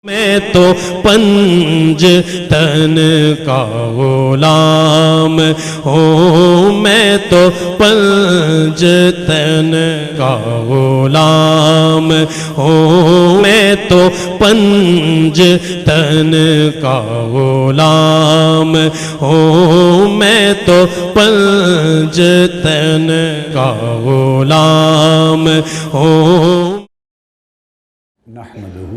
میں تو پنج تن کا غلام ہوں، میں تو پنج تن کا غلام ہوں، میں تو پنج تن کا غلام ہوں، میں تو پنج تن کا غلام ہوں۔ نحمده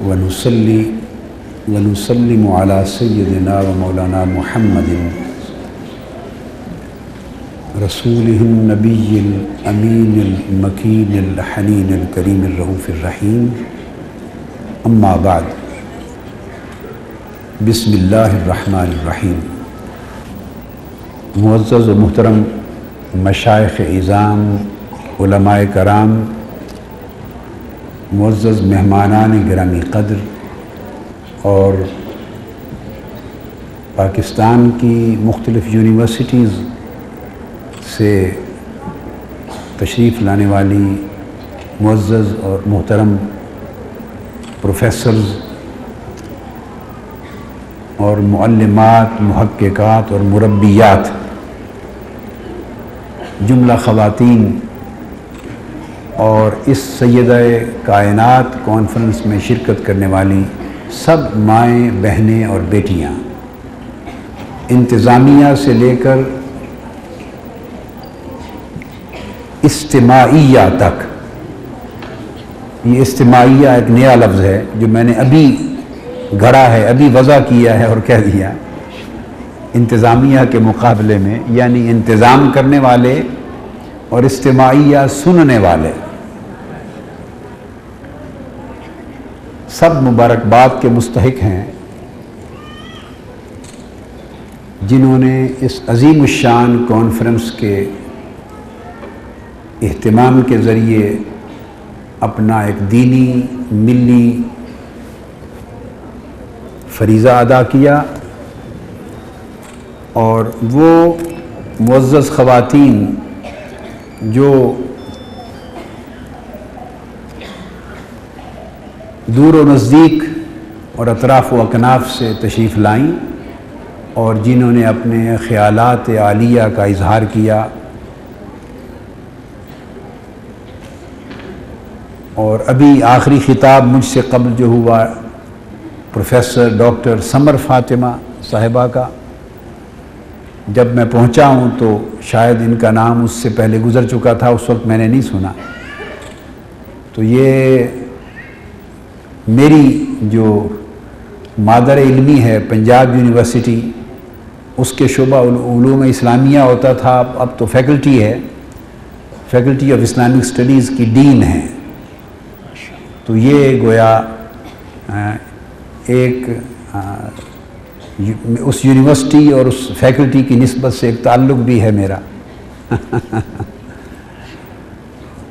ونصلي ونسلم على سيدنا ومولانا محمد رسوله النبي الأمين المكين الحنين الكريم الرؤوف الرحيم، أما بعد، بسم الله الرحمن الرحيم۔ معزز و محترم مشائخ اعظام، علماء کرام، معزز مہمانان گرامی قدر اور پاکستان کی مختلف یونیورسٹیز سے تشریف لانے والی معزز اور محترم پروفیسرز اور معلمات، محققات اور مربیات، جملہ خواتین اور اس سیدہ کائنات کانفرنس میں شرکت کرنے والی سب مائیں، بہنیں اور بیٹیاں، انتظامیہ سے لے کر اجتماعیہ تک۔ یہ اجتماعیہ ایک نیا لفظ ہے جو میں نے ابھی گھڑا ہے، ابھی وضع کیا ہے اور کہہ دیا۔ انتظامیہ کے مقابلے میں یعنی انتظام کرنے والے اور اجتماعیہ سننے والے، سب مبارکباد کے مستحق ہیں جنہوں نے اس عظیم الشان کانفرنس کے اہتمام کے ذریعے اپنا ایک دینی ملی فریضہ ادا کیا، اور وہ معزز خواتین جو دور و نزدیک اور اطراف و اکناف سے تشریف لائیں اور جنہوں نے اپنے خیالات عالیہ کا اظہار کیا، اور ابھی آخری خطاب مجھ سے قبل جو ہوا پروفیسر ڈاکٹر سمر فاطمہ صاحبہ کا، جب میں پہنچا ہوں تو شاید ان کا نام اس سے پہلے گزر چکا تھا، اس وقت میں نے نہیں سنا۔ تو یہ میری جو مادر علمی ہے پنجاب یونیورسٹی، اس کے شعبہ علوم اسلامیہ ہوتا تھا، اب تو فیکلٹی ہے، فیکلٹی آف اسلامک اسٹڈیز کی ڈین ہے۔ تو یہ گویا ایک اس یونیورسٹی اور اس فیکلٹی کی نسبت سے ایک تعلق بھی ہے میرا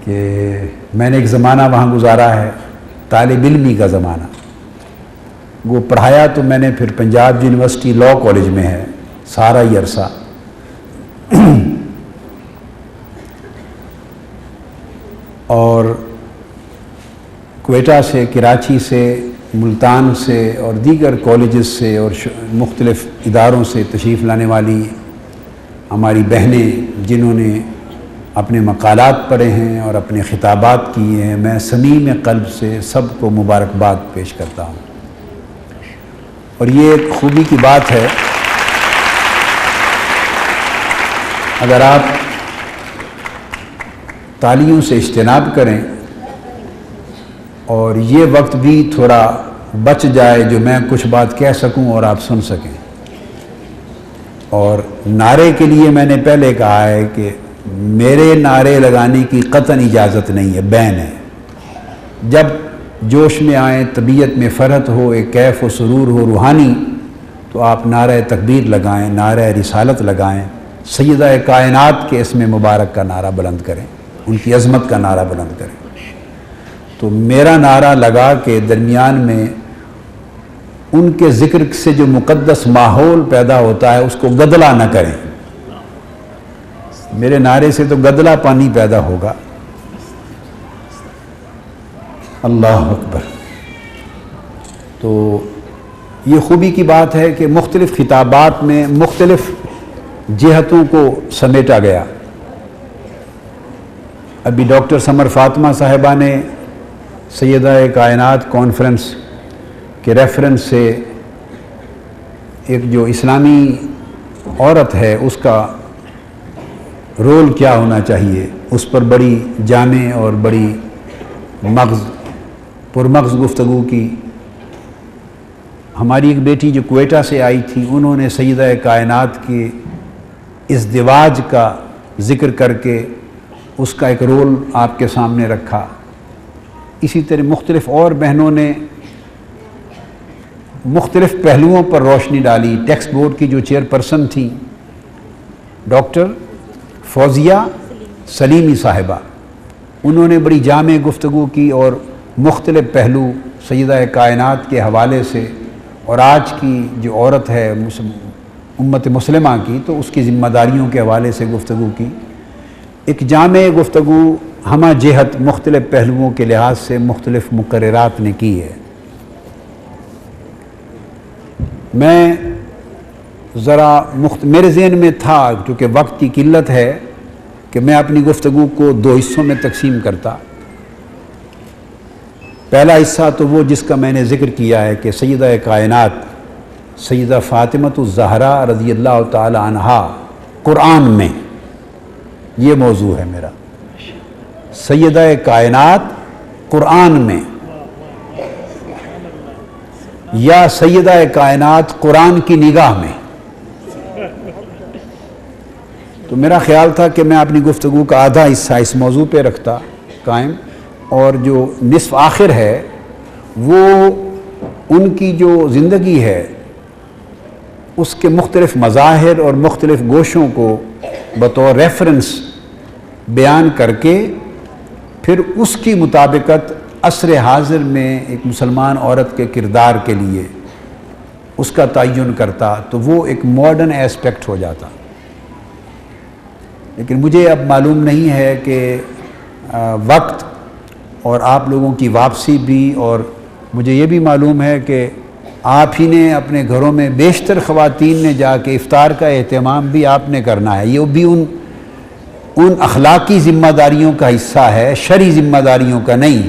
کہ میں نے ایک زمانہ وہاں گزارا ہے، طالب علمی کا زمانہ۔ وہ پڑھایا تو میں نے پھر پنجاب یونیورسٹی لاء کالج میں ہے سارا ہی عرصہ، اور کوئٹہ سے، کراچی سے، ملتان سے اور دیگر کالجز سے اور مختلف اداروں سے تشریف لانے والی ہماری بہنیں جنہوں نے اپنے مقالات پڑھے ہیں اور اپنے خطابات کیے ہیں، میں صمیم قلب سے سب کو مبارکباد پیش کرتا ہوں۔ اور یہ ایک خوبی کی بات ہے، اگر آپ تالیوں سے اجتناب کریں اور یہ وقت بھی تھوڑا بچ جائے جو میں کچھ بات کہہ سکوں اور آپ سن سکیں۔ اور نعرے کے لیے میں نے پہلے کہا ہے کہ میرے نعرے لگانے کی قطعاً اجازت نہیں ہے، بین ہے۔ جب جوش میں آئیں، طبیعت میں فرحت ہو، ایک کیف و سرور ہو روحانی، تو آپ نعرہ تکبیر لگائیں، نعرہ رسالت لگائیں، سیدہ کائنات کے اسم مبارک کا نعرہ بلند کریں، ان کی عظمت کا نعرہ بلند کریں۔ تو میرا نعرہ لگا کے درمیان میں ان کے ذکر سے جو مقدس ماحول پیدا ہوتا ہے اس کو گدلا نہ کریں۔ میرے نعرے سے تو گدلا پانی پیدا ہوگا۔ اللہ اکبر۔ تو یہ خوبی کی بات ہے کہ مختلف خطابات میں مختلف جہتوں کو سمیٹا گیا. ابھی ڈاکٹر سمر فاطمہ صاحبہ نے سیدہ کائنات کانفرنس کے ریفرنس سے ایک جو اسلامی عورت ہے اس کا رول کیا ہونا چاہیے اس پر بڑی جامع اور بڑی پرمغز گفتگو کی. ہماری ایک بیٹی جو کوئٹہ سے آئی تھی انہوں نے سیدہ کائنات کے ازدواج کا ذکر کر کے اس کا ایک رول آپ کے سامنے رکھا. اسی طرح مختلف اور بہنوں نے مختلف پہلوؤں پر روشنی ڈالی. ٹیکسٹ بورڈ کی جو چیئرپرسن تھی ڈاکٹر فوزیہ سلیمی صاحبہ، انہوں نے بڑی جامع گفتگو کی اور مختلف پہلو سیدہ کائنات کے حوالے سے اور آج کی جو عورت ہے امت مسلمہ کی تو اس کی ذمہ داریوں کے حوالے سے گفتگو کی. ایک جامع گفتگو ہمہ جہت مختلف پہلوؤں کے لحاظ سے مختلف مقررات نے کی ہے. میں ذرا میرے ذہن میں تھا کیونکہ وقت کی قلت ہے کہ میں اپنی گفتگو کو 2 حصوں میں تقسیم کرتا. پہلا حصہ تو وہ جس کا میں نے ذکر کیا ہے کہ سیدہ کائنات سیدہ فاطمۃ الزہرا رضی اللہ تعالی عنہا قرآن میں، یہ موضوع ہے میرا. سیدہ کائنات قرآن میں یا سیدہ کائنات قرآن کی نگاہ میں. تو میرا خیال تھا کہ میں اپنی گفتگو کا آدھا حصہ اس موضوع پہ رکھتا قائم، اور جو نصف آخر ہے وہ ان کی جو زندگی ہے اس کے مختلف مظاہر اور مختلف گوشوں کو بطور ریفرنس بیان کر کے پھر اس کی مطابقت عصر حاضر میں ایک مسلمان عورت کے کردار کے لیے اس کا تعین کرتا تو وہ ایک ماڈرن ایسپیکٹ ہو جاتا. لیکن مجھے اب معلوم نہیں ہے کہ وقت اور آپ لوگوں کی واپسی بھی، اور مجھے یہ بھی معلوم ہے کہ آپ ہی نے اپنے گھروں میں بیشتر خواتین نے جا کے افطار کا اہتمام بھی آپ نے کرنا ہے. یہ بھی ان اخلاقی ذمہ داریوں کا حصہ ہے، شرعی ذمہ داریوں کا نہیں،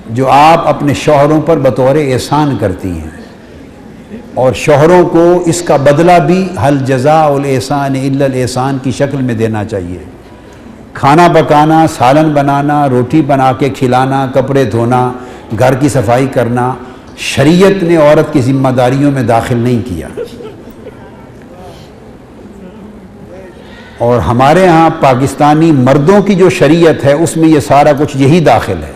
جو آپ اپنے شوہروں پر بطور احسان کرتی ہیں. اور شوہروں کو اس کا بدلہ بھی حل جزاء الاحسان الا الاحسان کی شکل میں دینا چاہیے. کھانا پکانا، سالن بنانا، روٹی بنا کے کھلانا، کپڑے دھونا، گھر کی صفائی کرنا شریعت نے عورت کی ذمہ داریوں میں داخل نہیں کیا. اور ہمارے ہاں پاکستانی مردوں کی جو شریعت ہے اس میں یہ سارا کچھ یہی داخل ہے.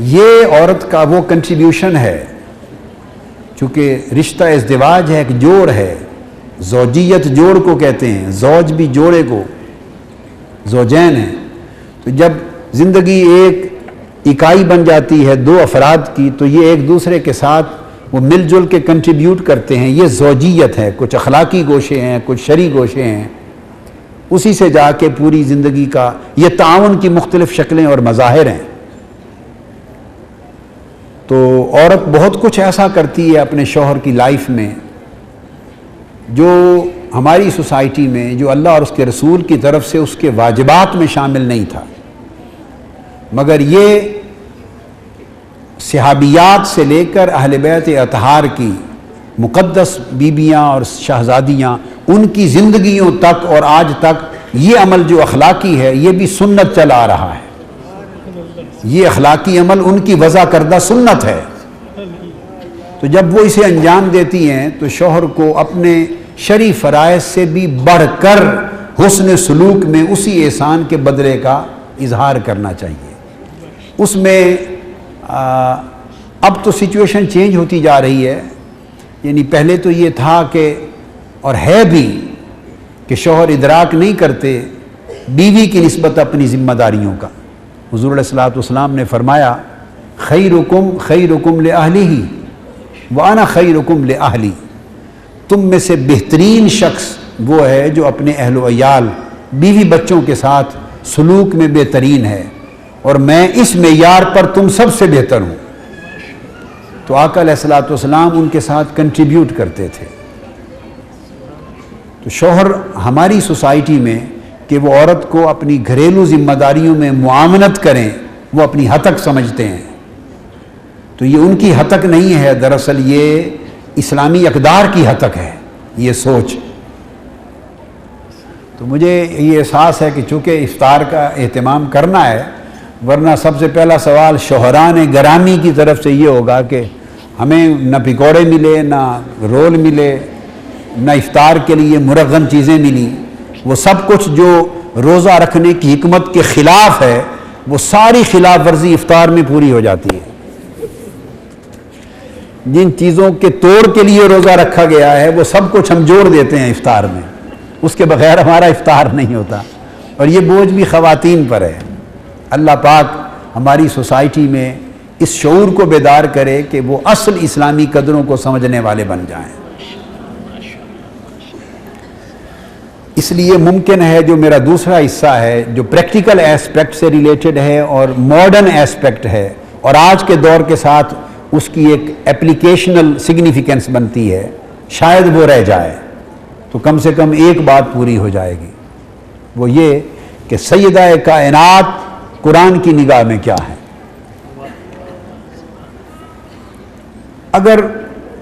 یہ عورت کا وہ کنٹریبیوشن ہے، چونکہ رشتہ ازدواج ہے، ایک جوڑ ہے، زوجیت جوڑ کو کہتے ہیں، زوج بھی جوڑے کو، زوجین ہیں. تو جب زندگی ایک اکائی بن جاتی ہے 2 افراد کی تو یہ ایک دوسرے کے ساتھ وہ مل جل کے کنٹریبیوٹ کرتے ہیں. یہ زوجیت ہے، کچھ اخلاقی گوشے ہیں، کچھ شرعی گوشے ہیں، اسی سے جا کے پوری زندگی کا یہ تعاون کی مختلف شکلیں اور مظاہر ہیں. تو عورت بہت کچھ ایسا کرتی ہے اپنے شوہر کی لائف میں جو ہماری سوسائٹی میں، جو اللہ اور اس کے رسول کی طرف سے اس کے واجبات میں شامل نہیں تھا. مگر یہ صحابیات سے لے کر اہل بیت اطہار کی مقدس بیبیاں اور شہزادیاں، ان کی زندگیوں تک اور آج تک یہ عمل جو اخلاقی ہے یہ بھی سنت چلا آ رہا ہے. یہ اخلاقی عمل ان کی وضع کردہ سنت ہے. تو جب وہ اسے انجام دیتی ہیں تو شوہر کو اپنے شرعی فرائض سے بھی بڑھ کر حسن سلوک میں اسی احسان کے بدلے کا اظہار کرنا چاہیے. اس میں اب تو سچویشن چینج ہوتی جا رہی ہے. یعنی پہلے تو یہ تھا کہ، اور ہے بھی، کہ شوہر ادراک نہیں کرتے بیوی کی نسبت اپنی ذمہ داریوں کا. حضور علیہ الصلوۃ والسلام نے فرمایا خیرکم خیرکم لأہلہ وانا خیرکم لأہلی. تم میں سے بہترین شخص وہ ہے جو اپنے اہل و عیال، بیوی بچوں کے ساتھ سلوک میں بہترین ہے، اور میں اس معیار پر تم سب سے بہتر ہوں. تو آقا علیہ الصلوۃ والسلام ان کے ساتھ کنٹریبیوٹ کرتے تھے. تو شوہر ہماری سوسائٹی میں کہ وہ عورت کو اپنی گھریلو ذمہ داریوں میں معاونت کریں وہ اپنی حتک سمجھتے ہیں. تو یہ ان کی حتک نہیں ہے، دراصل یہ اسلامی اقدار کی حتک ہے یہ سوچ. تو مجھے یہ احساس ہے کہ چونکہ افطار کا اہتمام کرنا ہے، ورنہ سب سے پہلا سوال شوہران گرامی کی طرف سے یہ ہوگا کہ ہمیں نہ پکوڑے ملے، نہ رول ملے، نہ افطار کے لیے مرغن چیزیں ملی. وہ سب کچھ جو روزہ رکھنے کی حکمت کے خلاف ہے وہ ساری خلاف ورزی افطار میں پوری ہو جاتی ہے. جن چیزوں کے توڑ کے لیے روزہ رکھا گیا ہے وہ سب کچھ ہم جوڑ دیتے ہیں افطار میں، اس کے بغیر ہمارا افطار نہیں ہوتا. اور یہ بوجھ بھی خواتین پر ہے. اللہ پاک ہماری سوسائٹی میں اس شعور کو بیدار کرے کہ وہ اصل اسلامی قدروں کو سمجھنے والے بن جائیں. اس لیے ممکن ہے جو میرا دوسرا حصہ ہے جو پریکٹیکل ایسپیکٹ سے ریلیٹڈ ہے اور ماڈرن ایسپیکٹ ہے اور آج کے دور کے ساتھ اس کی ایک اپلیکیشنل سگنیفیکنس بنتی ہے، شاید وہ رہ جائے تو کم سے کم ایک بات پوری ہو جائے گی، وہ یہ کہ سیدہ کائنات قرآن کی نگاہ میں کیا ہے. اگر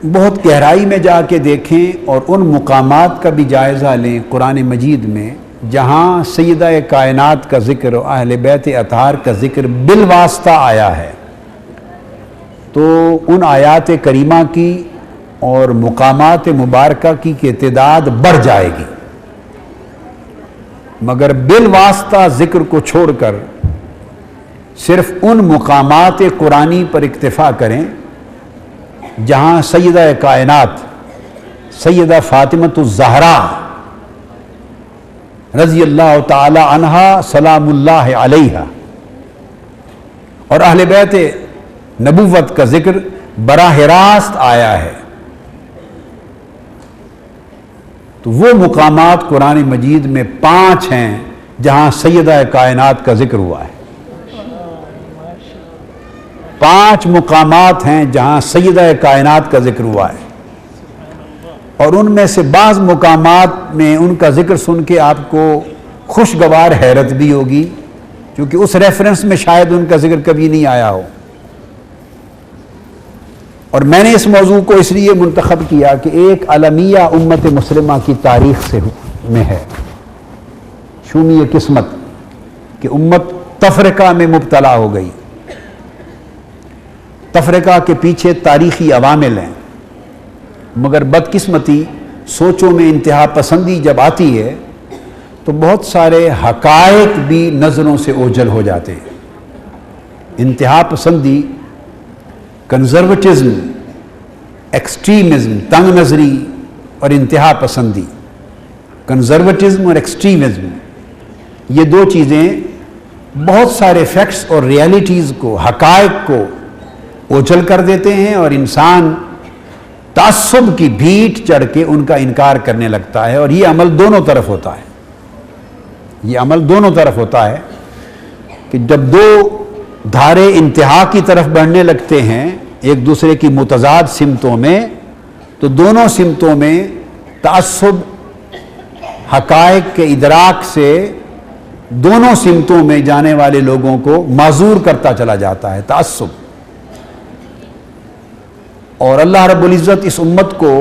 بہت گہرائی میں جا کے دیکھیں اور ان مقامات کا بھی جائزہ لیں قرآن مجید میں جہاں سیدہ کائنات کا ذکر اور اہل بیت اطہار کا ذکر بالواسطہ آیا ہے، تو ان آیات کریمہ کی اور مقامات مبارکہ کی تعداد بڑھ جائے گی. مگر بالواسطہ ذکر کو چھوڑ کر صرف ان مقامات قرآنی پر اکتفا کریں جہاں سیدہ کائنات سیدہ فاطمۃ الزہرا رضی اللہ تعالی عنہا سلام اللہ علیہا اور اہل بیت نبوت کا ذکر براہ راست آیا ہے. تو وہ مقامات قرآن مجید میں 5 ہیں جہاں سیدہ کائنات کا ذکر ہوا ہے. 5 مقامات ہیں جہاں سیدہ کائنات کا ذکر ہوا ہے. اور ان میں سے بعض مقامات میں ان کا ذکر سن کے آپ کو خوشگوار حیرت بھی ہوگی کیونکہ اس ریفرنس میں شاید ان کا ذکر کبھی نہیں آیا ہو. اور میں نے اس موضوع کو اس لیے منتخب کیا کہ ایک المیہ امت مسلمہ کی تاریخ سے میں ہے، شومی قسمت کہ امت تفرقہ میں مبتلا ہو گئی. تفرقہ کے پیچھے تاریخی عوامل ہیں، مگر بدقسمتی سوچوں میں انتہا پسندی جب آتی ہے تو بہت سارے حقائق بھی نظروں سے اوجھل ہو جاتے ہیں. انتہا پسندی، کنزرویٹزم، ایکسٹریمزم، تنگ نظری اور انتہا پسندی، کنزرویٹزم اور ایکسٹریمزم، یہ 2 چیزیں بہت سارے فیکٹس اور ریالٹیز کو، حقائق کو اوجھل کر دیتے ہیں اور انسان تعصب کی بھیٹ چڑھ کے ان کا انکار کرنے لگتا ہے. اور یہ عمل دونوں طرف ہوتا ہے، یہ عمل دونوں طرف ہوتا ہے کہ جب 2 دھارے انتہا کی طرف بڑھنے لگتے ہیں ایک دوسرے کی متضاد سمتوں میں، تو دونوں سمتوں میں تعصب حقائق کے ادراک سے دونوں سمتوں میں جانے والے لوگوں کو معذور کرتا چلا جاتا ہے تعصب. اور اللہ رب العزت اس امت کو،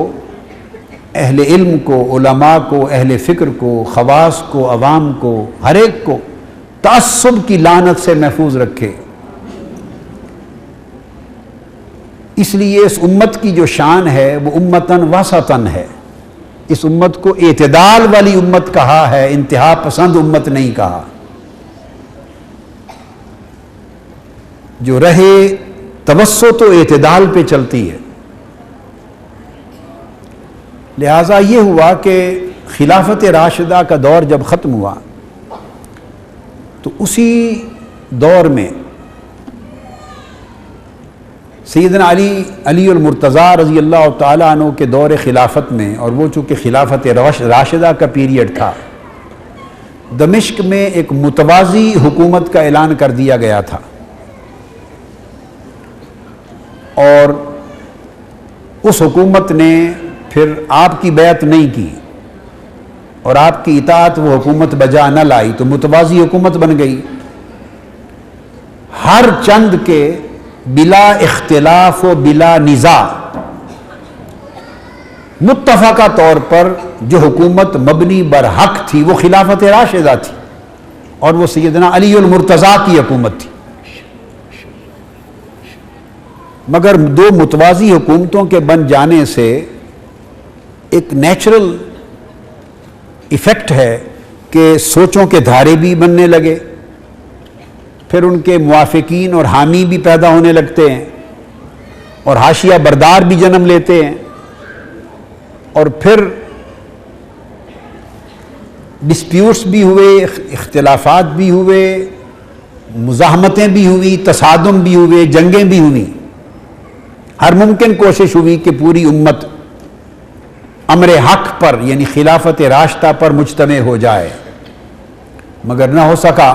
اہل علم کو، علماء کو، اہل فکر کو، خواص کو، عوام کو، ہر ایک کو تعصب کی لعنت سے محفوظ رکھے. اس لیے اس امت کی جو شان ہے وہ امتن وسطن ہے. اس امت کو اعتدال والی امت کہا ہے، انتہا پسند امت نہیں کہا. جو رہے توسط و اعتدال پہ چلتی ہے. لہٰذا یہ ہوا کہ خلافت راشدہ کا دور جب ختم ہوا تو اسی دور میں سیدنا علی المرتضیٰ رضی اللہ تعالیٰ عنہ کے دور خلافت میں، اور وہ چونکہ خلافت راشدہ کا پیریڈ تھا، دمشق میں ایک متوازی حکومت کا اعلان کر دیا گیا تھا، اور اس حکومت نے پھر آپ کی بیعت نہیں کی اور آپ کی اطاعت وہ حکومت بجا نہ لائی، تو متوازی حکومت بن گئی۔ ہر چند کے بلا اختلاف و بلا نزاع متفقہ طور پر جو حکومت مبنی بر حق تھی وہ خلافت راشدہ تھی، اور وہ سیدنا علی المرتضیٰ کی حکومت تھی۔ مگر دو متوازی حکومتوں کے بن جانے سے ایک نیچرل ایفیکٹ ہے کہ سوچوں کے دھارے بھی بننے لگے، پھر ان کے موافقین اور حامی بھی پیدا ہونے لگتے ہیں، اور حاشیہ بردار بھی جنم لیتے ہیں، اور پھر ڈسپیوٹس بھی ہوئے، اختلافات بھی ہوئے، مزاحمتیں بھی ہوئی، تصادم بھی ہوئے، جنگیں بھی ہوئی۔ ہر ممکن کوشش ہوئی کہ پوری امت امر حق پر یعنی خلافت راشدہ پر مجتمع ہو جائے، مگر نہ ہو سکا۔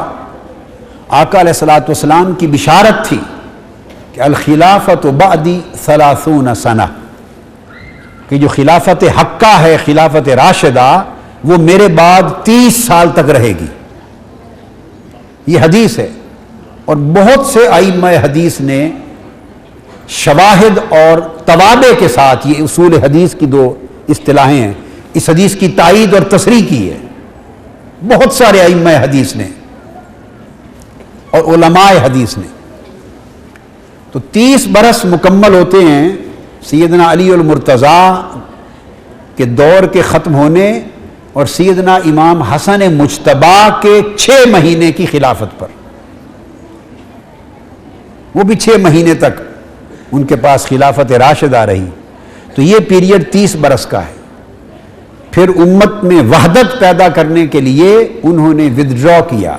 آقا علیہ الصلوۃ والسلام کی بشارت تھی کہ الخلافت بعدی 30 سنہ، کہ جو خلافت حقہ ہے، خلافت راشدہ، وہ میرے بعد 30 سال تک رہے گی۔ یہ حدیث ہے، اور بہت سے ائمہ حدیث نے شواہد اور توابع کے ساتھ، یہ اصول حدیث کی دو اصطلاحیں ہیں، اس حدیث کی تائید اور تصریح کی ہے بہت سارے ائمہ حدیث نے اور علماء حدیث نے۔ تو 30 برس مکمل ہوتے ہیں سیدنا علی المرتضیٰ کے دور کے ختم ہونے اور سیدنا امام حسن مجتبی کے 6 مہینے کی خلافت پر، وہ بھی 6 مہینے تک ان کے پاس خلافت راشدہ رہی۔ تو یہ پیریڈ 30 برس کا ہے۔ پھر امت میں وحدت پیدا کرنے کے لیے انہوں نے ودڈرا کیا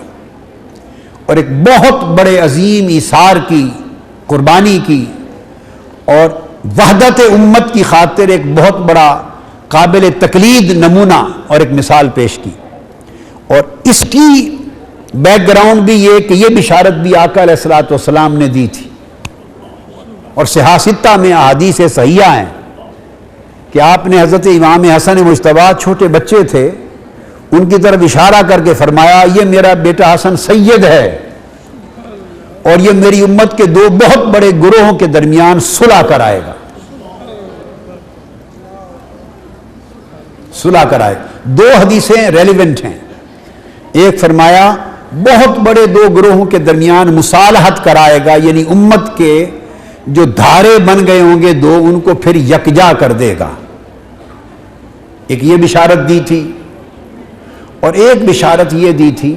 اور ایک بہت بڑے عظیم ایثار کی قربانی کی، اور وحدت امت کی خاطر ایک بہت بڑا قابل تقلید نمونہ اور ایک مثال پیش کی۔ اور اس کی بیک گراؤنڈ بھی یہ کہ یہ بشارت بھی آقا علیہ الصلوۃ والسلام نے دی تھی، اور صحاح ستہ میں احادیث صحیحہ ہیں کہ آپ نے حضرت امام حسن مجتبی چھوٹے بچے تھے، ان کی طرف اشارہ کر کے فرمایا یہ میرا بیٹا حسن سید ہے، اور یہ میری امت کے 2 بہت بڑے گروہوں کے درمیان صلح کرائے گا، صلح کرائے گا۔ 2 حدیثیں ریلیونٹ ہیں۔ ایک فرمایا بہت بڑے 2 گروہوں کے درمیان مصالحت کرائے گا، یعنی امت کے جو دھارے بن گئے ہوں گے 2، ان کو پھر یکجا کر دے گا۔ ایک یہ بشارت دی تھی، اور ایک بشارت یہ دی تھی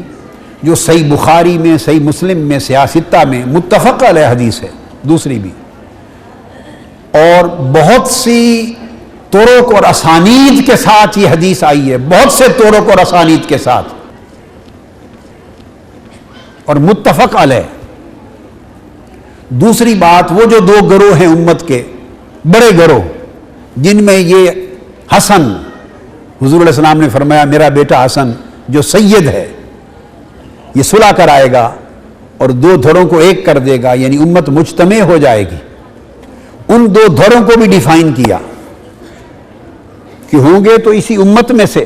جو صحیح بخاری میں، صحیح مسلم میں، صحاح ستہ میں متفق علیہ حدیث ہے، دوسری بھی، اور بہت سی طرق اور اسانید کے ساتھ یہ حدیث آئی ہے، بہت سے طرق اور اسانید کے ساتھ، اور متفق علیہ۔ دوسری بات، وہ جو 2 گروہ ہیں امت کے بڑے گروہ، جن میں یہ حسن، حضور علیہ السلام نے فرمایا میرا بیٹا حسن جو سید ہے یہ صلح کرائے گا اور 2 دھڑوں کو ایک کر دے گا، یعنی امت مجتمع ہو جائے گی۔ ان 2 دھڑوں کو بھی ڈیفائن کیا کہ ہوں گے تو اسی امت میں سے،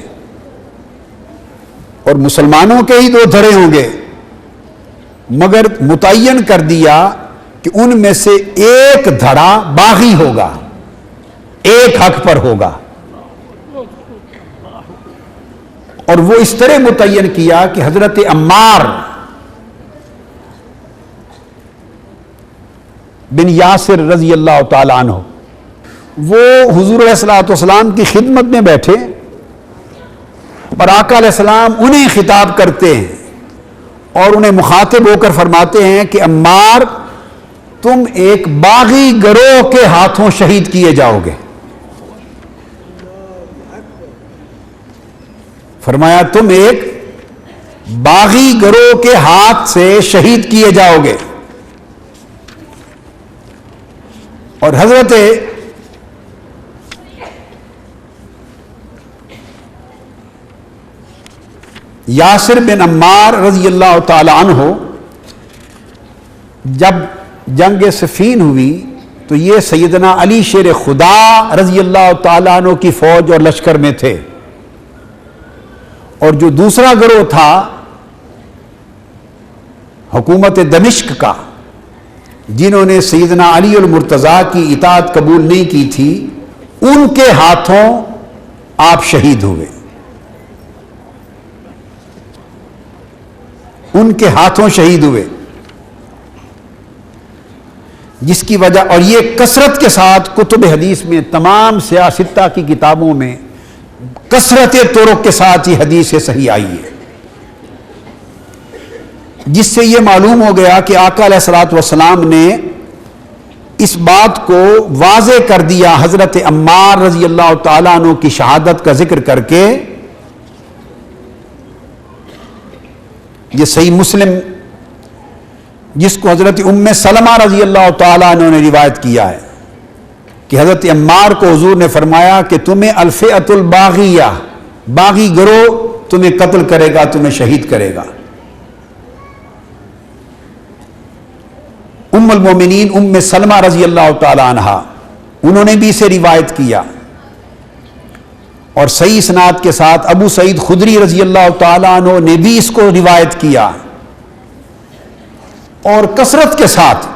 اور مسلمانوں کے ہی 2 دھڑے ہوں گے، مگر متعین کر دیا کہ ان میں سے ایک دھڑا باغی ہوگا، ایک حق پر ہوگا، اور وہ اس طرح متعین کیا کہ حضرت عمار بن یاسر رضی اللہ تعالی عنہ وہ حضور علیہ الصلوۃ والسلام کی خدمت میں بیٹھے، اور آقا علیہ السلام انہیں خطاب کرتے ہیں اور انہیں مخاطب ہو کر فرماتے ہیں کہ عمار تم ایک باغی گروہ کے ہاتھوں شہید کیے جاؤ گے۔ فرمایا تم ایک باغی گروہ کے ہاتھ سے شہید کیے جاؤ گے۔ اور حضرت یاسر بن عمار رضی اللہ تعالی عنہ جب جنگ صفین ہوئی تو یہ سیدنا علی شیر خدا رضی اللہ تعالیٰ عنہ کی فوج اور لشکر میں تھے، اور جو دوسرا گروہ تھا حکومت دمشق کا، جنہوں نے سیدنا علی المرتضیٰ کی اطاعت قبول نہیں کی تھی، ان کے ہاتھوں آپ شہید ہوئے، ان کے ہاتھوں شہید ہوئے، جس کی وجہ، اور یہ کثرت کے ساتھ کتب حدیث میں، تمام سیاستہ کی کتابوں میں کثرت طرق کے ساتھ یہ حدیث صحیح آئی ہے، جس سے یہ معلوم ہو گیا کہ آقا علیہ الصلوۃ والسلام نے اس بات کو واضح کر دیا حضرت عمار رضی اللہ تعالیٰ عنہ کی شہادت کا ذکر کر کے۔ یہ صحیح مسلم جس کو حضرت ام سلمہ رضی اللہ تعالیٰ عنہ نے روایت کیا ہے کہ حضرت عمار کو حضور نے فرمایا کہ تمہیں الفئۃ الباغیہ، باغی گروہ تمہیں قتل کرے گا، تمہیں شہید کرے گا۔ ام المومنین ام سلمہ رضی اللہ تعالی عنہا، انہوں نے بھی اسے روایت کیا، اور صحیح اسناد کے ساتھ ابو سعید خدری رضی اللہ تعالی عنہ نے بھی اس کو روایت کیا، اور کثرت کے ساتھ،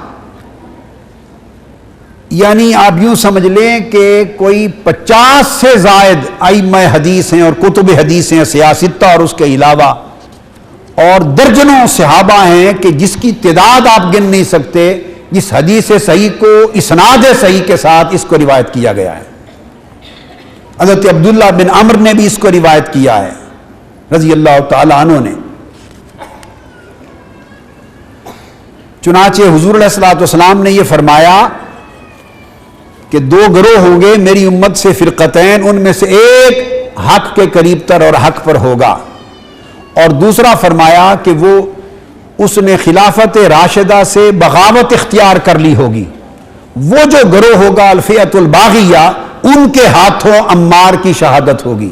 یعنی آپ یوں سمجھ لیں کہ کوئی 50 سے زائد ائمہ حدیث ہیں اور کتب حدیث ہیں سیاستہ، اور اس کے علاوہ اور درجنوں صحابہ ہیں کہ جس کی تعداد آپ گن نہیں سکتے، جس حدیث صحیح کو اسناد صحیح کے ساتھ اس کو روایت کیا گیا ہے۔ حضرت عبداللہ بن عمر نے بھی اس کو روایت کیا ہے رضی اللہ تعالی عنہ نے۔ چنانچہ حضور علیہ الصلوۃ والسلام نے یہ فرمایا کہ 2 گروہ ہوں گے میری امت سے فرقتین، ان میں سے ایک حق کے قریب تر اور حق پر ہوگا، اور دوسرا فرمایا کہ وہ اس نے خلافت راشدہ سے بغاوت اختیار کر لی ہوگی، وہ جو گروہ ہوگا الفئۃ الباغیہ، ان کے ہاتھوں عمار کی شہادت ہوگی۔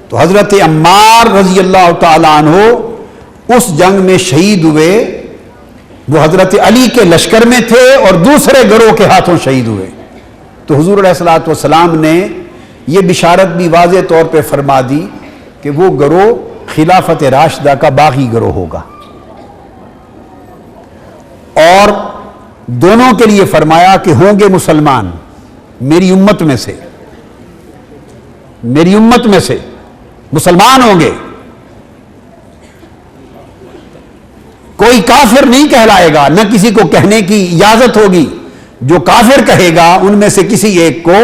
تو حضرت عمار رضی اللہ تعالی عنہ اس جنگ میں شہید ہوئے، وہ حضرت علی کے لشکر میں تھے اور دوسرے گروہ کے ہاتھوں شہید ہوئے۔ تو حضور علیہ الصلوۃ والسلام نے یہ بشارت بھی واضح طور پہ فرما دی کہ وہ گروہ خلافت راشدہ کا باغی گروہ ہوگا، اور دونوں کے لیے فرمایا کہ ہوں گے مسلمان میری امت میں سے، میری امت میں سے مسلمان ہوں گے، کوئی کافر نہیں کہلائے گا، نہ کسی کو کہنے کی اجازت ہوگی، جو کافر کہے گا ان میں سے کسی ایک کو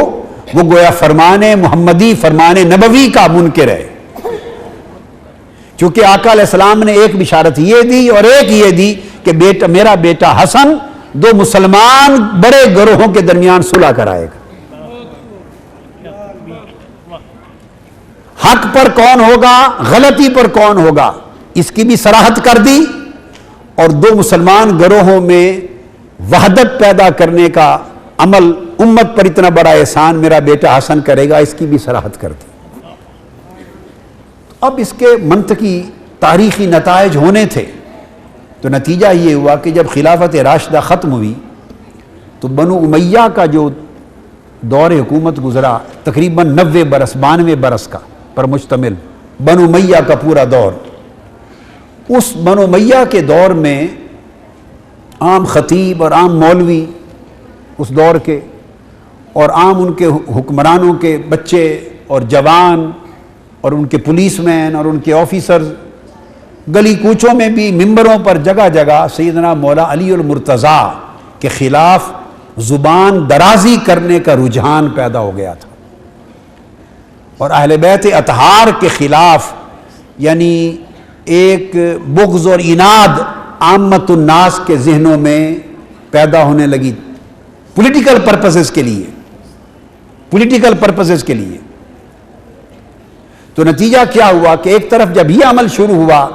وہ گویا فرمان محمدی، فرمان نبوی کا منکر ہے، چونکہ آقا علیہ السلام نے ایک بشارت یہ دی اور ایک یہ دی کہ بیٹا، میرا بیٹا حسن 2 مسلمان بڑے گروہوں کے درمیان صلح کرائے گا۔ حق پر کون ہوگا، غلطی پر کون ہوگا، اس کی بھی صراحت کر دی، اور 2 مسلمان گروہوں میں وحدت پیدا کرنے کا عمل، امت پر اتنا بڑا احسان میرا بیٹا حسن کرے گا، اس کی بھی صراحت کر دی۔ اب اس کے منطقی تاریخی نتائج ہونے تھے، تو نتیجہ یہ ہوا کہ جب خلافت راشدہ ختم ہوئی تو بنو امیہ کا جو دور حکومت گزرا، تقریباً 90 برس 92 برس کا پر مشتمل بنو امیہ کا پورا دور، اس بنو امیہ کے دور میں عام خطیب اور عام مولوی اس دور کے، اور عام ان کے حکمرانوں کے بچے اور جوان اور ان کے پولیس مین اور ان کے آفیسرز، گلی کوچوں میں بھی ممبروں پر جگہ جگہ سیدنا مولا علی المرتضیٰ کے خلاف زبان درازی کرنے کا رجحان پیدا ہو گیا تھا، اور اہل بیت اطہار کے خلاف یعنی ایک بغض اور عناد عامت الناس کے ذہنوں میں پیدا ہونے لگی، پولیٹیکل پرپسز کے لیے، پولیٹیکل پرپسز کے لیے۔ تو نتیجہ کیا ہوا کہ ایک طرف جب یہ عمل شروع ہوا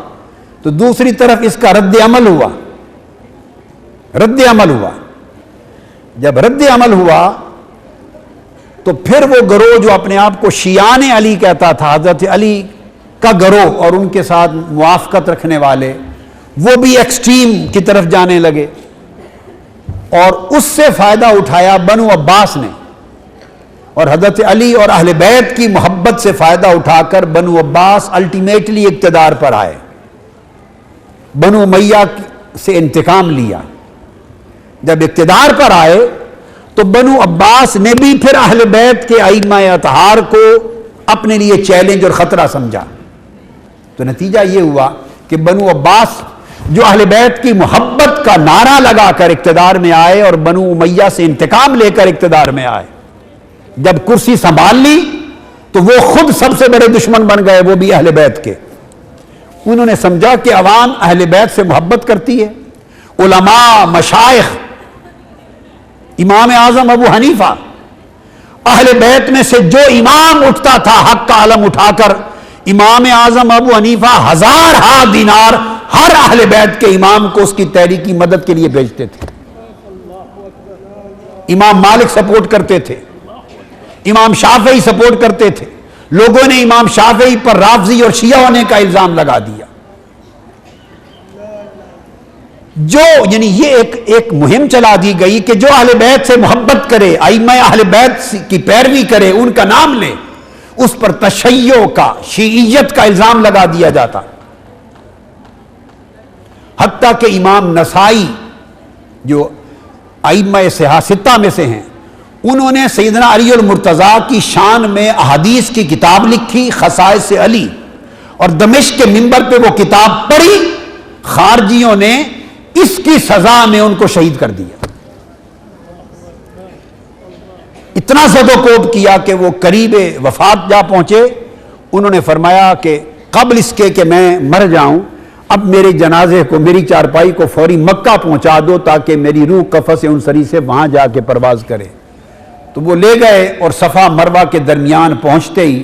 تو دوسری طرف اس کا رد عمل ہوا، رد عمل ہوا۔ جب رد عمل ہوا تو پھر وہ گروہ جو اپنے آپ کو شیعان علی کہتا تھا، حضرت علی کا گروہ اور ان کے ساتھ موافقت رکھنے والے وہ بھی ایکسٹریم کی طرف جانے لگے، اور اس سے فائدہ اٹھایا بنو عباس نے، اور حضرت علی اور اہل بیت کی محبت سے فائدہ اٹھا کر بنو عباس الٹیمیٹلی اقتدار پر آئے، بنو امیہ سے انتقام لیا۔ جب اقتدار پر آئے تو بنو عباس نے بھی پھر اہل بیت کے ائمہ اطہار کو اپنے لیے چیلنج اور خطرہ سمجھا، تو نتیجہ یہ ہوا کہ بنو عباس جو اہل بیت کی محبت کا نعرہ لگا کر اقتدار میں آئے اور بنو امیہ سے انتقام لے کر اقتدار میں آئے، جب کرسی سنبھال لی تو وہ خود سب سے بڑے دشمن بن گئے، وہ بھی اہل بیت کے۔ انہوں نے سمجھا کہ عوام اہل بیت سے محبت کرتی ہے، علماء، مشائخ، امام اعظم ابو حنیفہ، اہل بیت میں سے جو امام اٹھتا تھا حق کا علم اٹھا کر، امام اعظم ابو حنیفہ 1000 دینار ہر اہل بیت کے امام کو اس کی تحریک کی مدد کے لیے بھیجتے تھے۔ امام مالک سپورٹ کرتے تھے، امام شافعی سپورٹ کرتے تھے، لوگوں نے امام شافعی پر رافضی اور شیعہ ہونے کا الزام لگا دیا۔ یعنی یہ ایک مہم چلا دی گئی کہ جو اہل بیت سے محبت کرے، ائمہ اہل بیت کی پیروی کرے، ان کا نام لے، اس پر تشیع کا، شیعیت کا الزام لگا دیا جاتا۔ حتیٰ کہ امام نسائی جو ائمہ ستہ میں سے ہیں، انہوں نے سیدنا علی المرتضیٰ کی شان میں احادیث کی کتاب لکھی، خصائص علی، اور دمشق کے منبر پہ وہ کتاب پڑھی، خارجیوں نے اس کی سزا میں ان کو شہید کر دیا۔ اتنا زد و کوب کیا کہ وہ قریب وفات جا پہنچے۔ انہوں نے فرمایا کہ قبل اس کے کہ میں مر جاؤں، اب میرے جنازے کو، میری چارپائی کو فوری مکہ پہنچا دو تاکہ میری روح قفس انصری سے وہاں جا کے پرواز کرے۔ تو وہ لے گئے اور صفا مروہ کے درمیان پہنچتے ہی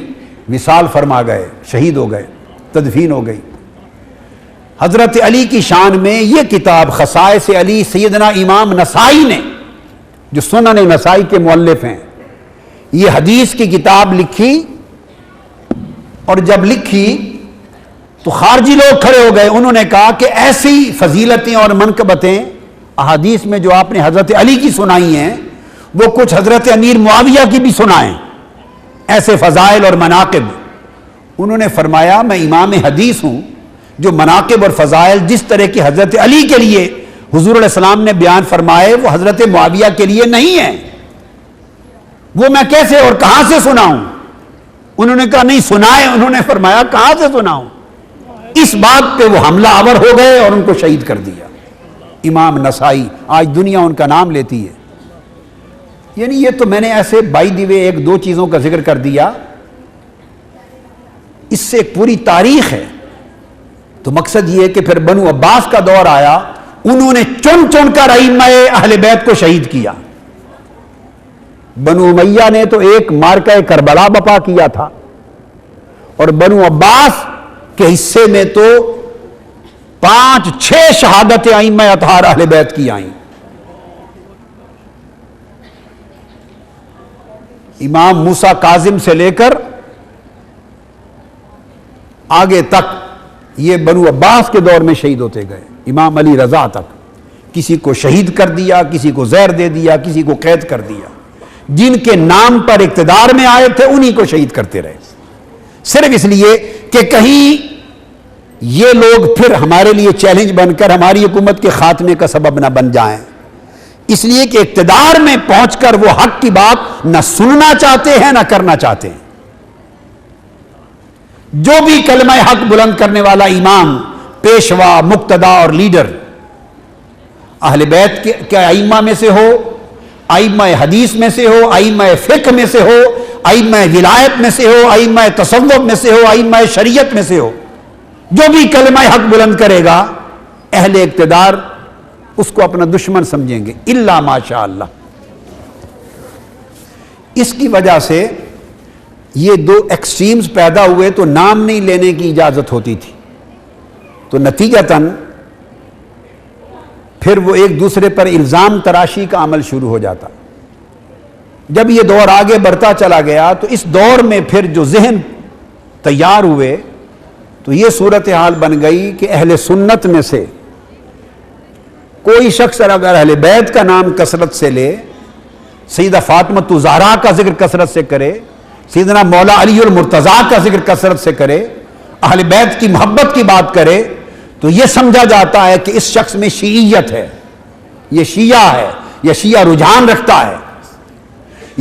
وصال فرما گئے، شہید ہو گئے، تدفین ہو گئی۔ حضرت علی کی شان میں یہ کتاب خصائص علی سیدنا امام نسائی نے، جو سنن نسائی کے مؤلف ہیں، یہ حدیث کی کتاب لکھی، اور جب لکھی تو خارجی لوگ کھڑے ہو گئے۔ انہوں نے کہا کہ ایسی فضیلتیں اور منقبتیں احادیث میں جو آپ نے حضرت علی کی سنائی ہیں، وہ کچھ حضرت امیر معاویہ کی بھی سنائیں، ایسے فضائل اور مناقب۔ انہوں نے فرمایا میں امام حدیث ہوں، جو مناقب اور فضائل جس طرح کی حضرت علی کے لیے حضور علیہ السلام نے بیان فرمائے، وہ حضرت معاویہ کے لیے نہیں ہیں، وہ میں کیسے اور کہاں سے سناؤں؟ انہوں نے کہا نہیں سنائے۔ انہوں نے فرمایا کہاں سے سناؤں؟ اس بات پہ وہ حملہ آور ہو گئے اور ان کو شہید کر دیا۔ امام نسائی، آج دنیا ان کا نام لیتی ہے۔ یعنی یہ تو میں نے ایسے بائی دی وے 1-2 چیزوں کا ذکر کر دیا، اس سے ایک پوری تاریخ ہے۔ تو مقصد یہ ہے کہ پھر بنو عباس کا دور آیا، انہوں نے چن چن کر ائمہ اہل بیت کو شہید کیا۔ بنو امیہ نے تو ایک مارکہ کربلا بپا کیا تھا، اور بنو عباس کے حصے میں تو 5-6 شہادتیں ائمہ اطہار اہل بیت کی آئیں۔ امام موسیٰ کاظم سے لے کر آگے تک یہ بنو عباس کے دور میں شہید ہوتے گئے، امام علی رضا تک۔ کسی کو شہید کر دیا، کسی کو زہر دے دیا، کسی کو قید کر دیا۔ جن کے نام پر اقتدار میں آئے تھے انہی کو شہید کرتے رہے، صرف اس لیے کہ کہیں یہ لوگ پھر ہمارے لیے چیلنج بن کر ہماری حکومت کے خاتمے کا سبب نہ بن جائیں۔ اس لیے کہ اقتدار میں پہنچ کر وہ حق کی بات نہ سننا چاہتے ہیں نہ کرنا چاہتے ہیں۔ جو بھی کلمہ حق بلند کرنے والا امام، پیشوا، مقتدا اور لیڈر اہل بیت کے ائمہ میں سے ہو، ائمہ حدیث میں سے ہو، ائمہ فقہ میں سے ہو، ائمہ ولایت میں سے ہو، ائمہ تصوف میں سے ہو، ائمہ شریعت میں سے ہو، جو بھی کلمہ حق بلند کرے گا، اہل اقتدار اس کو اپنا دشمن سمجھیں گے، الا ماشاء اللہ۔ اس کی وجہ سے یہ 2 ایکسٹریمز پیدا ہوئے تو نام نہیں لینے کی اجازت ہوتی تھی، تو نتیجتاً پھر وہ ایک دوسرے پر الزام تراشی کا عمل شروع ہو جاتا۔ جب یہ دور آگے بڑھتا چلا گیا تو اس دور میں پھر جو ذہن تیار ہوئے تو یہ صورتحال بن گئی کہ اہل سنت میں سے کوئی شخص اگر اہل بیت کا نام کثرت سے لے، سیدہ فاطمۃ الزہرا کا ذکر کثرت سے کرے، سیدنا مولا علی المرتضیٰ کا ذکر کثرت سے کرے، اہل بیت کی محبت کی بات کرے، تو یہ سمجھا جاتا ہے کہ اس شخص میں شیعیت ہے، یہ شیعہ ہے، یہ شیعہ رجحان رکھتا ہے،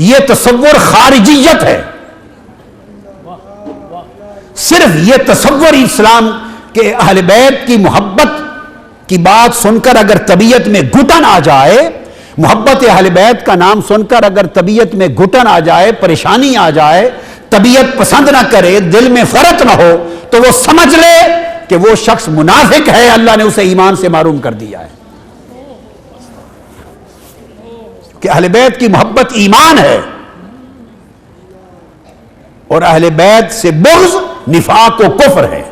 یہ تصور خارجیت ہے۔ صرف یہ تصور اسلام کے اہل بیت کی محبت کی بات سن کر اگر طبیعت میں گھٹن آ جائے، محبت اہل بیت کا نام سن کر اگر طبیعت میں گھٹن آ جائے، پریشانی آ جائے، طبیعت پسند نہ کرے، دل میں فرق نہ ہو، تو وہ سمجھ لے کہ وہ شخص منافق ہے، اللہ نے اسے ایمان سے محروم کر دیا ہے۔ کہ اہل بیت کی محبت ایمان ہے، اور اہل بیت سے بغض نفاق و کفر ہے۔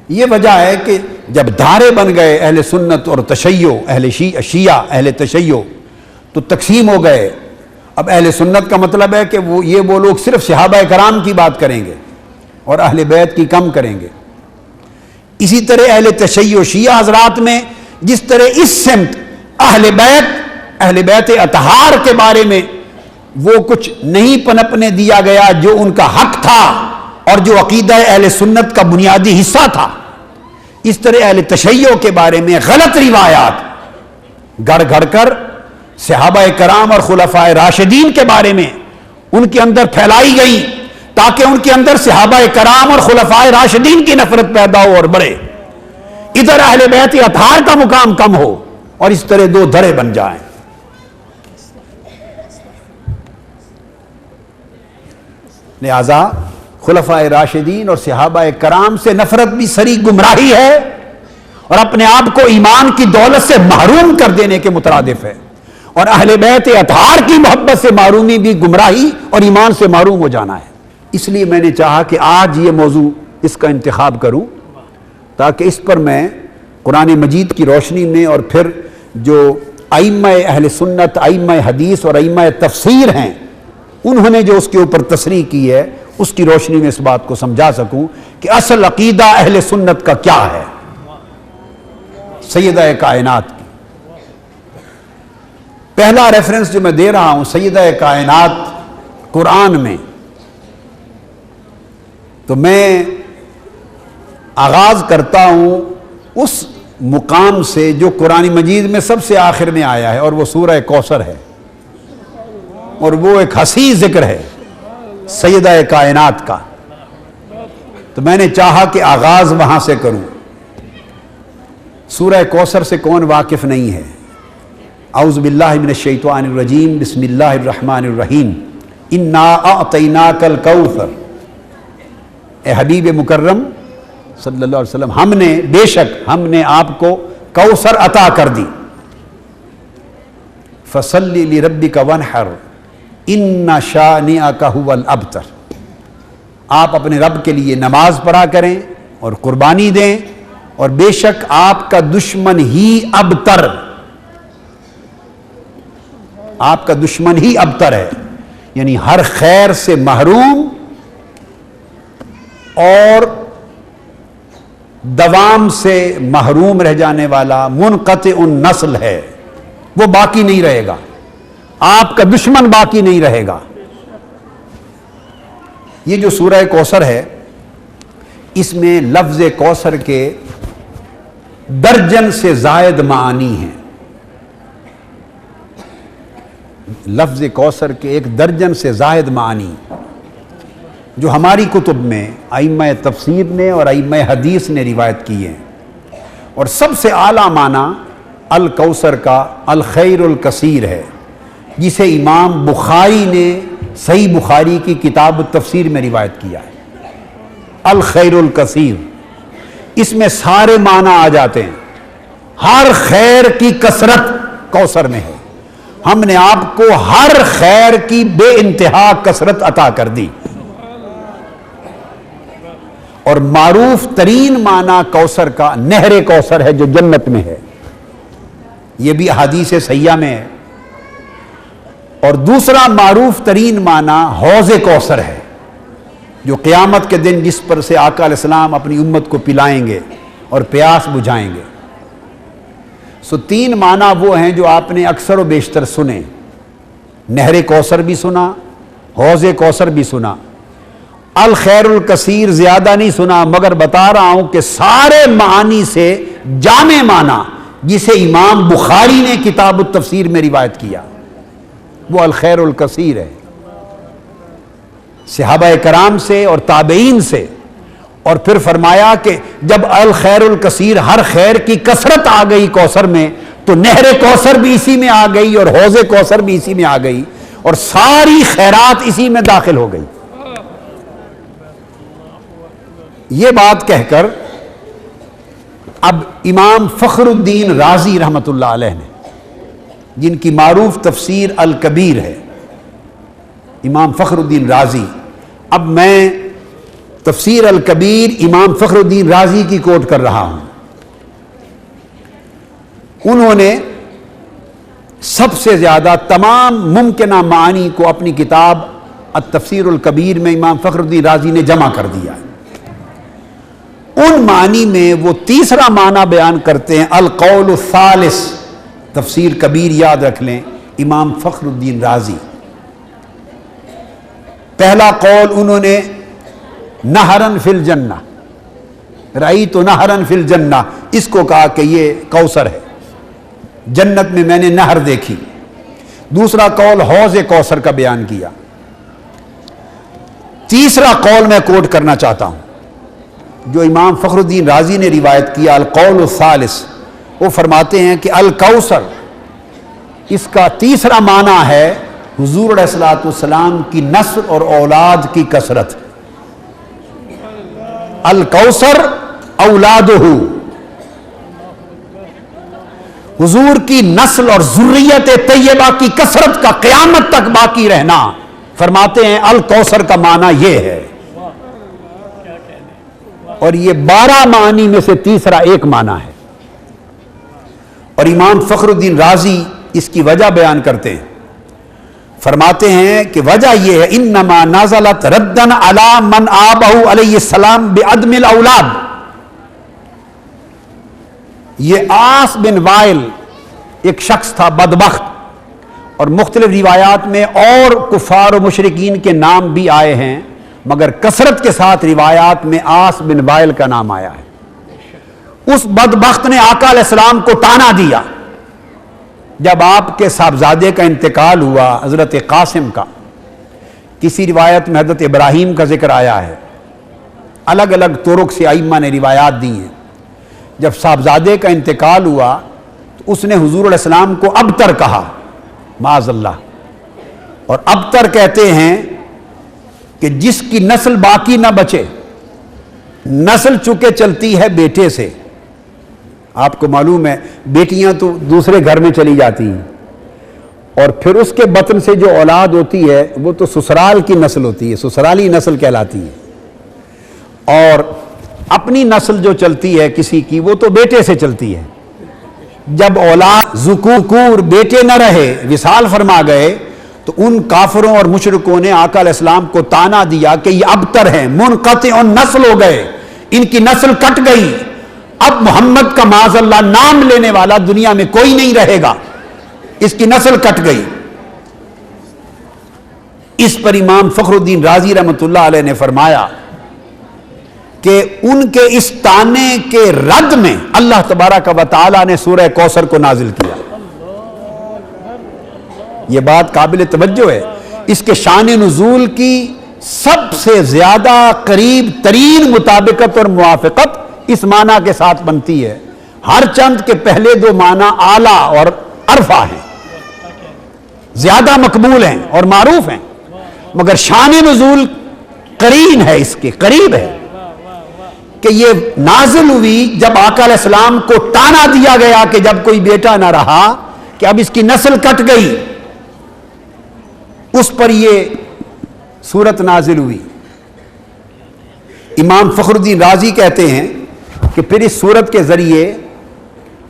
یہ وجہ ہے کہ جب دھارے بن گئے اہل سنت اور تشیع، اہل شیعہ اہل تشیع، تو تقسیم ہو گئے۔ اب اہل سنت کا مطلب ہے کہ وہ لوگ صرف صحابہ کرام کی بات کریں گے اور اہل بیت کی کم کریں گے۔ اسی طرح اہل تشیع شیعہ حضرات میں جس طرح اس سمت اہل بیت اطہار کے بارے میں وہ کچھ نہیں پنپنے دیا گیا جو ان کا حق تھا اور جو عقیدہ اہل سنت کا بنیادی حصہ تھا، اس طرح اہل تشیع کے بارے میں غلط روایات گڑ گڑ کر صحابہ کرام اور خلفائے راشدین کے بارے میں ان کے اندر پھیلائی گئی، تاکہ ان کے اندر صحابہ کرام اور خلفائے راشدین کی نفرت پیدا ہو اور بڑھے، ادھر اہل بیت اطہار کا مقام کم ہو، اور اس طرح دو دھڑے بن جائیں۔ لہذا خلفائے راشدین اور صحابہ کرام سے نفرت بھی سری گمراہی ہے، اور اپنے آپ کو ایمان کی دولت سے محروم کر دینے کے مترادف ہے، اور اہل بیت اطہار کی محبت سے محرومی بھی گمراہی اور ایمان سے محروم ہو جانا ہے۔ اس لیے میں نے چاہا کہ آج یہ موضوع اس کا انتخاب کروں، تاکہ اس پر میں قرآن مجید کی روشنی میں اور پھر جو ائمہ اہل سنت، ائمہ حدیث اور ائمہ تفسیر ہیں، انہوں نے جو اس کے اوپر تصریح کی ہے، اس کی روشنی میں اس بات کو سمجھا سکوں کہ اصل عقیدہ اہل سنت کا کیا ہے، سیدہ کائنات کی۔ پہلا ریفرنس جو میں دے رہا ہوں سیدہ کائنات قرآن میں، تو میں آغاز کرتا ہوں اس مقام سے جو قرآن مجید میں سب سے آخر میں آیا ہے، اور وہ سورہ کوثر ہے، اور وہ ایک حسین ذکر ہے سیدہ کائنات کا۔ تو میں نے چاہا کہ آغاز وہاں سے کروں۔ سورہ کوثر سے کون واقف نہیں ہے؟ اعوذ باللہ من الشیطان الرجیم، بسم اللہ الرحمن الرحیم، انا اعطیناک الکوثر۔ اے حبیب مکرم صلی اللہ علیہ وسلم، بے شک ہم نے آپ کو کوثر عطا کر دی۔ فصلی لربک وانحر ان شانئک ھو الابتر۔ آپ اپنے رب کے لیے نماز پڑھا کریں اور قربانی دیں، اور بے شک آپ کا دشمن ہی ابتر، آپ کا دشمن ہی ابتر ہے، یعنی ہر خیر سے محروم اور دوام سے محروم رہ جانے والا منقطع النسل ہے، وہ باقی نہیں رہے گا، آپ کا دشمن باقی نہیں رہے گا۔ یہ جو سورہ کوثر ہے، اس میں لفظ کوثر کے درجن سے زائد معانی ہیں۔ لفظ کوثر کے ایک درجن سے زائد معانی جو ہماری کتب میں ائمہ تفسیر نے اور ائمہ حدیث نے روایت کی ہیں، اور سب سے اعلیٰ معنی الکوثر کا الخیر الکثیر ہے، جسے امام بخاری نے صحیح بخاری کی کتاب التفسیر میں روایت کیا ہے، الخیر الکثیر۔ اس میں سارے معنی آ جاتے ہیں، ہر خیر کی کثرت کوثر میں ہے، ہم نے آپ کو ہر خیر کی بے انتہا کثرت عطا کر دی۔ اور معروف ترین معنی کوثر کا نہر کوثر ہے جو جنت میں ہے، یہ بھی احادیث صحیحہ میں ہے۔ اور دوسرا معروف ترین معنی حوض کوثر ہے، جو قیامت کے دن جس پر سے آقا علیہ السلام اپنی امت کو پلائیں گے اور پیاس بجھائیں گے۔ سو 3 معنی وہ ہیں جو آپ نے اکثر و بیشتر سنے۔ نہر کوثر بھی سنا، حوض کوثر بھی سنا، الخیر الکثیر زیادہ نہیں سنا، مگر بتا رہا ہوں کہ سارے معانی سے جامع معنی جسے امام بخاری نے کتاب التفسیر میں روایت کیا وہ الخیر الکثیر ہے، صحابہ کرام سے اور تابعین سے۔ اور پھر فرمایا کہ جب الخیر الکثیر ہر خیر کی کثرت آ گئی کوثر میں تو نہر کوثر بھی اسی میں آ گئی اور حوض کوثر بھی اسی میں آ گئی اور ساری خیرات اسی میں داخل ہو گئی۔ یہ بات کہہ کر اب امام فخر الدین رازی رحمۃ اللہ علیہ نے، جن کی معروف تفسیر الکبیر ہے، امام فخر الدین رازی، اب میں تفسیر الکبیر امام فخر الدین رازی کی کوٹ کر رہا ہوں۔ انہوں نے سب سے زیادہ تمام ممکنہ معانی کو اپنی کتاب التفسیر الکبیر میں امام فخر الدین رازی نے جمع کر دیا ہے۔ ان معنی میں وہ تیسرا معنی بیان کرتے ہیں القول الثالث، تفسیر کبیر یاد رکھ لیں امام فخر الدین رازی۔ پہلا قول انہوں نے نہرن فی الجنہ، رأیت نہرن فی الجنہ، اس کو کہا کہ یہ کوثر ہے، جنت میں میں نے نہر دیکھی۔ دوسرا قول حوض کوثر کا بیان کیا۔ تیسرا قول میں کوٹ کرنا چاہتا ہوں جو امام فخر الدین رازی نے روایت کیا، القول الثالث، وہ فرماتے ہیں کہ الکوثر، اس کا تیسرا معنی ہے حضور علیہ الصلوۃ والسلام کی نسل اور اولاد کی کثرت۔ الکوثر اولادہ، حضور کی نسل اور ذریت طیبہ کی کثرت کا قیامت تک باقی رہنا، فرماتے ہیں الکوثر کا معنی یہ ہے۔ اور یہ 12 معنی میں سے تیسرا ایک معنی ہے۔ اور امام فخر الدین رازی اس کی وجہ بیان کرتے ہیں، فرماتے ہیں کہ وجہ یہ ہے انما نازلت ردن علی من آبہ علیہ السلام بعدم الاولاد۔ یہ آس بن وائل ایک شخص تھا بدبخت، اور مختلف روایات میں اور کفار و مشرکین کے نام بھی آئے ہیں، مگر کثرت کے ساتھ روایات میں آس بن وائل کا نام آیا ہے۔ اس بدبخت نے آقا علیہ السلام کو طعنہ دیا جب آپ کے صاحبزادے کا انتقال ہوا، حضرت قاسم کا۔ کسی روایت میں حضرت ابراہیم کا ذکر آیا ہے، الگ الگ طرق سے ائمہ نے روایات دی ہیں۔ جب صاحبزادے کا انتقال ہوا تو اس نے حضور علیہ السلام کو ابتر کہا، معاذ اللہ۔ اور ابتر کہتے ہیں کہ جس کی نسل باقی نہ بچے، نسل چکے چلتی ہے بیٹے سے۔ آپ کو معلوم ہے بیٹیاں تو دوسرے گھر میں چلی جاتی ہیں، اور پھر اس کے بطن سے جو اولاد ہوتی ہے وہ تو سسرال کی نسل ہوتی ہے، سسرالی نسل کہلاتی ہے۔ اور اپنی نسل جو چلتی ہے کسی کی وہ تو بیٹے سے چلتی ہے۔ جب اولاد ذکور بیٹے نہ رہے، وصال فرما گئے، تو ان کافروں اور مشرکوں نے آقا علیہ السلام کو طعنہ دیا کہ یہ ابتر ہیں، منقطع نسل ہو گئے، ان کی نسل کٹ گئی، اب محمد کا معاذ اللہ نام لینے والا دنیا میں کوئی نہیں رہے گا، اس کی نسل کٹ گئی۔ اس پر امام فخر الدین رازی رحمۃ اللہ علیہ نے فرمایا کہ ان کے اس طعنے کے رد میں اللہ تبارک و تعالی نے سورہ کوثر کو نازل کیا۔ یہ بات قابل توجہ ہے، اس کے شان نزول کی سب سے زیادہ قریب ترین مطابقت اور موافقت اس معنی کے ساتھ بنتی ہے۔ ہر چند کے پہلے 2 معنی اعلیٰ اور ارفع ہیں، زیادہ مقبول ہیں اور معروف ہیں، مگر شان نزول قرین ہے، اس کے قریب ہے کہ یہ نازل ہوئی جب آقا علیہ السلام کو طعنہ دیا گیا کہ جب کوئی بیٹا نہ رہا کہ اب اس کی نسل کٹ گئی، اس پر یہ سورت نازل ہوئی۔ امام فخر الدین رازی کہتے ہیں کہ پھر اس سورت کے ذریعے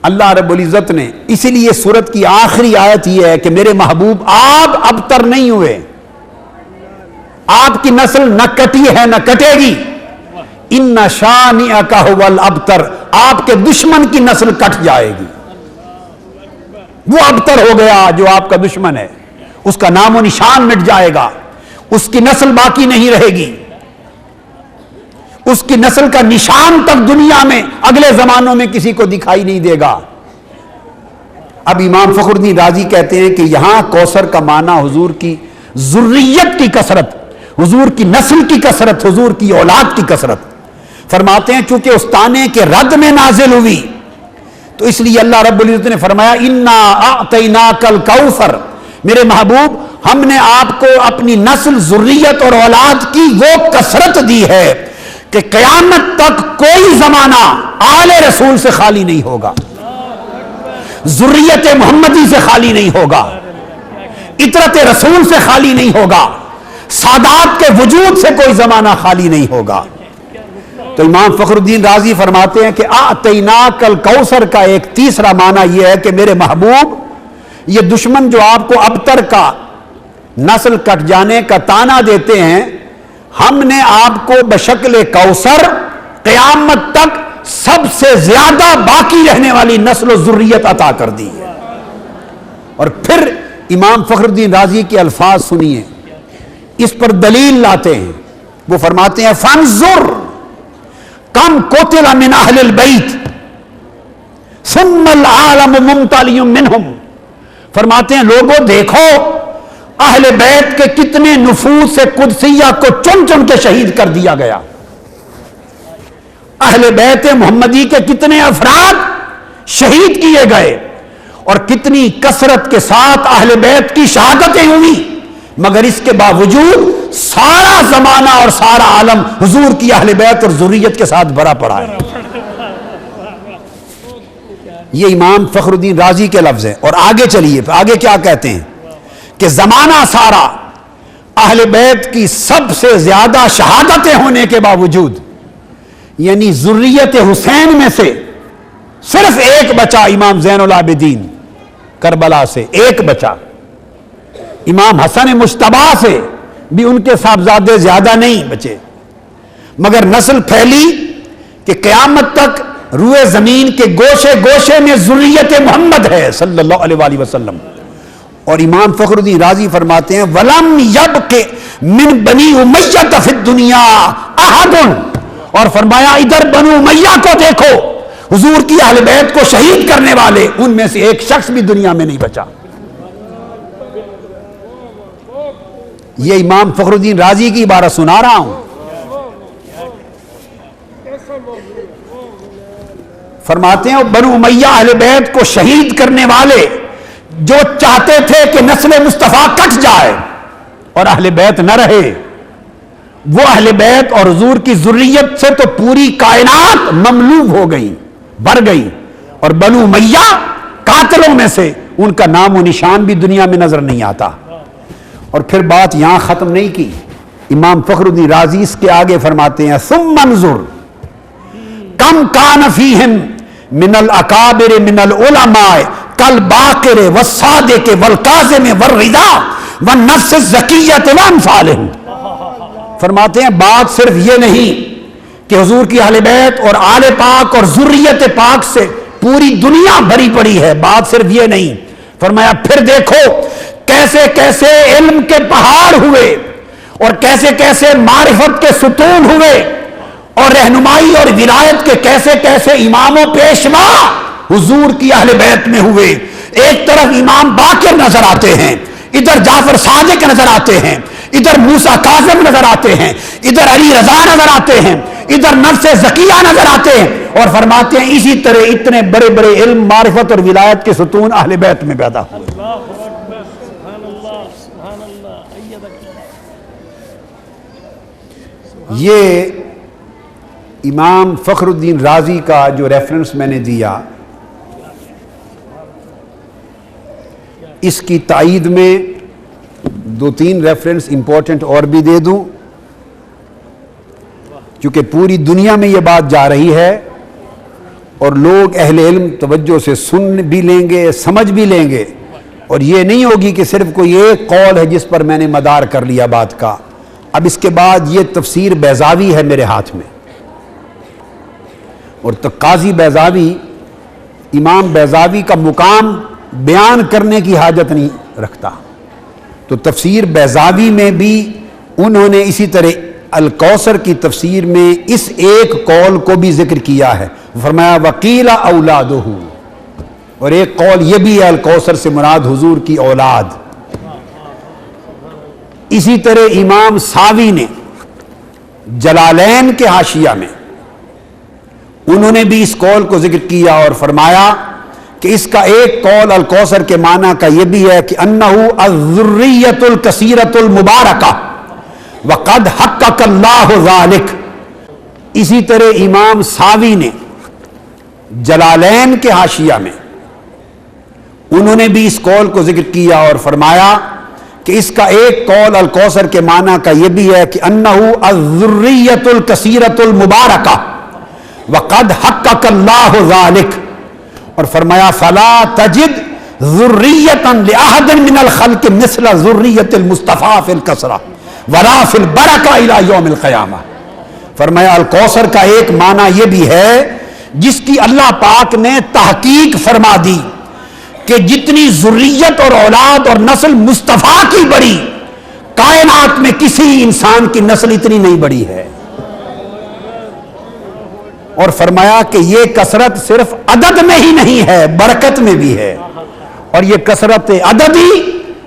اللہ رب العزت نے، اسی لیے سورت کی آخری آیت یہ ہے کہ میرے محبوب آپ ابتر نہیں ہوئے، آپ کی نسل نہ کٹی ہے نہ کٹے گی. ان شانئک ھو الابتر, آپ کے دشمن کی نسل کٹ جائے گی. وہ ابتر ہو گیا جو آپ کا دشمن ہے, اس کا نام و نشان مٹ جائے گا, اس کی نسل باقی نہیں رہے گی, اس کی نسل کا نشان تک دنیا میں اگلے زمانوں میں کسی کو دکھائی نہیں دے گا. اب امام فخر الدین رازی کہتے ہیں کہ یہاں کوثر کا معنی حضور کی ذریت کی کثرت, حضور کی نسل کی کثرت, حضور کی اولاد کی کثرت. فرماتے ہیں چونکہ استانے کے رد میں نازل ہوئی تو اس لیے اللہ رب العزت نے فرمایا انا اعطیناک الکوثر, میرے محبوب ہم نے آپ کو اپنی نسل, ذریت اور اولاد کی وہ کثرت دی ہے کہ قیامت تک کوئی زمانہ آل رسول سے خالی نہیں ہوگا, ذریت محمدی سے خالی نہیں ہوگا, اطرت رسول سے خالی نہیں ہوگا, سادات کے وجود سے کوئی زمانہ خالی نہیں ہوگا. تو امام فخر الدین رازی فرماتے ہیں کہ اعطیناک الکوثر کا ایک تیسرا معنی یہ ہے کہ میرے محبوب یہ دشمن جو آپ کو ابتر کا, نسل کٹ جانے کا تانا دیتے ہیں, ہم نے آپ کو بشکل کوثر قیامت تک سب سے زیادہ باقی رہنے والی نسل و ذریت عطا کر دی ہے. اور پھر امام فخر الدین رازی کے الفاظ سنیے, اس پر دلیل لاتے ہیں. وہ فرماتے ہیں فانظر کم قتل من اہل البیت ثم العالم ممتلئ منہم. فرماتے ہیں لوگوں دیکھو اہل بیت کے کتنے نفوس قدسیہ کو چن چن کے شہید کر دیا گیا, اہل بیت محمدی کے کتنے افراد شہید کیے گئے, اور کتنی کثرت کے ساتھ اہل بیت کی شہادتیں ہوئی, مگر اس کے باوجود سارا زمانہ اور سارا عالم حضور کی اہل بیت اور ذریت کے ساتھ بھرا پڑا ہے. یہ امام فخر الدین رازی کے لفظ ہیں. اور آگے چلیے, آگے کیا کہتے ہیں کہ زمانہ سارا اہل بیت کی سب سے زیادہ شہادتیں ہونے کے باوجود, یعنی ذریت حسین میں سے صرف ایک بچا امام زین العابدین کربلا سے, ایک بچا. امام حسن مجتبی سے بھی ان کے صاحبزادے زیادہ نہیں بچے, مگر نسل پھیلی کہ قیامت تک روئے زمین کے گوشے گوشے میں ذریت محمد ہے صلی اللہ علیہ وآلہ وسلم. اور امام فخر الدین رازی فرماتے ہیں وَلَمْ يَبْقِ مِنْ بَنِي أُمَيَّةَ فِي الدُّنْيَا أَحَدٌ, اور فرمایا ادھر بنو امیہ کو دیکھو, حضور کی اہل بیت کو شہید کرنے والے ان میں سے ایک شخص بھی دنیا میں نہیں بچا. یہ امام فخر الدین رازی کی عبارت سنا رہا ہوں. فرماتے ہیں بنو امیہ اہل بیت کو شہید کرنے والے جو چاہتے تھے کہ نسل مصطفیٰ کٹ جائے اور اہل بیت نہ رہے, وہ اہل بیت اور حضور کی ذریت سے تو پوری کائنات مملوء ہو گئی, بھر گئی, اور بنو امیہ قاتلوں میں سے ان کا نام و نشان بھی دنیا میں نظر نہیں آتا. اور پھر بات یہاں ختم نہیں کی, امام فخر الدین رازی اس کے آگے فرماتے ہیں ثم انظر کم کان فیہم من الاکابر من العلماء کالباقر والصادق والکاظم والرضا والنفس الزکیۃ وامثالہم. فرماتے ہیں بات صرف یہ نہیں کہ حضور کی اہل بیت اور آل پاک اور ذریت پاک سے پوری دنیا بھری پڑی ہے, بات صرف یہ نہیں. فرمایا پھر دیکھو کیسے کیسے علم کے پہاڑ ہوئے اور کیسے کیسے معرفت کے ستون ہوئے اور رہنمائی اور ولایت کے کیسے کیسے امام و پیشوا حضور کی اہل بیت میں ہوئے. ایک طرف امام باقر نظر آتے ہیں, ادھر جعفر صادق نظر آتے ہیں, ادھر موسیٰ کاظم نظر آتے ہیں, ادھر علی رضا نظر آتے ہیں, ادھر نفس زکیہ نظر آتے ہیں, اور فرماتے ہیں اسی طرح اتنے بڑے بڑے علم معرفت اور ولایت کے ستون اہل بیت میں پیدا ہوئے. یہ امام فخر الدین رازی کا جو ریفرنس میں نے دیا, اس کی تائید میں دو تین ریفرنس امپورٹنٹ اور بھی دے دوں, کیونکہ پوری دنیا میں یہ بات جا رہی ہے اور لوگ اہل علم توجہ سے سن بھی لیں گے, سمجھ بھی لیں گے, اور یہ نہیں ہوگی کہ صرف کوئی ایک قول ہے جس پر میں نے مدار کر لیا بات کا. اب اس کے بعد یہ تفسیر بیضاوی ہے میرے ہاتھ میں، اور تو قاضی بیضاوی، امام بیضاوی کا مقام بیان کرنے کی حاجت نہیں رکھتا، تو تفسیر بیضاوی میں بھی انہوں نے اسی طرح الکوثر کی تفسیر میں اس ایک قول کو بھی ذکر کیا ہے، فرمایا وقیل اولادہ، اور ایک قول یہ بھی ہے الکوثر سے مراد حضور کی اولاد۔ اسی طرح امام ساوی نے جلالین کے حاشیہ میں انہوں نے بھی اس قول کو ذکر کیا اور فرمایا کہ اس کا ایک قول الکوثر کے معنی کا یہ بھی ہے کہ انہ الذریۃ الکثیرۃ المبارکہ وقد حقق اللہ ذالک۔ اسی طرح امام ساوی نے جلالین کے حاشیہ میں انہوں نے بھی اس قول کو ذکر کیا اور فرمایا کہ اس کا ایک قول الکوثر کے معنی کا یہ بھی ہے کہ انہ الذریۃ الکثیرۃ المبارکہ وقد حقق اللہ ذالک، اور فرمایا فلا تجد ذریۃ لأحد من الخلق مثل ذریۃ المصطفیٰ فی الکثرہ ولا فی البرکہ الی یوم القیامہ۔ فرمایا الکوثر کا ایک معنی یہ بھی ہے جس کی اللہ پاک نے تحقیق فرما دی کہ جتنی ذریت اور اولاد اور نسل مصطفیٰ کی بڑی، کائنات میں کسی انسان کی نسل اتنی نہیں بڑی ہے، اور فرمایا کہ یہ کثرت صرف عدد میں ہی نہیں ہے، برکت میں بھی ہے، اور یہ کثرت عددی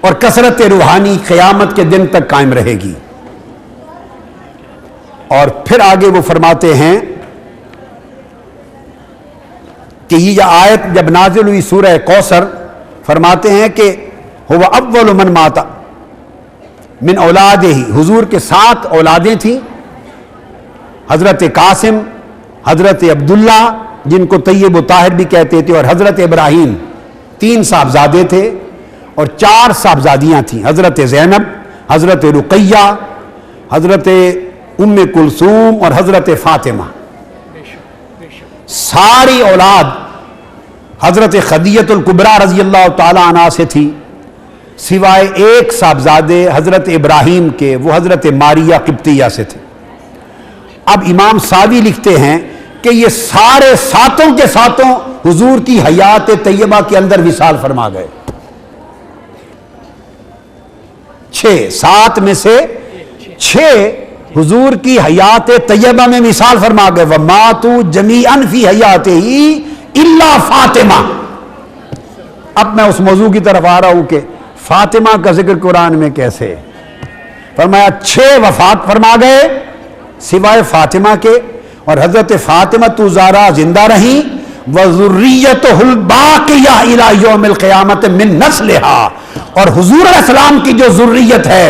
اور کثرت روحانی قیامت کے دن تک قائم رہے گی۔ اور پھر آگے وہ فرماتے ہیں کہ یہ آیت جب نازل ہوئی سورہ کوثر، فرماتے ہیں کہ هو اول من مات من اولادہ، حضور کے 7 اولادیں تھیں، حضرت قاسم، حضرت عبداللہ جن کو طیب و طاہر بھی کہتے تھے، اور حضرت ابراہیم، 3 صاحبزادے تھے اور 4 صاحبزادیاں تھیں، حضرت زینب، حضرت رقیہ، حضرت ام کلثوم اور حضرت فاطمہ۔ ساری اولاد حضرت خدیجہ الکبریٰ رضی اللہ تعالی عنہ سے تھی، سوائے ایک صاحبزادے حضرت ابراہیم کے، وہ حضرت ماریہ قبطیہ سے تھے۔ اب امام ساوی لکھتے ہیں کہ یہ سارے 7 کے 7 حضور کی حیات طیبہ کے اندر وصال فرما گئے، 7 میں سے 6 حضور کی حیات طیبہ میں وصال فرما گئے، وَمَاتُوا جَمِيعًا فِي حَيَاتِهِ إِلَّا فاطمہ۔ اب میں اس موضوع کی طرف آ رہا ہوں کہ فاطمہ کا ذکر قرآن میں کیسے، فرمایا 6 وفات فرما گئے سوائے فاطمہ کے، اور حضرت فاطمہ الزہرا زندہ رہیں، وَذُرِّيَّتُهُ الْبَاقِيَةُ إِلَى يَوْمِ الْقِيَامَةِ مِن نَسْلِهَا، اور حضور علیہ السلام کی جو ذریت ہے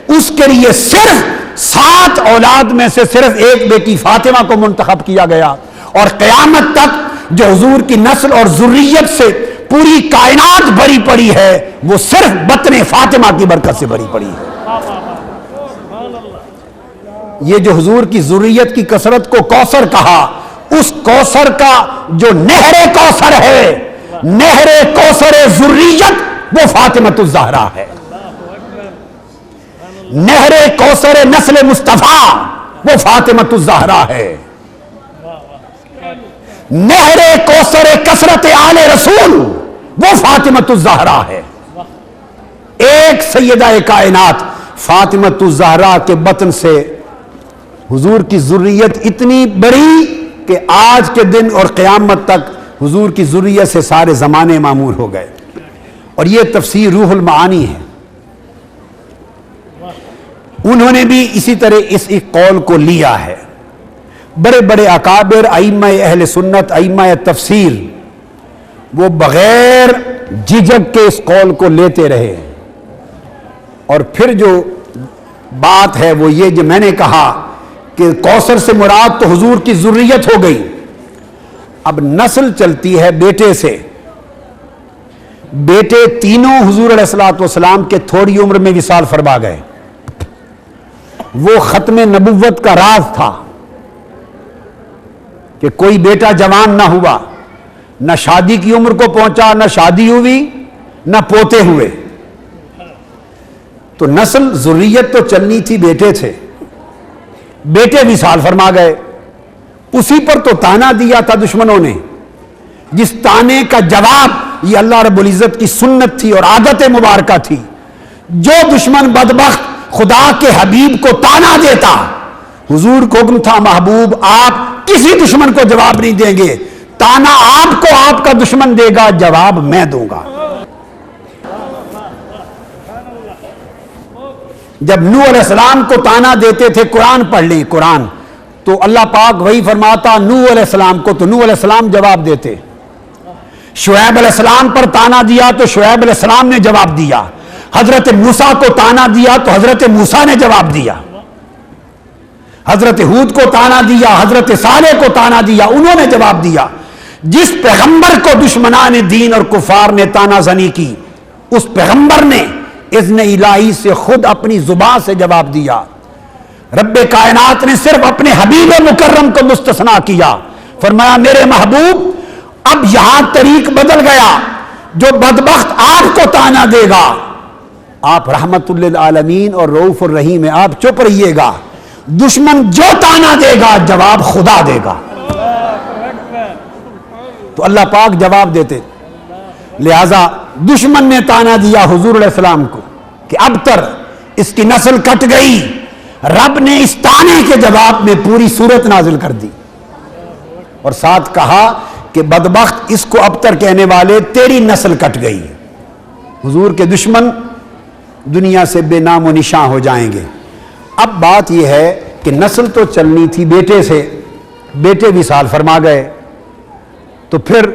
اس کے لیے صرف 7 اولاد میں سے صرف ایک بیٹی فاطمہ کو منتخب کیا گیا، اور قیامت تک جو حضور کی نسل اور ذریت سے پوری کائنات بھری پڑی ہے وہ صرف بطن فاطمہ کی برکت سے بھری پڑی ہے۔ یہ جو حضور کی ذریت کی کثرت کو کوثر کہا، اس کوثر کا جو نہر کوثر ہے، نہر کوثر ذریت، وہ فاطمۃ الزہرا ہے۔ نہر کوثر نسل مصطفیٰ وہ فاطمۃ الزہرا ہے۔ نہر کوثر کثرت آل رسول وہ فاطمۃ الزہرا ہے۔ ایک سیدہ کائنات فاطمۃ الزہرا کے بطن سے حضور کی ذریت اتنی بڑی کہ آج کے دن اور قیامت تک حضور کی ذریت سے سارے زمانے معمور ہو گئے، اور یہ تفسیر روح المعانی ہے۔ انہوں نے بھی اسی طرح اس ایک قول کو لیا ہے۔ بڑے بڑے اکابر ائمہ اہل سنت، ائمہ تفسیر، وہ بغیر جھجک کے اس قول کو لیتے رہے، اور پھر جو بات ہے وہ یہ جو میں نے کہا کہ کوثر سے مراد تو حضور کی ذریت ہو گئی، اب نسل چلتی ہے بیٹے سے۔ بیٹے تینوں حضور علیہ الصلوۃ والسلام کے تھوڑی عمر میں وصال فرما گئے، وہ ختم نبوت کا راز تھا کہ کوئی بیٹا جوان نہ ہوا، نہ شادی کی عمر کو پہنچا، نہ شادی ہوئی، نہ پوتے ہوئے، تو نسل ذریت تو چلنی تھی بیٹے سے، بیٹے وصال فرما گئے. اسی پر تو تانا دیا تھا دشمنوں نے، جس تانے کا جواب یہ اللہ رب العزت کی سنت تھی اور عادت مبارکہ تھی. جو دشمن بدبخت خدا کے حبیب کو تانا دیتا، حضور کو حکم تھا محبوب آپ کسی دشمن کو جواب نہیں دیں گے، تانا آپ کو آپ کا دشمن دے گا، جواب میں دوں گا. جب نوح علیہ السلام کو تانا دیتے تھے، قرآن پڑھ لیں قرآن، تو اللہ پاک وہی فرماتا نوح علیہ السلام کو، تو نوح علیہ السلام جواب دیتے. شعیب علیہ السلام پر تانا دیا تو شعیب علیہ السلام نے جواب دیا. حضرت موسیٰ کو تانا دیا تو حضرت موسیٰ نے جواب دیا. حضرت ہود کو تانا دیا، حضرت صالح کو تانا دیا، انہوں نے جواب دیا. جس پیغمبر کو دشمنان دین اور کفار نے تانا زنی کی، اس پیغمبر نے اذن الہی سے خود اپنی زبان سے جواب دیا. رب کائنات نے صرف اپنے حبیب مکرم کو مستثنا کیا، فرمایا میرے محبوب اب یہاں طریق بدل گیا، جو بدبخت آپ کو تانا دے گا، آپ رحمت للعالمین اور رؤوف الرحیم ہیں، آپ چپ رہیے گا. دشمن جو تانا دے گا جواب خدا دے گا. تو اللہ پاک جواب دیتے. لہذا دشمن نے تانا دیا حضور علیہ السلام کو کہ ابتر اس کی نسل کٹ گئی. رب نے اس تانے کے جواب میں پوری سورت نازل کر دی اور ساتھ کہا کہ بدبخت اس کو ابتر کہنے والے تیری نسل کٹ گئی. حضور کے دشمن دنیا سے بے نام و نشاں ہو جائیں گے. اب بات یہ ہے کہ نسل تو چلنی تھی بیٹے سے، بیٹے وصال فرما گئے، تو پھر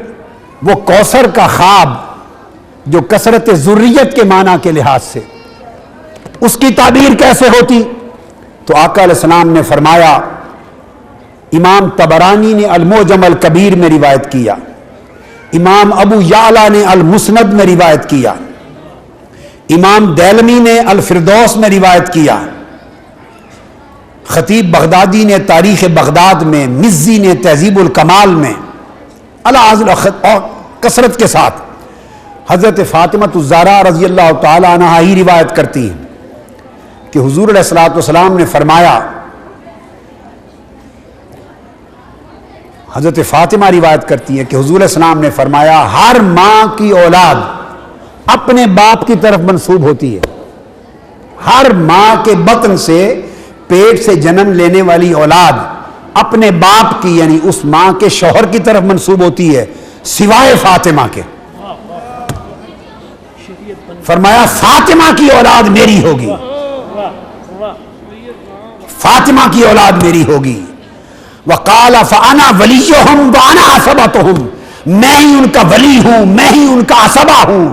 وہ کوثر کا خواب جو کثرت ذریت کے معنی کے لحاظ سے، اس کی تعبیر کیسے ہوتی؟ تو آقا علیہ السلام نے فرمایا، امام طبرانی نے المعجم الکبیر میں روایت کیا، امام ابو یعلا نے المسند میں روایت کیا، امام دیلمی نے الفردوس میں روایت کیا، خطیب بغدادی نے تاریخ بغداد میں، مزی نے تہذیب الکمال میں، اور کثرت کے ساتھ حضرت فاطمہ الزہرا رضی اللہ تعالی عنہ ہی روایت کرتی ہیں کہ حضور علیہ الصلوۃ والسلام نے فرمایا، حضرت فاطمہ روایت کرتی ہے کہ حضور علیہ السلام نے فرمایا ہر ماں کی اولاد اپنے باپ کی طرف منسوب ہوتی ہے. ہر ماں کے بطن سے، پیٹ سے جنم لینے والی اولاد اپنے باپ کی یعنی اس ماں کے شوہر کی طرف منسوب ہوتی ہے سوائے فاطمہ کے. فرمایا فاطمہ کی اولاد میری ہوگی، فاطمہ کی اولاد میری ہوگی. وقال فانا ولیہم وانا عصبتہم، میں ہی ان کا ولی ہوں، میں ہی ان کا عصبہ ہوں،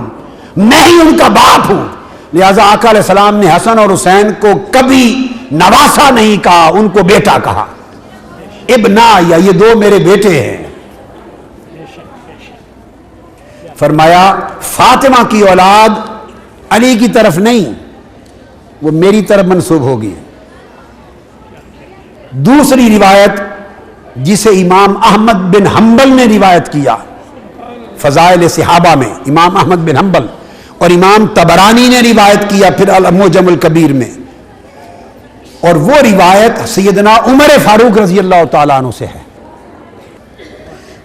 میں ہی ان کا باپ ہوں. لہذا آقا علیہ السلام نے حسن اور حسین کو کبھی نواسا نہیں کہا، ان کو بیٹا کہا. ابنا، یا یہ دو میرے بیٹے ہیں. فرمایا فاطمہ کی اولاد علی کی طرف نہیں، وہ میری طرف منسوب ہوگی. دوسری روایت جسے امام احمد بن حنبل نے روایت کیا فضائل صحابہ میں، امام احمد بن حنبل، اور امام طبرانی نے روایت کیا پھر المعجم الکبیر میں، اور وہ روایت سیدنا عمر فاروق رضی اللہ تعالیٰ عنہ سے ہے.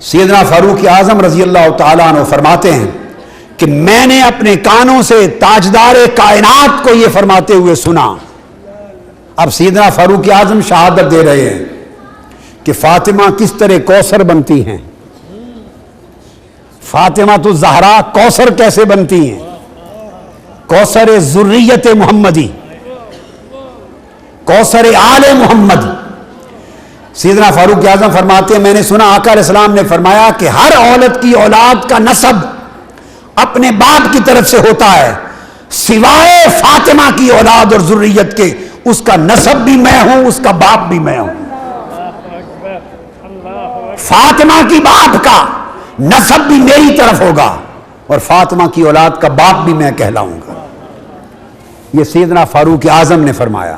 سیدنا فاروق اعظم رضی اللہ تعالیٰ عنہ فرماتے ہیں کہ میں نے اپنے کانوں سے تاجدار کائنات کو یہ فرماتے ہوئے سنا. اب سیدنا فاروق اعظم شہادت دے رہے ہیں کہ فاطمہ کس طرح کوثر بنتی ہیں، فاطمہ تو زہرا کوثر کیسے بنتی ہیں، کوثر ذریت محمدی، کوثر آل محمد. سیدنا فاروق اعظم فرماتے ہیں میں نے سنا آقا علیہ السلام نے فرمایا کہ ہر عورت کی اولاد کا نسب اپنے باپ کی طرف سے ہوتا ہے سوائے فاطمہ کی اولاد اور ذریت کے، اس کا نسب بھی میں ہوں، اس کا باپ بھی میں ہوں. فاطمہ کی باپ کا نسب بھی میری طرف ہوگا اور فاطمہ کی اولاد کا باپ بھی میں کہلاؤں گا. یہ سیدنا فاروق اعظم نے فرمایا.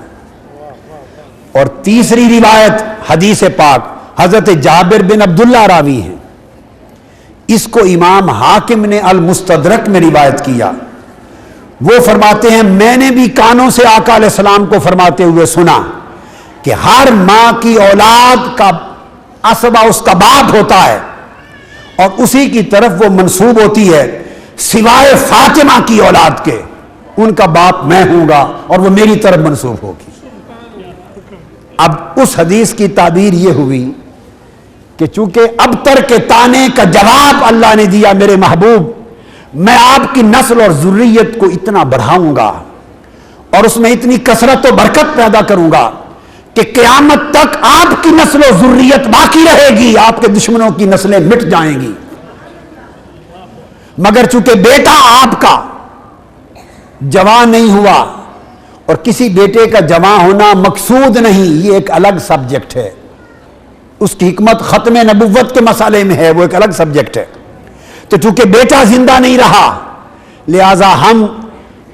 اور تیسری روایت حدیث پاک حضرت جابر بن عبداللہ راوی ہیں، اس کو امام حاکم نے المستدرک میں روایت کیا. وہ فرماتے ہیں میں نے بھی کانوں سے آقا علیہ السلام کو فرماتے ہوئے سنا کہ ہر ماں کی اولاد کا اسبہ اس کا باپ ہوتا ہے اور اسی کی طرف وہ منسوب ہوتی ہے، سوائے فاطمہ کی اولاد کے ان کا باپ میں ہوں گا اور وہ میری طرف منسوب ہوگی۔ اب اس حدیث کی تعبیر یہ ہوئی کہ چونکہ ابتر کے تانے کا جواب اللہ نے دیا، میرے محبوب میں آپ کی نسل اور ذریت کو اتنا بڑھاؤں گا اور اس میں اتنی کثرت و برکت پیدا کروں گا کہ قیامت تک آپ کی نسل و ذریت باقی رہے گی، آپ کے دشمنوں کی نسلیں مٹ جائیں گی۔ مگر چونکہ بیٹا آپ کا جوان نہیں ہوا، اور کسی بیٹے کا جوان ہونا مقصود نہیں، یہ ایک الگ سبجیکٹ ہے، اس کی حکمت ختم نبوت کے مسئلے میں ہے، وہ ایک الگ سبجیکٹ ہے۔ تو چونکہ بیٹا زندہ نہیں رہا، لہذا ہم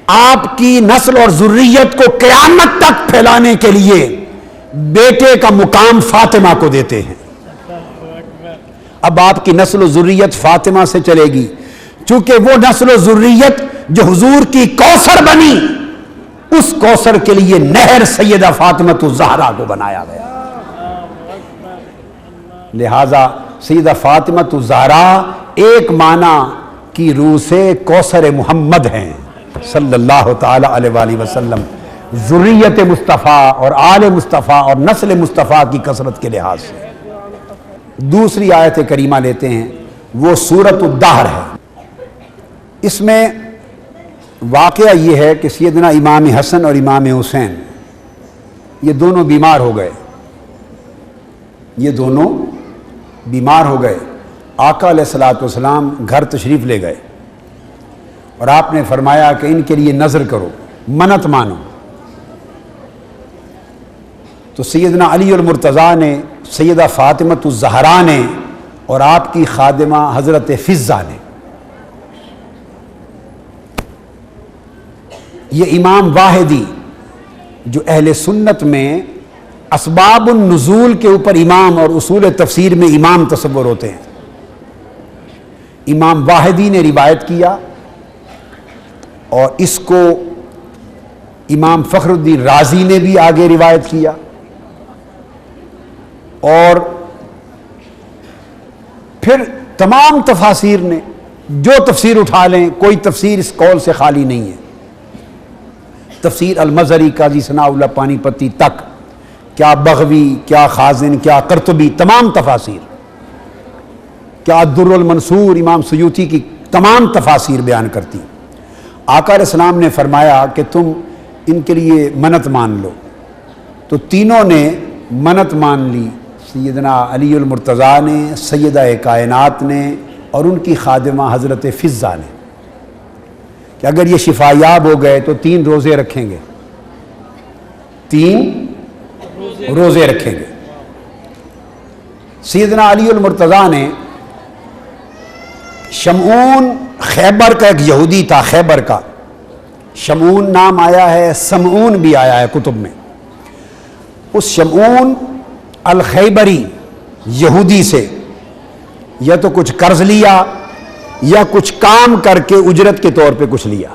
آپ کی نسل اور ذریت کو قیامت تک پھیلانے کے لیے بیٹے کا مقام فاطمہ کو دیتے ہیں۔ اب آپ کی نسل و ذریت فاطمہ سے چلے گی، چونکہ وہ نسل و ذریت جو حضور کی کوثر بنی، اس کوثر کے لیے نہر سیدہ فاطمہ الزہرا کو بنایا گیا، لہذا سیدہ فاطمہ الزہرا ایک معنی کی روح سے کوثر محمد ہیں صلی اللہ تعالی علیہ وآلہ وسلم، ذریت مصطفیٰ اور آل مصطفیٰ اور نسل مصطفیٰ کی کثرت کے لحاظ سے۔ دوسری آیت کریمہ لیتے ہیں، وہ سورۃ الدہر ہے۔ اس میں واقعہ یہ ہے کہ سیدنا امام حسن اور امام حسین یہ دونوں بیمار ہو گئے، یہ دونوں بیمار ہو گئے۔ آقا علیہ الصلوۃ والسلام گھر تشریف لے گئے اور آپ نے فرمایا کہ ان کے لیے نذر کرو، منت مانو۔ تو سیدنا علی المرتضیٰ نے، سیدہ فاطمہ الزہرا نے اور آپ کی خادمہ حضرت فضہ نے، یہ امام واحدی جو اہل سنت میں اسباب النزول کے اوپر امام اور اصول تفسیر میں امام تصور ہوتے ہیں، امام واحدی نے روایت کیا، اور اس کو امام فخر الدین رازی نے بھی آگے روایت کیا، اور پھر تمام تفاسیر نے جو تفسیر اٹھا لیں، کوئی تفسیر اس قول سے خالی نہیں ہے۔ تفسیر المظہری قاضی ثناء اللہ پانی پتی تک، کیا بغوی، کیا خازن، کیا قرطبی، تمام تفاسیر، کیا الدر المنصور امام سیوطی کی تمام تفاسیر بیان کرتی۔ آقا علیہ السلام نے فرمایا کہ تم ان کے لیے منت مان لو، تو تینوں نے منت مان لی، سیدنا علی المرتضیٰ نے، سیدہ کائنات نے اور ان کی خادمہ حضرت فضہ نے، کہ اگر یہ شفا یاب ہو گئے تو 3 روزے رکھیں گے، 3 روزے رکھیں گے۔ سیدنا علی المرتضیٰ نے شمعون، خیبر کا ایک یہودی تھا، خیبر کا، شمعون نام آیا ہے، سمعون بھی آیا ہے کتب میں، اس شمعون الخیبری یہودی سے یا تو کچھ قرض لیا یا کچھ کام کر کے اجرت کے طور پہ کچھ لیا،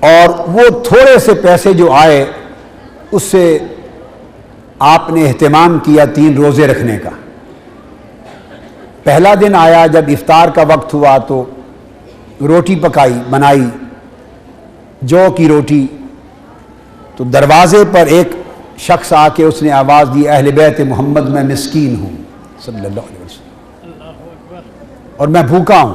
اور وہ تھوڑے سے پیسے جو آئے اس سے آپ نے اہتمام کیا 3 روزے رکھنے کا۔ پہلا دن آیا، جب افطار کا وقت ہوا تو روٹی بنائی، جو کی روٹی، تو دروازے پر ایک شخص آ کے اس نے آواز دی، اہل بیت محمد میں مسکین ہوں صلی اللہ علیہ وسلم، اور میں بھوکا ہوں۔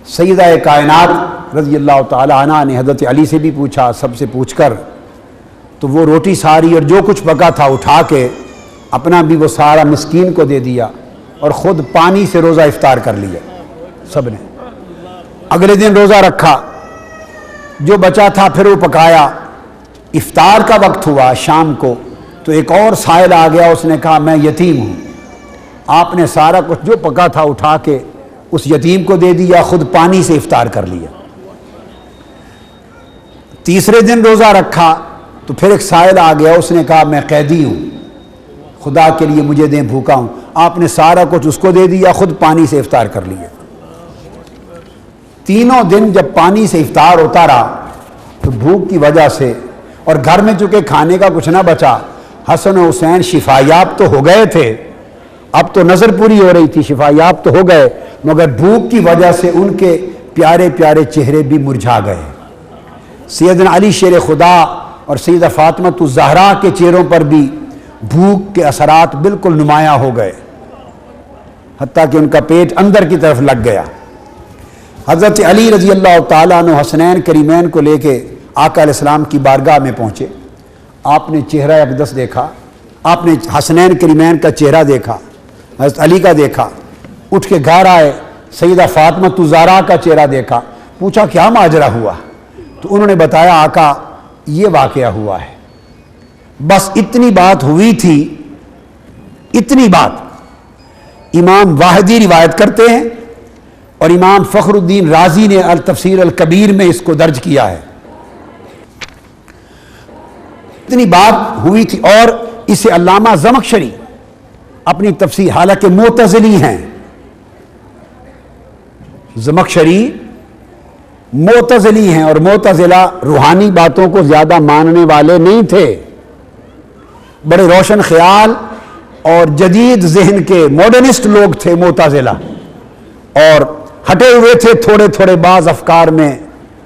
سیدہ کائنات رضی اللہ تعالی عنہ نے حضرت علی سے بھی پوچھا، سب سے پوچھ کر، تو وہ روٹی ساری اور جو کچھ پکا تھا اٹھا کے اپنا بھی وہ سارا مسکین کو دے دیا، اور خود پانی سے روزہ افطار کر لیا سب نے۔ اگلے دن روزہ رکھا، جو بچا تھا پھر وہ پکایا۔ افطار کا وقت ہوا شام کو، تو ایک اور سائل آ گیا، اس نے کہا میں یتیم ہوں۔ آپ نے سارا کچھ جو پکا تھا اٹھا کے اس یتیم کو دے دیا، خود پانی سے افطار کر لیا۔ تیسرے دن روزہ رکھا تو پھر ایک سائل آ گیا، اس نے کہا میں قیدی ہوں، خدا کے لیے مجھے دیں، بھوکا ہوں۔ آپ نے سارا کچھ اس کو دے دیا، خود پانی سے افطار کر لیا۔ تینوں دن جب پانی سے افطار ہوتا رہا تو بھوک کی وجہ سے اور گھر میں چونکہ کھانے کا کچھ نہ بچا، حسن و حسین شفا یاب تو ہو گئے تھے، اب تو نظر پوری ہو رہی تھی، شفا یاب تو ہو گئے، مگر بھوک کی وجہ سے ان کے پیارے پیارے چہرے بھی مرجھا گئے۔ سیدنا علی شیر خدا اور سیدہ فاطمہ الزہرا کے چہروں پر بھی بھوک کے اثرات بالکل نمایاں ہو گئے، حتیٰ کہ ان کا پیٹ اندر کی طرف لگ گیا۔ حضرت علی رضی اللہ تعالیٰ عنہ حسنین کریمین کو لے کے آقا علیہ السلام کی بارگاہ میں پہنچے۔ آپ نے چہرہ اقدس دیکھا، آپ نے حسنین کریمین کا چہرہ دیکھا، حضرت علی کا دیکھا، اٹھ کے گھر آئے، سیدہ فاطمہ الزہرا کا چہرہ دیکھا، پوچھا کیا ماجرا ہوا؟ تو انہوں نے بتایا آقا یہ واقعہ ہوا ہے۔ بس اتنی بات ہوئی تھی، اتنی بات امام واحدی روایت کرتے ہیں اور امام فخر الدین رازی نے التفسیر الکبیر میں اس کو درج کیا ہے۔ اتنی بات ہوئی تھی، اور اسے علامہ زمخشری اپنی تفسیر، حالانکہ معتزلی ہیں، زمخشری معتزلی ہیں، اور معتزلہ روحانی باتوں کو زیادہ ماننے والے نہیں تھے، بڑے روشن خیال اور جدید ذہن کے ماڈرنسٹ لوگ تھے معتزلہ، اور ہٹے ہوئے تھے تھوڑے تھوڑے بعض افکار میں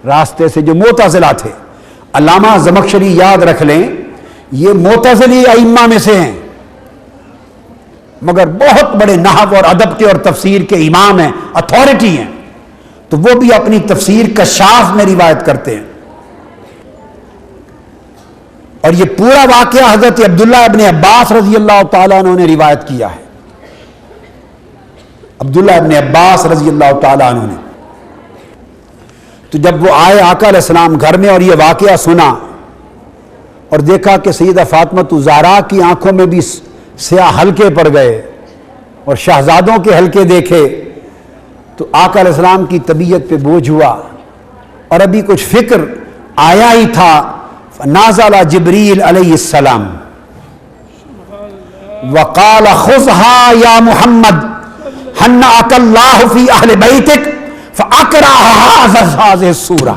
راستے سے جو معتزلہ تھے۔ علامہ زمخشری یاد رکھ لیں، یہ معتزلی ائمہ میں سے ہیں، مگر بہت بڑے نحو اور ادب کے اور تفسیر کے امام ہیں، اتھارٹی ہیں، تو وہ بھی اپنی تفسیر کشاف میں روایت کرتے ہیں۔ اور یہ پورا واقعہ حضرت عبداللہ ابن عباس رضی اللہ تعالیٰ عنہ نے روایت کیا ہے، عبداللہ ابن عباس رضی اللہ تعالیٰ عنہ نے۔ تو جب وہ آئے آقا علیہ السلام گھر میں اور یہ واقعہ سنا اور دیکھا کہ سیدہ فاطمہ الزہرا کی آنکھوں میں بھی سیاہ حلقے پڑ گئے اور شہزادوں کے حلقے دیکھے، تو آقا علیہ السلام کی طبیعت پہ بوجھ ہوا، اور ابھی کچھ فکر آیا ہی تھا۔ نازل جبریل علیہ السلام وقال خذها یا محمد حنأک اللہ فی اہل بیتک فاقرأ هذه السورہ۔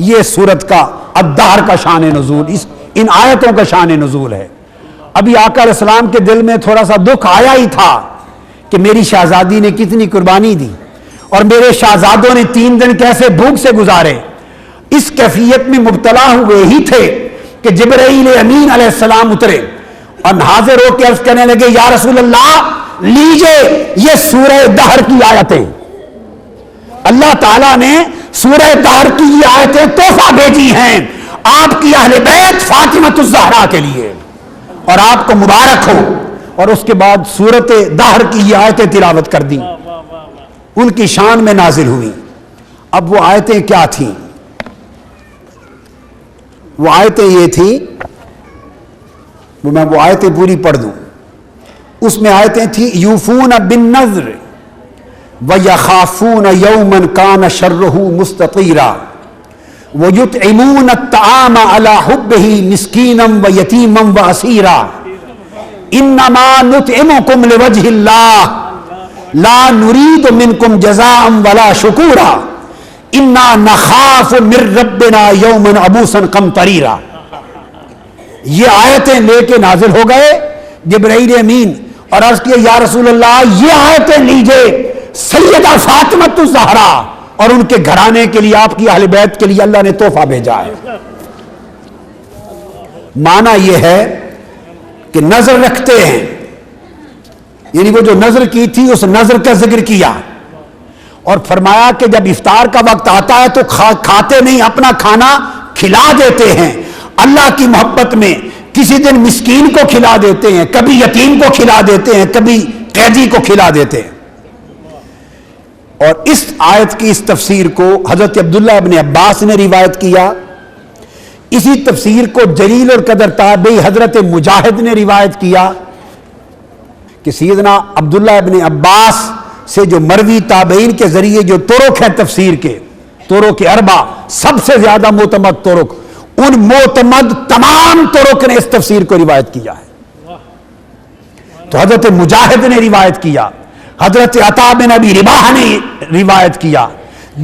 یہ سورت کا الدہر کا شان نزول، ان آیتوں کا شان نزول ہے۔ ابھی آقا علیہ السلام کے دل میں تھوڑا سا دکھ آیا ہی تھا کہ میری شہزادی نے کتنی قربانی دی اور میرے شہزادوں نے 3 دن کیسے بھوک سے گزارے۔ اس کیفیت میں مبتلا ہوئے ہی تھے کہ جبرائیل امین علیہ السلام اترے اور حاضر ہو کے عرض کرنے لگے یا رسول اللہ لیجئے یہ سورہ دہر کی آیتیں، اللہ تعالیٰ نے سورہ دہر کی یہ آیتیں تحفہ بھیجی ہیں آپ کی اہل بیت فاطمہ الزہرا کے لیے، اور آپ کو مبارک ہو۔ اور اس کے بعد سورت دہر کی یہ آیتیں تلاوت کر دیں، ان کی شان میں نازل ہوئی۔ اب وہ آیتیں کیا تھیں؟ وہ آیتیں یہ تھی، میں وہ آیتیں پوری پڑھ دوں۔ اس میں آیتیں تھیں یوفون بالنذر ویخافون یوما کان شرہ مستطیرا ویطعمون الطعام علی حبہ مسکینا ویتیما واسیرا انما نطعمکم لوجہ اللہ لا نرید منکم جزاء ولا شکورا انا نخاف من ربنا یوما عبوسا قمطریرا۔ یہ آیتیں لے کے نازل ہو گئے جبرائیل امین اور عرض کیا یا رسول اللہ یہ آیتیں لیجئے سیدہ فاطمہ الزہرا اور ان کے گھرانے کے لیے، آپ کی اہل بیت کے لیے اللہ نے تحفہ بھیجا ہے۔ معنی یہ ہے کہ نظر رکھتے ہیں، یعنی وہ جو نظر کی تھی اس نظر کا ذکر کیا، اور فرمایا کہ جب افطار کا وقت آتا ہے تو کھاتے نہیں، اپنا کھانا کھلا دیتے ہیں اللہ کی محبت میں۔ کسی دن مسکین کو کھلا دیتے ہیں، کبھی یتیم کو کھلا دیتے ہیں، کبھی قیدی کو کھلا دیتے ہیں۔ اور اس آیت کی اس تفسیر کو حضرت عبداللہ ابن عباس نے روایت کیا، اسی تفسیر کو جلیل القدر تابعی حضرت مجاہد نے روایت کیا کہ سیدنا عبداللہ ابن عباس سے جو مروی تابعین کے ذریعے جو طرق ہیں تفسیر کے، طرق اربع، سب سے زیادہ معتمد طرق، ان معتمد تمام طرق نے اس تفسیر کو روایت کیا ہے۔ تو حضرت مجاہد نے روایت کیا، حضرت عطا بن ابی رباح نے روایت کیا،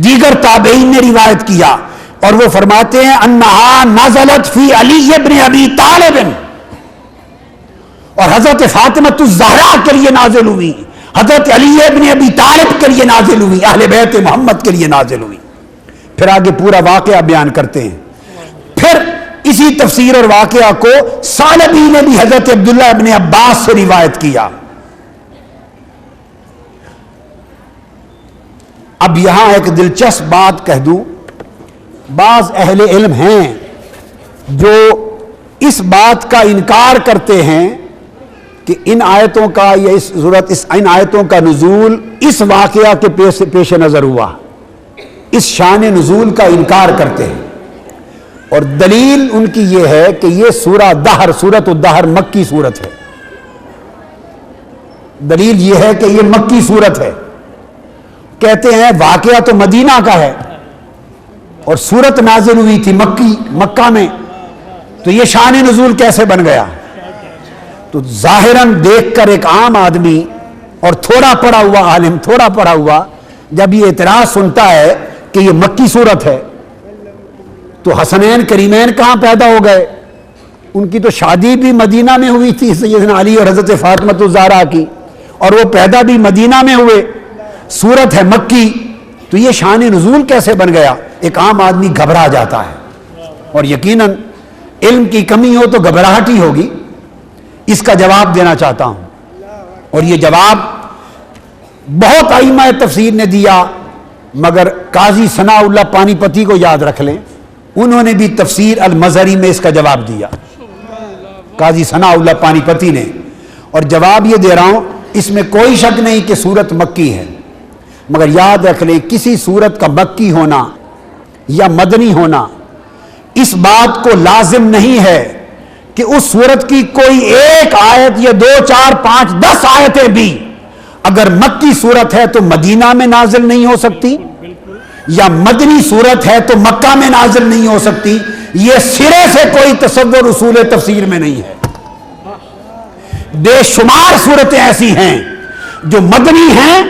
دیگر تابعین نے روایت کیا، اور وہ فرماتے ہیں انہا نزلت فی علی ابن ابی طالب، اور حضرت فاطمۃ الزہرا کے لیے نازل ہوئی، حضرت علی ابن ابی طالب کے لیے نازل ہوئی، اہل بیت محمد کے لیے نازل ہوئی۔ پھر آگے پورا واقعہ بیان کرتے ہیں۔ پھر اسی تفسیر اور واقعہ کو ثعلبی نے بھی حضرت عبداللہ ابن عباس سے روایت کیا۔ اب یہاں ایک دلچسپ بات کہہ دوں، بعض اہل علم ہیں جو اس بات کا انکار کرتے ہیں کہ ان آیتوں کا یا ان آیتوں کا نزول اس واقعہ کے پیش نظر ہوا، اس شان نزول کا انکار کرتے ہیں، اور دلیل ان کی یہ ہے کہ یہ سورۃ الدہر مکی سورت ہے۔ دلیل یہ ہے کہ یہ مکی سورت ہے۔ کہتے ہیں واقعہ تو مدینہ کا ہے اور سورت نازل ہوئی تھی مکہ میں، تو یہ شان نزول کیسے بن گیا؟ تو ظاہراً دیکھ کر ایک عام آدمی اور تھوڑا پڑھا ہوا عالم، تھوڑا پڑھا ہوا، جب یہ اعتراض سنتا ہے کہ یہ مکی صورت ہے، تو حسنین کریمین کہاں پیدا ہو گئے؟ ان کی تو شادی بھی مدینہ میں ہوئی تھی، سیدنا علی اور حضرت فاطمۃ الزہرا کی، اور وہ پیدا بھی مدینہ میں ہوئے، صورت ہے مکی، تو یہ شان نزول کیسے بن گیا؟ ایک عام آدمی گھبرا جاتا ہے، اور یقیناً علم کی کمی ہو تو گھبراہٹ ہی ہوگی۔ اس کا جواب دینا چاہتا ہوں، اور یہ جواب بہت ائمہ تفسیر نے دیا، مگر قاضی ثناء اللہ پانی پتی کو یاد رکھ لیں، انہوں نے بھی تفسیر المظہری میں اس کا جواب دیا، قاضی ثناء اللہ پانی پتی نے، اور جواب یہ دے رہا ہوں، اس میں کوئی شک نہیں کہ سورت مکی ہے، مگر یاد رکھ لیں کسی سورت کا مکی ہونا یا مدنی ہونا اس بات کو لازم نہیں ہے کہ اس سورت کی کوئی ایک آیت یا 2 4 5 10 آیتیں بھی اگر مکی سورت ہے تو مدینہ میں نازل نہیں ہو سکتی، یا مدنی سورت ہے تو مکہ میں نازل نہیں ہو سکتی۔ یہ سرے سے کوئی تصور اصول تفسیر میں نہیں ہے۔ بے شمار صورتیں ایسی ہیں جو مدنی ہیں،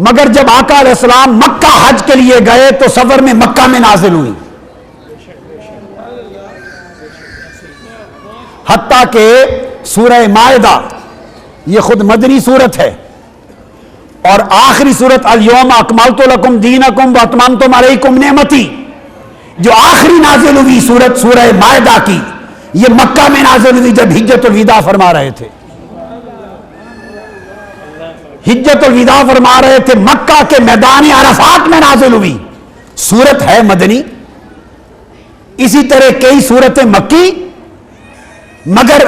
مگر جب آقا علیہ السلام مکہ حج کے لیے گئے تو سفر میں مکہ میں نازل ہوئی، حتیٰ کہ سورہ مائدہ یہ خود مدنی صورت ہے، اور آخری صورت الیوم اکملت لکم دینکم واتممت علیکم نعمتی جو آخری نازل ہوئی صورت سورہ مائدہ کی، یہ مکہ میں نازل ہوئی جب حجۃ الوداع فرما رہے تھے، حجۃ الوداع فرما رہے تھے، مکہ کے میدان عرفات میں نازل ہوئی، صورت ہے مدنی۔ اسی طرح کئی صورتیں مکی، مگر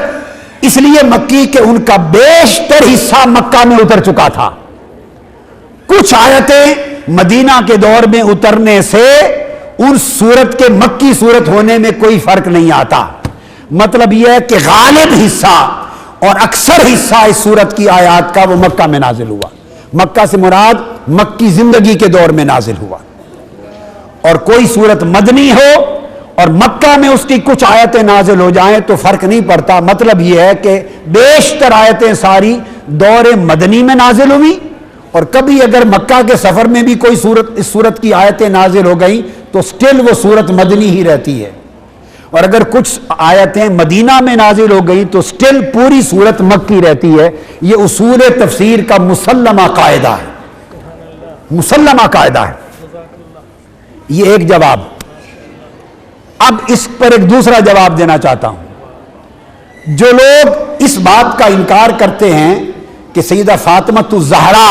اس لیے مکی کہ ان کا بیشتر حصہ مکہ میں اتر چکا تھا، کچھ آیتیں مدینہ کے دور میں اترنے سے ان صورت کے مکی صورت ہونے میں کوئی فرق نہیں آتا۔ مطلب یہ ہے کہ غالب حصہ اور اکثر حصہ اس صورت کی آیات کا وہ مکہ میں نازل ہوا، مکہ سے مراد مکی زندگی کے دور میں نازل ہوا، اور کوئی صورت مدنی ہو اور مکہ میں اس کی کچھ آیتیں نازل ہو جائیں تو فرق نہیں پڑتا۔ مطلب یہ ہے کہ بیشتر آیتیں ساری دور مدنی میں نازل ہوئی، اور کبھی اگر مکہ کے سفر میں بھی کوئی اس صورت کی آیتیں نازل ہو گئیں تو سٹل وہ صورت مدنی ہی رہتی ہے، اور اگر کچھ آیتیں مدینہ میں نازل ہو گئیں تو سٹل پوری صورت مکی رہتی ہے۔ یہ اصول تفسیر کا مسلمہ قاعدہ ہے، مسلمہ قاعدہ ہے۔ یہ ایک جواب۔ اب اس پر ایک دوسرا جواب دینا چاہتا ہوں۔ جو لوگ اس بات کا انکار کرتے ہیں کہ سیدہ فاطمۃ الزہرا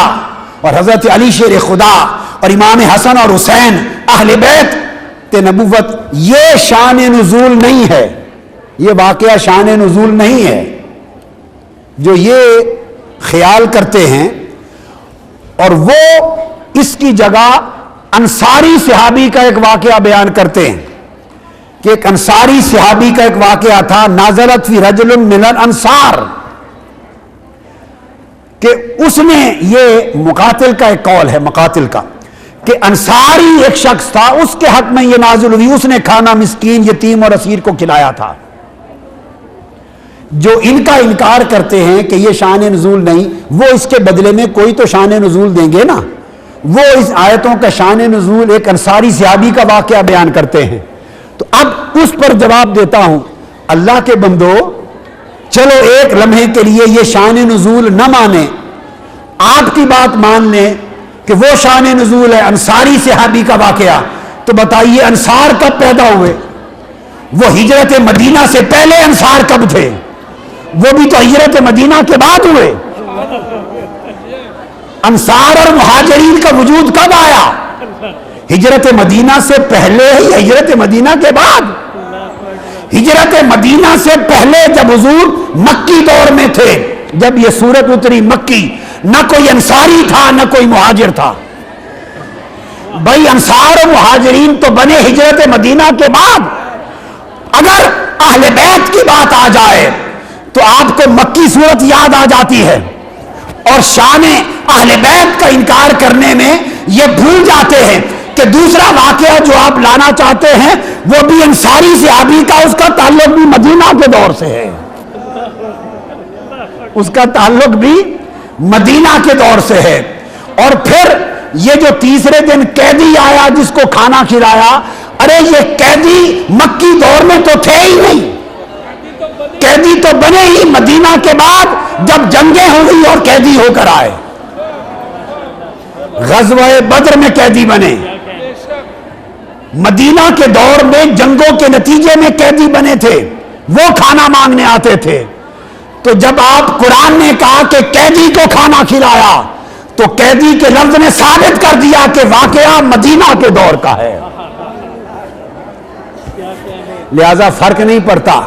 اور حضرت علی شیر خدا اور امام حسن اور حسین اہل بیت نبوت یہ شان نزول نہیں ہے، یہ واقعہ شان نزول نہیں ہے، جو یہ خیال کرتے ہیں، اور وہ اس کی جگہ انصاری صحابی کا ایک واقعہ بیان کرتے ہیں کہ ایک انصاری صحابی کا ایک واقعہ تھا، نازلت فی رجل من الانصار، کہ اس نے، یہ مقاتل کا ایک قول ہے، مقاتل کا، کہ انصاری ایک شخص تھا، اس کے حق میں یہ نازل ہوئی، اس نے کھانا مسکین یتیم اور اسیر کو کھلایا تھا۔ جو ان کا انکار کرتے ہیں کہ یہ شان نزول نہیں، وہ اس کے بدلے میں کوئی تو شان نزول دیں گے نا، وہ اس آیتوں کا شان نزول ایک انصاری صحابی کا واقعہ بیان کرتے ہیں. تو اب اس پر جواب دیتا ہوں. اللہ کے بندو، چلو ایک لمحے کے لیے یہ شان نزول نہ مانیں، آپ کی بات مان لیں کہ وہ شان نزول ہے انصاری صحابی کا واقعہ. تو بتائیے انصار کب پیدا ہوئے؟ وہ ہجرت مدینہ سے پہلے انصار کب تھے؟ وہ بھی تو ہجرت مدینہ کے بعد ہوئے. انصار اور مہاجرین کا وجود کب آیا؟ ہجرت مدینہ سے پہلے یا ہجرت مدینہ کے بعد؟ ہجرت مدینہ سے پہلے جب حضور مکی دور میں تھے، جب یہ سورت اتری مکی، نہ کوئی انصاری تھا نہ کوئی مہاجر تھا. بھائی انصار و مہاجرین تو بنے ہجرت مدینہ کے بعد. اگر اہل بیت کی بات آ جائے تو آپ کو مکی صورت یاد آ جاتی ہے، اور شان اہل بیت کا انکار کرنے میں یہ بھول جاتے ہیں کہ دوسرا واقعہ جو آپ لانا چاہتے ہیں وہ بھی انصاری صحابی کا، اس کا تعلق بھی مدینہ کے دور سے ہے، اس کا تعلق بھی مدینہ کے دور سے ہے. اور پھر یہ جو تیسرے دن قیدی آیا جس کو کھانا کھلایا، ارے یہ قیدی مکی دور میں تو تھے ہی نہیں، قیدی تو بنے ہی مدینہ کے بعد جب جنگیں ہوئی اور قیدی ہو کر آئے. غزوہ بدر میں قیدی بنے، مدینہ کے دور میں جنگوں کے نتیجے میں قیدی بنے تھے، وہ کھانا مانگنے آتے تھے. تو جب آپ قرآن نے کہا کہ قیدی کو کھانا کھلایا تو قیدی کے لفظ نے ثابت کر دیا کہ واقعہ مدینہ کے دور کا ہے. لہذا فرق نہیں پڑتا.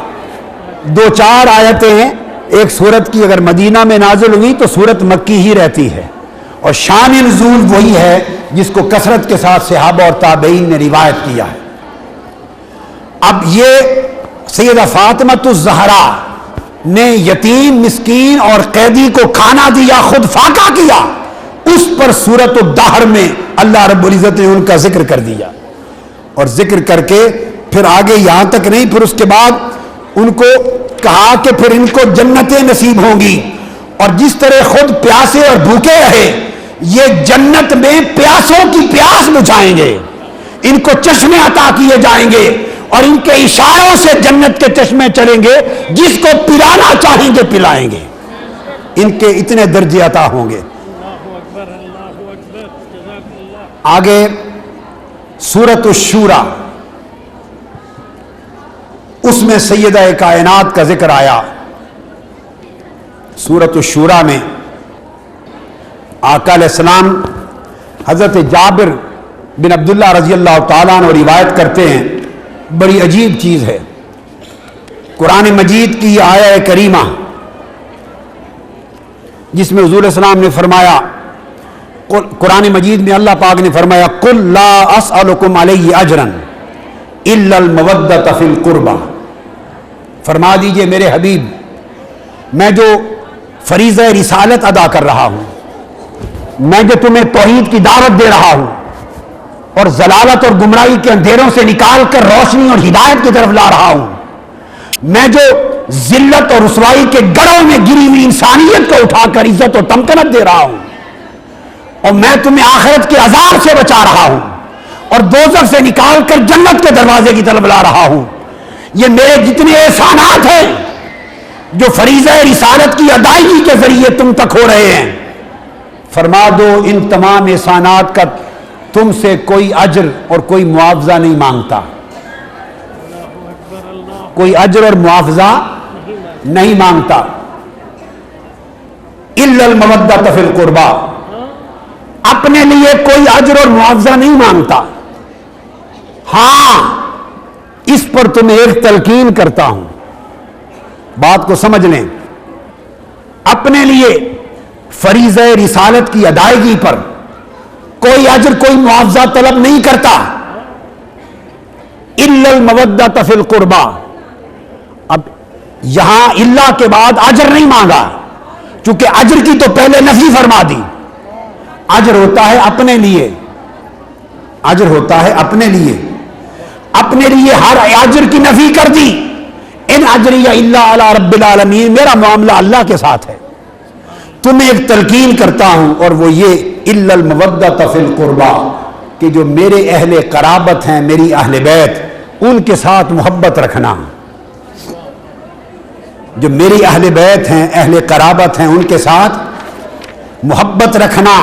دو چار آیتیں ہیں ایک سورت کی اگر مدینہ میں نازل ہوئی تو سورت مکی ہی رہتی ہے، اور شان نزول وہی ہے جس کو کثرت کے ساتھ صحابہ اور تابعین نے روایت کیا ہے. اب یہ سیدہ فاطمہ الزہرا نے یتیم مسکین اور قیدی کو کھانا دیا، خود فاقہ کیا، اس پر سورۃ الدہر میں اللہ رب العزت نے ان کا ذکر کر دیا. اور ذکر کر کے پھر آگے یہاں تک نہیں، پھر اس کے بعد ان کو کہا کہ پھر ان کو جنتیں نصیب ہوں گی، اور جس طرح خود پیاسے اور بھوکے رہے یہ جنت میں پیاسوں کی پیاس بجھائیں گے، ان کو چشمے عطا کیے جائیں گے، اور ان کے اشاروں سے جنت کے چشمے چلیں گے، جس کو پلانا چاہیں گے پلائیں گے. ان کے اتنے درجے عطا ہوں گے. آگے سورۃ الشورى، اس میں سیدہ کائنات کا ذکر آیا. سورۃ الشورى میں آقا علیہ السلام حضرت جابر بن عبداللہ رضی اللہ تعالیٰ عنہ روایت کرتے ہیں، بڑی عجیب چیز ہے. قرآن مجید کی آیہ کریمہ جس میں حضور السلام نے فرمایا، قرآن مجید میں اللہ پاک نے فرمایا قُلْ لَا أَسْأَلُكُمْ عَلَيْهِ أَجْرًا إِلَّا الْمَوَدَّةَ فِي الْقُرْبَى. فرما دیجئے میرے حبیب، میں جو فریضہ رسالت ادا کر رہا ہوں، میں جو تمہیں توحید کی دعوت دے رہا ہوں اور ضلالت اور گمراہی کے اندھیروں سے نکال کر روشنی اور ہدایت کی طرف لا رہا ہوں، میں جو ذلت اور رسوائی کے گڑھوں میں گری ہوئی انسانیت کو اٹھا کر عزت و تمکنت دے رہا ہوں، اور میں تمہیں آخرت کے عذاب سے بچا رہا ہوں اور دوزخ سے نکال کر جنت کے دروازے کی طرف لا رہا ہوں، یہ میرے جتنے احسانات ہیں جو فریضہ رسالت کی ادائیگی کے ذریعے تم تک ہو رہے ہیں، فرما دو ان تمام احسانات کا تم سے کوئی اجر اور کوئی معاوضہ نہیں مانگتا، کوئی اجر اور معاوضہ نہیں مانگتا. الا المودۃ فی القربى، اپنے لیے کوئی اجر اور معاوضہ نہیں مانگتا. ہاں اس پر تمہیں ایک تلقین کرتا ہوں، بات کو سمجھ لیں. اپنے لیے فریضہ رسالت کی ادائیگی پر کوئی اجر کوئی معاوضہ طلب نہیں کرتا. الا المودۃ فی القربى، اب یہاں اللہ کے بعد اجر نہیں مانگا، چونکہ اجر کی تو پہلے نفی فرما دی. اجر ہوتا ہے اپنے لیے، اجر ہوتا ہے اپنے لیے، اپنے لیے ہر اجر کی نفی کر دی. ان اجری الا علی رب العالمین، میرا معاملہ اللہ کے ساتھ ہے. تمہیں ایک تلقین کرتا ہوں، اور وہ یہ الا المودۃ فی القربى، کہ جو میرے اہل قرابت ہیں، میری اہل بیت، ان کے ساتھ محبت رکھنا. جو میری اہل بیت ہیں، اہل قرابت ہیں، ان کے ساتھ محبت رکھنا.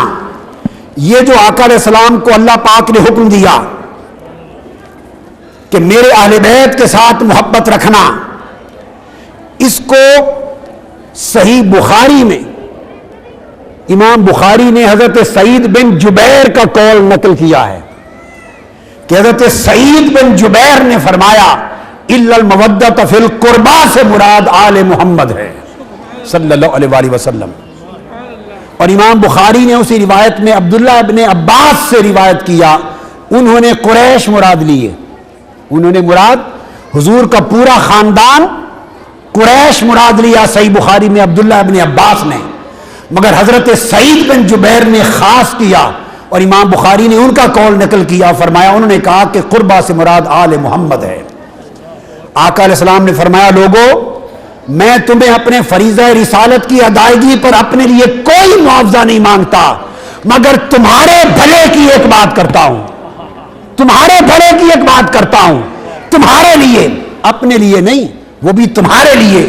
یہ جو آقا علیہ السلام کو اللہ پاک نے حکم دیا کہ میرے اہل بیت کے ساتھ محبت رکھنا، اس کو صحیح بخاری میں امام بخاری نے حضرت سعید بن جبیر کا قول نقل کیا ہے کہ حضرت سعید بن جبیر نے فرمایا الا المودۃ فی القربى سے مراد آل محمد ہے صلی اللہ علیہ وآلہ وسلم. اور امام بخاری نے اسی روایت میں عبداللہ ابن عباس سے روایت کیا، انہوں نے قریش مراد لیے، انہوں نے مراد حضور کا پورا خاندان قریش مراد لیا صحیح بخاری میں عبداللہ ابن عباس نے، مگر حضرت سعید بن جبیر نے خاص کیا اور امام بخاری نے ان کا قول نقل کیا. فرمایا انہوں نے کہا کہ قربہ سے مراد آل محمد ہے. آقا علیہ السلام نے فرمایا لوگو، میں تمہیں اپنے فریضہ رسالت کی ادائیگی پر اپنے لیے کوئی معاوضہ نہیں مانگتا، مگر تمہارے بھلے کی ایک بات کرتا ہوں، تمہارے بھلے کی ایک بات کرتا ہوں، تمہارے لیے، اپنے لیے نہیں، وہ بھی تمہارے لیے،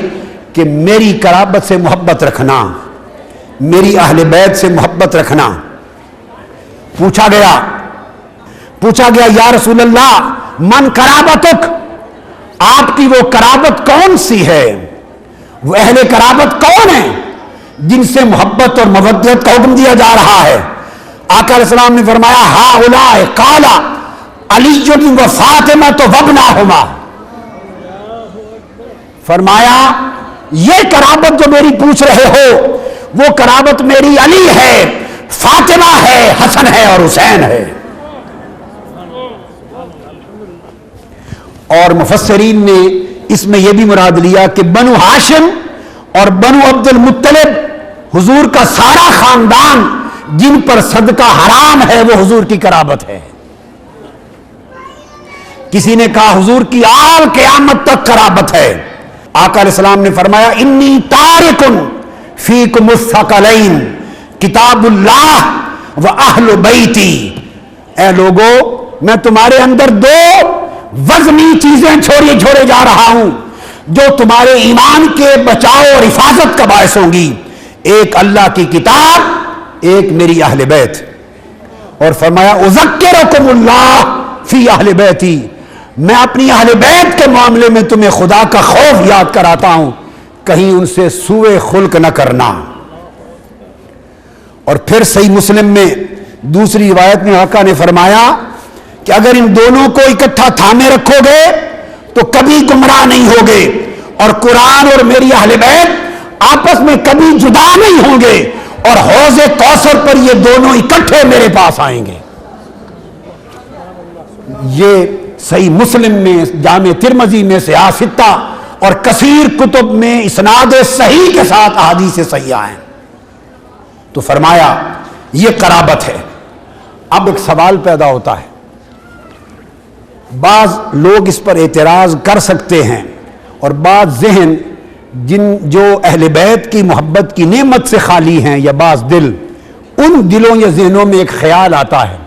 کہ میری قرابت سے محبت رکھنا، میری اہل بیت سے محبت رکھنا. پوچھا گیا یا رسول اللہ من قرابتک، آپ کی وہ قرابت کون سی ہے، وہ اہل قرابت کون ہیں جن سے محبت اور مودت کا حکم دیا جا رہا ہے؟ آقا علیہ السلام نے فرمایا ہؤلاء قال علی و فاطمہ وابناہما، فرمایا یہ قرابت جو میری پوچھ رہے ہو وہ قرابت میری علی ہے، فاطمہ ہے، حسن ہے اور حسین ہے. اور مفسرین نے اس میں یہ بھی مراد لیا کہ بنو ہاشم اور بنو عبد المطلب حضور کا سارا خاندان جن پر صدقہ حرام ہے وہ حضور کی قرابت ہے. کسی نے کہا حضور کی آل قیامت تک قرابت ہے. آقا علیہ السلام نے فرمایا انی تارکن فیکم الثقلین کتاب اللہ و اہل بیتی، اے لوگو میں تمہارے اندر دو وزنی چیزیں چھوڑے جا رہا ہوں جو تمہارے ایمان کے بچاؤ اور حفاظت کا باعث ہوں گی، ایک اللہ کی کتاب، ایک میری اہل بیت. اور فرمایا اذکرکم اللہ فی اہل بیتی، میں اپنی اہل بیت کے معاملے میں تمہیں خدا کا خوف یاد کراتا ہوں، کہیں ان سے سوء خلق نہ کرنا. اور پھر صحیح مسلم میں دوسری روایت میں آقا نے فرمایا کہ اگر ان دونوں کو اکٹھا تھامے رکھو گے تو کبھی گمراہ نہیں ہوگے، اور قرآن اور میری اہل بیت آپس میں کبھی جدا نہیں ہوں گے، اور حوض کوثر پر یہ دونوں اکٹھے میرے پاس آئیں گے. یہ صحیح مسلم میں، جامع ترمذی میں، صحاح ستہ اور کثیر کتب میں اسناد صحیح کے ساتھ احادیث صحیحہ ہیں. تو فرمایا یہ قرابت ہے. اب ایک سوال پیدا ہوتا ہے، بعض لوگ اس پر اعتراض کر سکتے ہیں، اور بعض ذہن جو اہل بیت کی محبت کی نعمت سے خالی ہیں یا بعض دل، ان دلوں یا ذہنوں میں ایک خیال آتا ہے،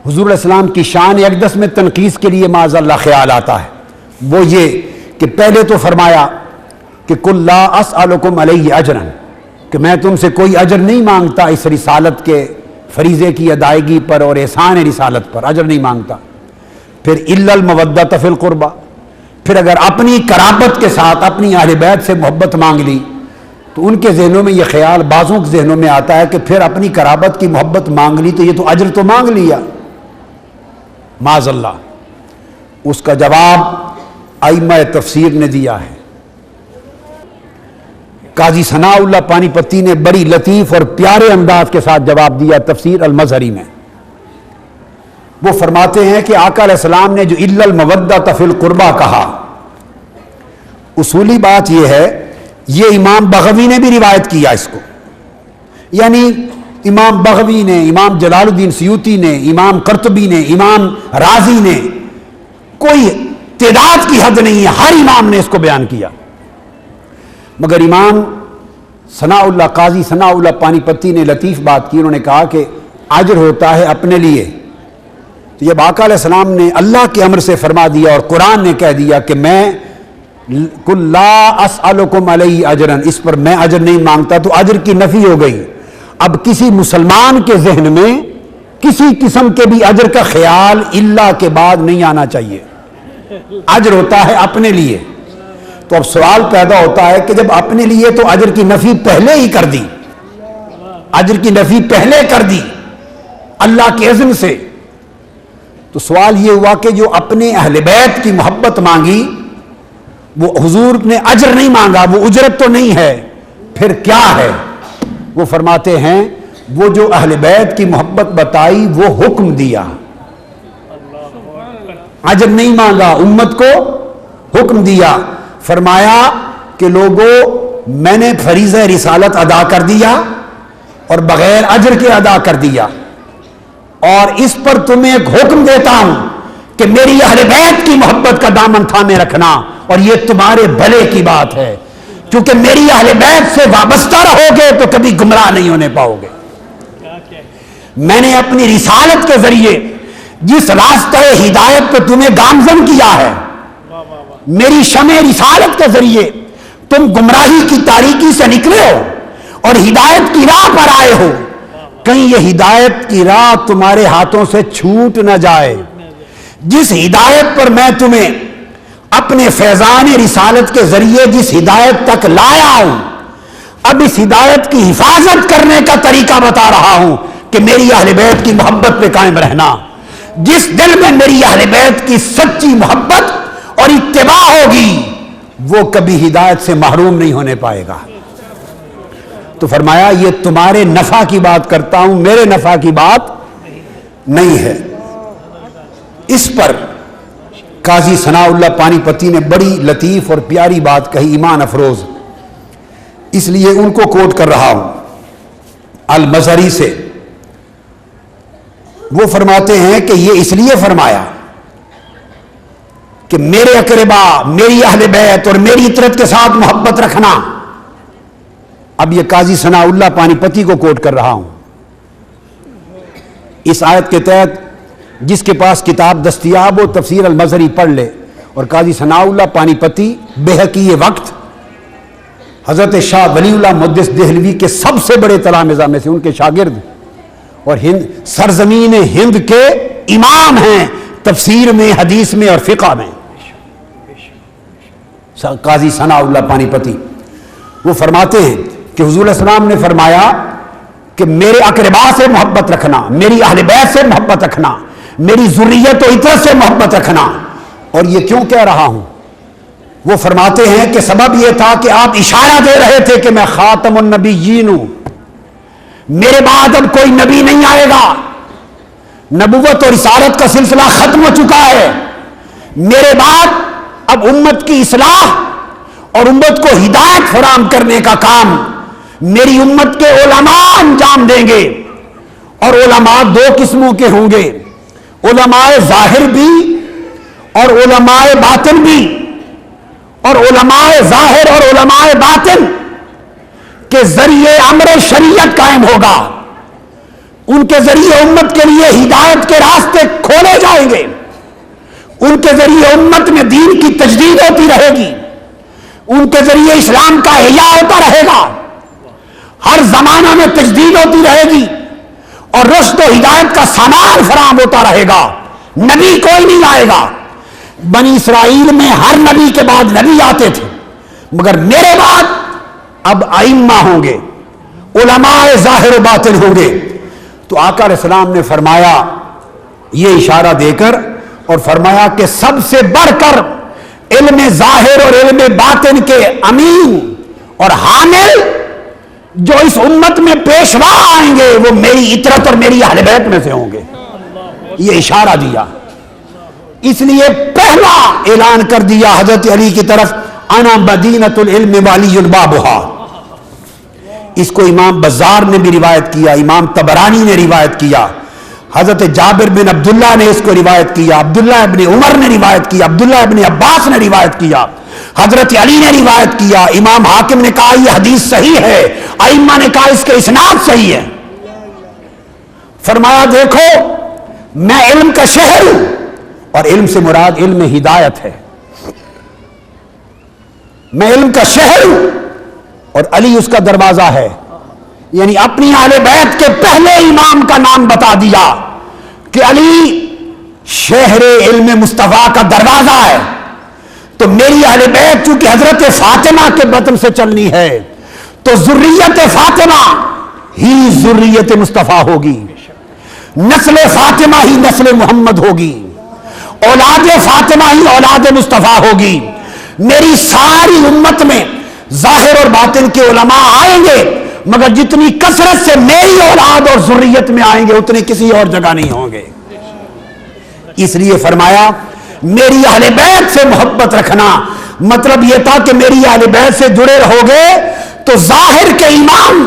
حضور علیہ السلام کی شان اقدس میں تنقیص کے لیے معاذ اللہ خیال آتا ہے. وہ یہ کہ پہلے تو فرمایا کہ قل لا اسألکم علیہ اجرا، کہ میں تم سے کوئی اجر نہیں مانگتا اس رسالت کے فریضے کی ادائیگی پر اور احسان رسالت پر، اجر نہیں مانگتا. پھر الا المودۃ فی القربى، پھر اگر اپنی قرابت کے ساتھ اپنی اہل بیت سے محبت مانگ لی تو ان کے ذہنوں میں یہ خیال، بعضوں کے ذہنوں میں آتا ہے کہ پھر اپنی قرابت کی محبت مانگ لی تو یہ تو اجر تو مانگ لیا. معاذ اللہ. اس کا جواب ائمہ تفسیر نے دیا ہے. قاضی ثناء اللہ پانی پتی نے بڑی لطیف اور پیارے انداز کے ساتھ جواب دیا تفسیر المظہری میں. وہ فرماتے ہیں کہ آقا علیہ السلام نے جو الا المودۃ فی القربى کہا، اصولی بات یہ ہے، یہ امام بغوی نے بھی روایت کیا اس کو، یعنی امام بغوی نے، امام جلال الدین سیوطی نے، امام قرطبی نے، امام رازی نے، کوئی تعداد کی حد نہیں ہے، ہر امام نے اس کو بیان کیا. مگر امام ثناءاللہ قاضی ثناءاللہ پانی پتی نے لطیف بات کی. انہوں نے کہا کہ اجر ہوتا ہے اپنے لیے. تو جب آقا علیہ السلام نے اللہ کے امر سے فرما دیا اور قرآن نے کہہ دیا کہ میں قل لا اسألکم علیہ اجرا، اس پر میں اجر نہیں مانگتا، تو اجر کی نفی ہو گئی. اب کسی مسلمان کے ذہن میں کسی قسم کے بھی اجر کا خیال اللہ کے بعد نہیں آنا چاہیے. اجر ہوتا ہے اپنے لیے. تو اب سوال پیدا ہوتا ہے کہ جب اپنے لیے تو اجر کی نفی پہلے ہی کر دی، اجر کی نفی پہلے کر دی اللہ کے اذن سے، تو سوال یہ ہوا کہ جو اپنے اہل بیت کی محبت مانگی وہ حضور نے اجر نہیں مانگا، وہ اجرت تو نہیں ہے، پھر کیا ہے؟ وہ فرماتے ہیں وہ جو اہل بیت کی محبت بتائی وہ حکم دیا، اجر نہیں مانگا، امت کو حکم دیا. فرمایا کہ لوگوں میں نے فریضہ رسالت ادا کر دیا اور بغیر اجر کے ادا کر دیا، اور اس پر تمہیں ایک حکم دیتا ہوں کہ میری اہل بیت کی محبت کا دامن تھامے رکھنا، اور یہ تمہارے بھلے کی بات ہے، کیونکہ میری اہل بیت سے وابستہ رہو گے تو کبھی گمراہ نہیں ہونے پاؤ گے. میں نے اپنی رسالت کے ذریعے جس راستہ ہدایت پہ تمہیں گامزن کیا ہے، میری شمع رسالت کے ذریعے تم گمراہی کی تاریکی سے نکلے ہو اور ہدایت کی راہ پر آئے ہو. کہیں یہ ہدایت کی راہ تمہارے ہاتھوں سے چھوٹ نہ جائے. جس ہدایت پر میں تمہیں اپنے فیضان رسالت کے ذریعے جس ہدایت تک لایا ہوں، اب اس ہدایت کی حفاظت کرنے کا طریقہ بتا رہا ہوں کہ میری اہل بیت کی محبت پہ قائم رہنا. جس دل میں میری اہل بیت کی سچی محبت اور اتباع ہوگی وہ کبھی ہدایت سے محروم نہیں ہونے پائے گا. تو فرمایا یہ تمہارے نفع کی بات کرتا ہوں، میرے نفع کی بات نہیں ہے. اس پر قاضی ثناءاللہ پانی پتی نے بڑی لطیف اور پیاری بات کہی، ایمان افروز، اس لیے ان کو کوٹ کر رہا ہوں المظہری سے. وہ فرماتے ہیں کہ یہ اس لیے فرمایا کہ میرے اقربا، میری اہل بیت اور میری اطرت کے ساتھ محبت رکھنا. اب یہ قاضی ثناءاللہ پانی پتی کو کوٹ کر رہا ہوں. اس آیت کے تحت جس کے پاس کتاب دستیاب ہو تفسیر المظہری پڑھ لے. اور قاضی ثناءاللہ پانی پتی بحقی وقت حضرت شاہ ولی اللہ محدث دہلوی کے سب سے بڑے تلامذہ میں سے، ان کے شاگرد، اور سرزمین ہند کے امام ہیں تفسیر میں، حدیث میں اور فقہ میں. قاضی ثناءاللہ پانی پتی وہ فرماتے ہیں کہ حضور علیہ السلام نے فرمایا کہ میرے اقربا سے محبت رکھنا، میری اہل بیت سے محبت رکھنا، میری ذریت و اطرت سے محبت رکھنا. اور یہ کیوں کہہ رہا ہوں؟ وہ فرماتے ہیں کہ سبب یہ تھا کہ آپ اشارہ دے رہے تھے کہ میں خاتم النبیین ہوں، میرے بعد اب کوئی نبی نہیں آئے گا، نبوت اور رسالت کا سلسلہ ختم ہو چکا ہے، میرے بعد اب امت کی اصلاح اور امت کو ہدایت فراہم کرنے کا کام میری امت کے علماء انجام دیں گے. اور علماء دو قسموں کے ہوں گے، علماء ظاہر بھی اور علماء باطن بھی. اور علماء ظاہر اور علماء باطن کے ذریعے امر شریعت قائم ہوگا، ان کے ذریعے امت کے لیے ہدایت کے راستے کھولے جائیں گے، ان کے ذریعے امت میں دین کی تجدید ہوتی رہے گی، ان کے ذریعے اسلام کا احیاء ہوتا رہے گا، ہر زمانہ میں تجدید ہوتی رہے گی اور رشد و ہدایت کا سامان فراہم ہوتا رہے گا. نبی کوئی نہیں آئے گا. بنی اسرائیل میں ہر نبی کے بعد نبی آتے تھے، مگر میرے بعد اب ائمہ ہوں گے، علماء ظاہر و باطن ہوں گے. تو آقا علیہ السلام نے فرمایا یہ اشارہ دے کر، اور فرمایا کہ سب سے بڑھ کر علم ظاہر اور علم باطن کے امین اور حامل جو اس امت میں پیشوا آئیں گے وہ میری اطرت اور میری اہل بیت میں سے ہوں گے. یہ اشارہ دیا، اس لیے پہلا اعلان کر دیا حضرت علی کی طرف، انا مدینۃ العلم وعلی بابھا. اس کو امام بزار نے بھی روایت کیا، امام طبرانی نے روایت کیا، حضرت جابر بن عبداللہ نے اس کو روایت کیا، عبداللہ ابن عمر نے روایت کیا، عبداللہ ابن عباس نے روایت کیا. حضرت علی نے روایت کیا، امام حاکم نے کہا یہ حدیث صحیح ہے، ائمہ نے کہا اس کے اسناد صحیح ہے۔ فرمایا دیکھو میں علم کا شہر ہوں، اور علم سے مراد علم ہدایت ہے، میں علم کا شہر ہوں اور علی اس کا دروازہ ہے، یعنی اپنی اہل بیت کے پہلے امام کا نام بتا دیا کہ علی شہر علم مصطفیٰ کا دروازہ ہے۔ تو میری اہل بیت چونکہ حضرت فاطمہ کے بطن سے چلنی ہے تو ذریت فاطمہ ہی ذریت مصطفیٰ ہوگی، نسل فاطمہ ہی نسل محمد ہوگی، اولاد فاطمہ ہی اولاد مصطفیٰ ہوگی۔ میری ساری امت میں ظاہر اور باطن کے علماء آئیں گے، مگر جتنی کثرت سے میری اولاد اور ذریت میں آئیں گے اتنے کسی اور جگہ نہیں ہوں گے۔ اس لیے فرمایا میری اہل بیت سے محبت رکھنا، مطلب یہ تھا کہ میری اہل بیت سے جڑے رہو گے تو ظاہر کے امام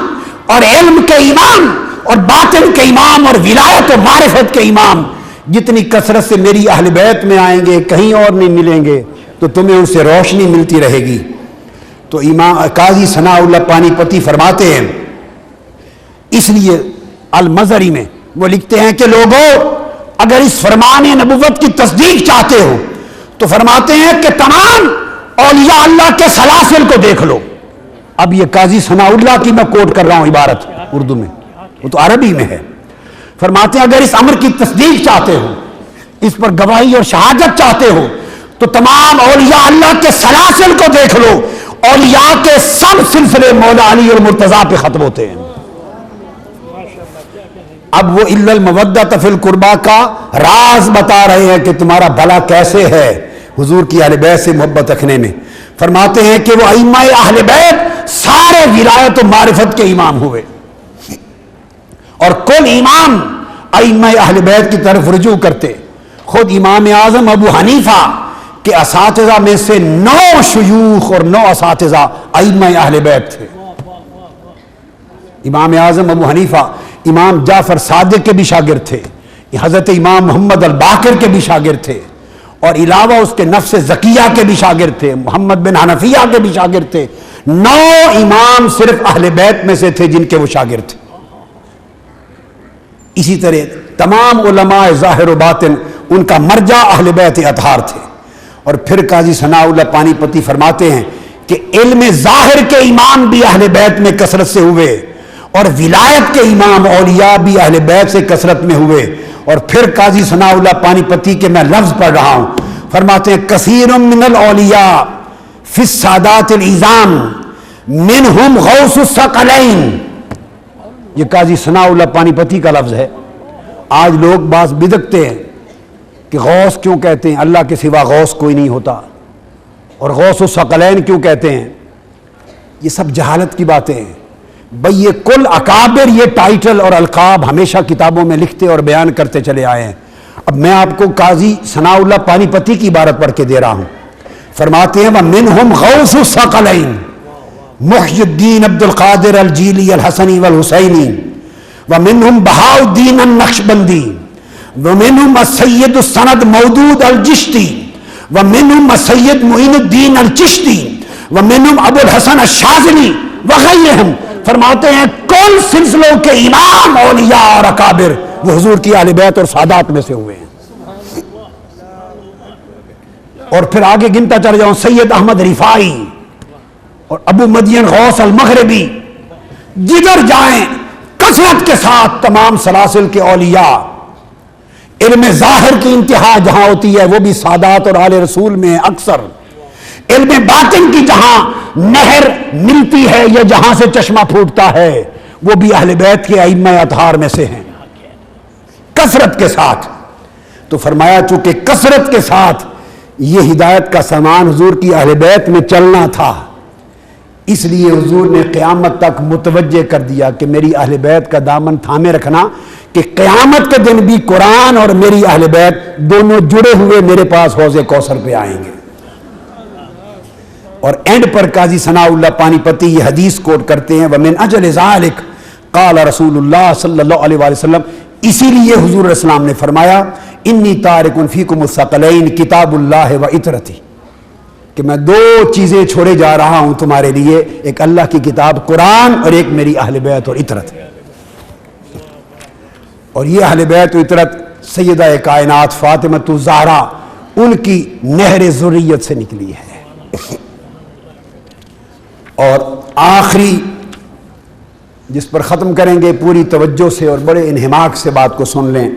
اور علم کے امام اور باطن کے امام اور ولایت و معرفت کے امام جتنی کثرت سے میری اہل بیت میں آئیں گے کہیں اور نہیں ملیں گے، تو تمہیں ان سے روشنی ملتی رہے گی۔ تو امام قاضی ثناء اللہ پانی پتی فرماتے ہیں، اس لیے المظری میں وہ لکھتے ہیں کہ لوگوں اگر اس فرمان نبوت کی تصدیق چاہتے ہو تو فرماتے ہیں کہ تمام اولیاء اللہ کے سلاسل کو دیکھ لو۔ اب یہ قاضی ثناء اللہ کی میں کوٹ کر رہا ہوں عبارت اردو میں، وہ تو عربی میں ہے۔ فرماتے ہیں اگر اس امر کی تصدیق چاہتے ہو، اس پر گواہی اور شہادت چاہتے ہو تو تمام اولیاء اللہ کے سلاسل کو دیکھ لو، اولیاء کے سب سلسلے مولا علی اور مرتضیٰ پہ ختم ہوتے ہیں۔ اب وہ الا المودۃ فی القربیٰ کا راز بتا رہے ہیں کہ تمہارا بھلا کیسے ہے حضور کی اہل بیت سے محبت رکھنے میں۔ فرماتے ہیں کہ وہ ائمہ اہل بیت سارے ولایت و معرفت کے امام ہوئے، اور کل امام ائمہ اہل بیت کی طرف رجوع کرتے۔ خود امام اعظم ابو حنیفہ کے اساتذہ میں سے 9 شیوخ اور 9 اساتذہ ائمہ اہل بیت تھے۔ امام اعظم ابو حنیفہ امام جعفر صادق کے بھی شاگرد تھے، حضرت امام محمد الباقر کے بھی شاگرد تھے، اور علاوہ اس کے نفس زکیہ کے بھی شاگرد تھے، محمد بن حنفیہ کے بھی شاگرد تھے۔ 9 امام صرف اہل بیت میں سے تھے جن کے وہ شاگرد تھے۔ اسی طرح تمام علماء ظاہر و باطن ان کا مرجع اہل بیت اطہار تھے۔ اور پھر قاضی ثناء اللہ پانی پتی فرماتے ہیں کہ علم ظاہر کے امام بھی اہل بیت میں کثرت سے ہوئے، اور ولایت کے امام اولیاء بھی اہل بیت سے کثرت میں ہوئے۔ اور پھر قاضی ثناء اللہ پانی پتی کے میں لفظ پڑھ رہا ہوں، فرماتے ہیں کثیر من الاولیاء فی السادات العظام منہم غوث الثقلین۔ یہ قاضی ثناء اللہ پانی پتی کا لفظ ہے۔ آج لوگ بعض بدکتے ہیں کہ غوث کیوں کہتے ہیں، اللہ کے سوا غوث کوئی نہیں ہوتا، اور غوث الثقلین کیوں کہتے ہیں، یہ سب جہالت کی باتیں ہیں۔ بھئی یہ کل اکابر یہ ٹائٹل اور القاب ہمیشہ کتابوں میں لکھتے اور بیان کرتے چلے آئے ہیں۔ اب میں آپ کو قاضی ثناء اللہ پانی پتی کی عبارت پڑھ کے دے رہا ہوں۔ فرماتے ہیں وَمِنْهُمْ غَوْثُ الثَّقَلَيْنِ محی الدین عبد القادر الجیلی الحسنی والحسینی، وَمِنْهُمْ بہاء الدین النقشبندی، وَمِنْهُمْ السید السند مودود الجشتی، وَمِنْهُمْ السید معین الدین الچشتی، وَمِنْهُمْ ابو الحسن الشاذلی وغیرہم۔ فرماتے ہیں کل سلسلوں کے امام اولیاء اور اکابر وہ حضور کی اہل بیت اور سادات میں سے ہوئے ہیں۔ اور پھر آگے گنتا چل جاؤں، سید احمد رفاعی اور ابو مدین غوث المغربی، جدھر جائیں کثرت کے ساتھ تمام سلاسل کے اولیاء۔ علم ظاہر کی انتہا جہاں ہوتی ہے وہ بھی سادات اور آل رسول میں اکثر، علم باطن کی جہاں نہر ملتی ہے یا جہاں سے چشمہ پھوٹتا ہے وہ بھی اہل بیت کے ائمہ اطہار میں سے ہیں کثرت کے ساتھ۔ تو فرمایا چونکہ کثرت کے ساتھ یہ ہدایت کا سامان حضور کی اہل بیت میں چلنا تھا، اس لیے حضور نے قیامت تک متوجہ کر دیا کہ میری اہل بیت کا دامن تھامے رکھنا، کہ قیامت کے دن بھی قرآن اور میری اہل بیت دونوں جڑے ہوئے میرے پاس حوض کوثر پہ آئیں گے۔ اور اینڈ پر قاضی ثناء اللہ پانی پتی یہ حدیث کوٹ کرتے ہیں وَمِنْ أَجْلِ ذَلِكَ قال رسول اللہ صلی اللہ علیہ وآلہ وسلم، اسی لیے حضور علیہ السلام نے فرمایا انی تارک فیکم الثقلین کتاب اللہ و اطرتی، کہ میں دو چیزیں چھوڑے جا رہا ہوں تمہارے لیے، ایک اللہ کی کتاب قرآن اور ایک میری اہل بیت اور عطرت. اور یہ اہل بیت و عطرت سیدہ کائنات فاطمہ الزہرا ان کی نہر ذریت سے نکلی ہے. اور آخری جس پر ختم کریں گے پوری توجہ سے اور بڑے انہماک سے بات کو سن لیں،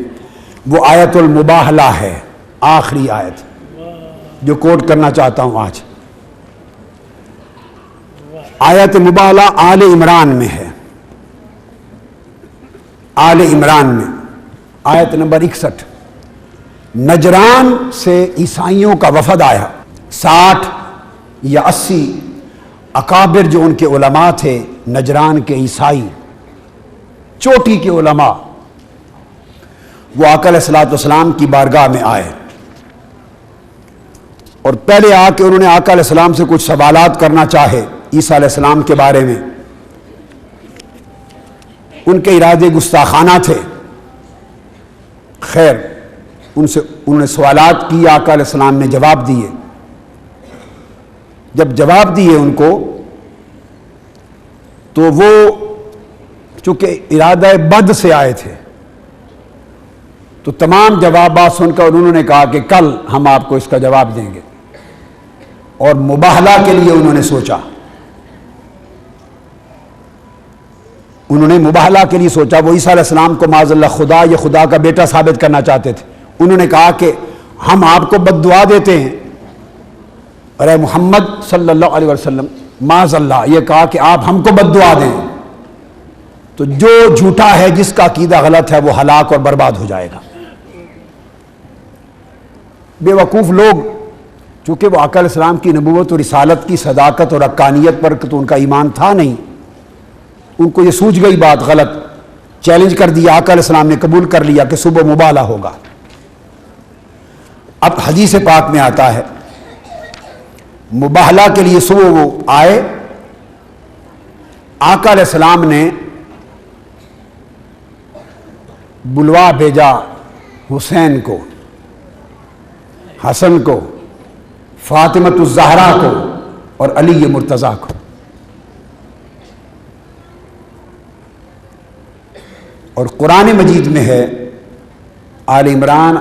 وہ آیت المباہلہ ہے، آخری آیت جو کوٹ کرنا چاہتا ہوں آج. آیت مباہلہ آل عمران میں ہے، آل عمران میں آیت نمبر 61. نجران سے عیسائیوں کا وفد آیا، 60 یا 80 اکابر جو ان کے علماء تھے نجران کے عیسائی، چوٹی کے علماء، وہ آقا علیہ الصلوۃ والسلام کی بارگاہ میں آئے اور پہلے آ کے انہوں نے آقا علیہ السلام سے کچھ سوالات کرنا چاہے عیسیٰ علیہ السلام کے بارے میں. ان کے ارادے گستاخانہ تھے. خیر انہوں نے سوالات کی، آقا علیہ السلام نے جواب دیے. جب جواب دیے ان کو تو وہ چونکہ ارادہ بد سے آئے تھے تو تمام جوابات سن کر انہوں نے کہا کہ کل ہم آپ کو اس کا جواب دیں گے. اور مباہلہ کے لیے انہوں نے سوچا، انہوں نے مباہلہ کے لیے سوچا. وہ عیسیٰ علیہ السلام کو معاذ اللہ خدا یا خدا کا بیٹا ثابت کرنا چاہتے تھے. انہوں نے کہا کہ ہم آپ کو بد دعا دیتے ہیں، ارے محمد صلی اللہ علیہ وسلم، معاذ اللہ یہ کہا کہ آپ ہم کو بد دعا دیں تو جو جھوٹا ہے، جس کا عقیدہ غلط ہے، وہ ہلاک اور برباد ہو جائے گا. بے وقوف لوگ، چونکہ وہ آقا علیہ السلام کی نبوت اور رسالت کی صداقت اور حقانیت پر تو ان کا ایمان تھا نہیں، ان کو یہ سوچ گئی بات غلط، چیلنج کر دیا. آقا علیہ السلام نے قبول کر لیا کہ صبح مباہلہ ہوگا. اب حدیث پاک میں آتا ہے مباہلہ کے لیے صبح وہ آئے. آقا علیہ السلام نے بلوا بھیجا حسین کو، حسن کو، فاطمہ الزہرا کو اور علی مرتضیٰ کو. اور قرآن مجید میں ہے آل عمران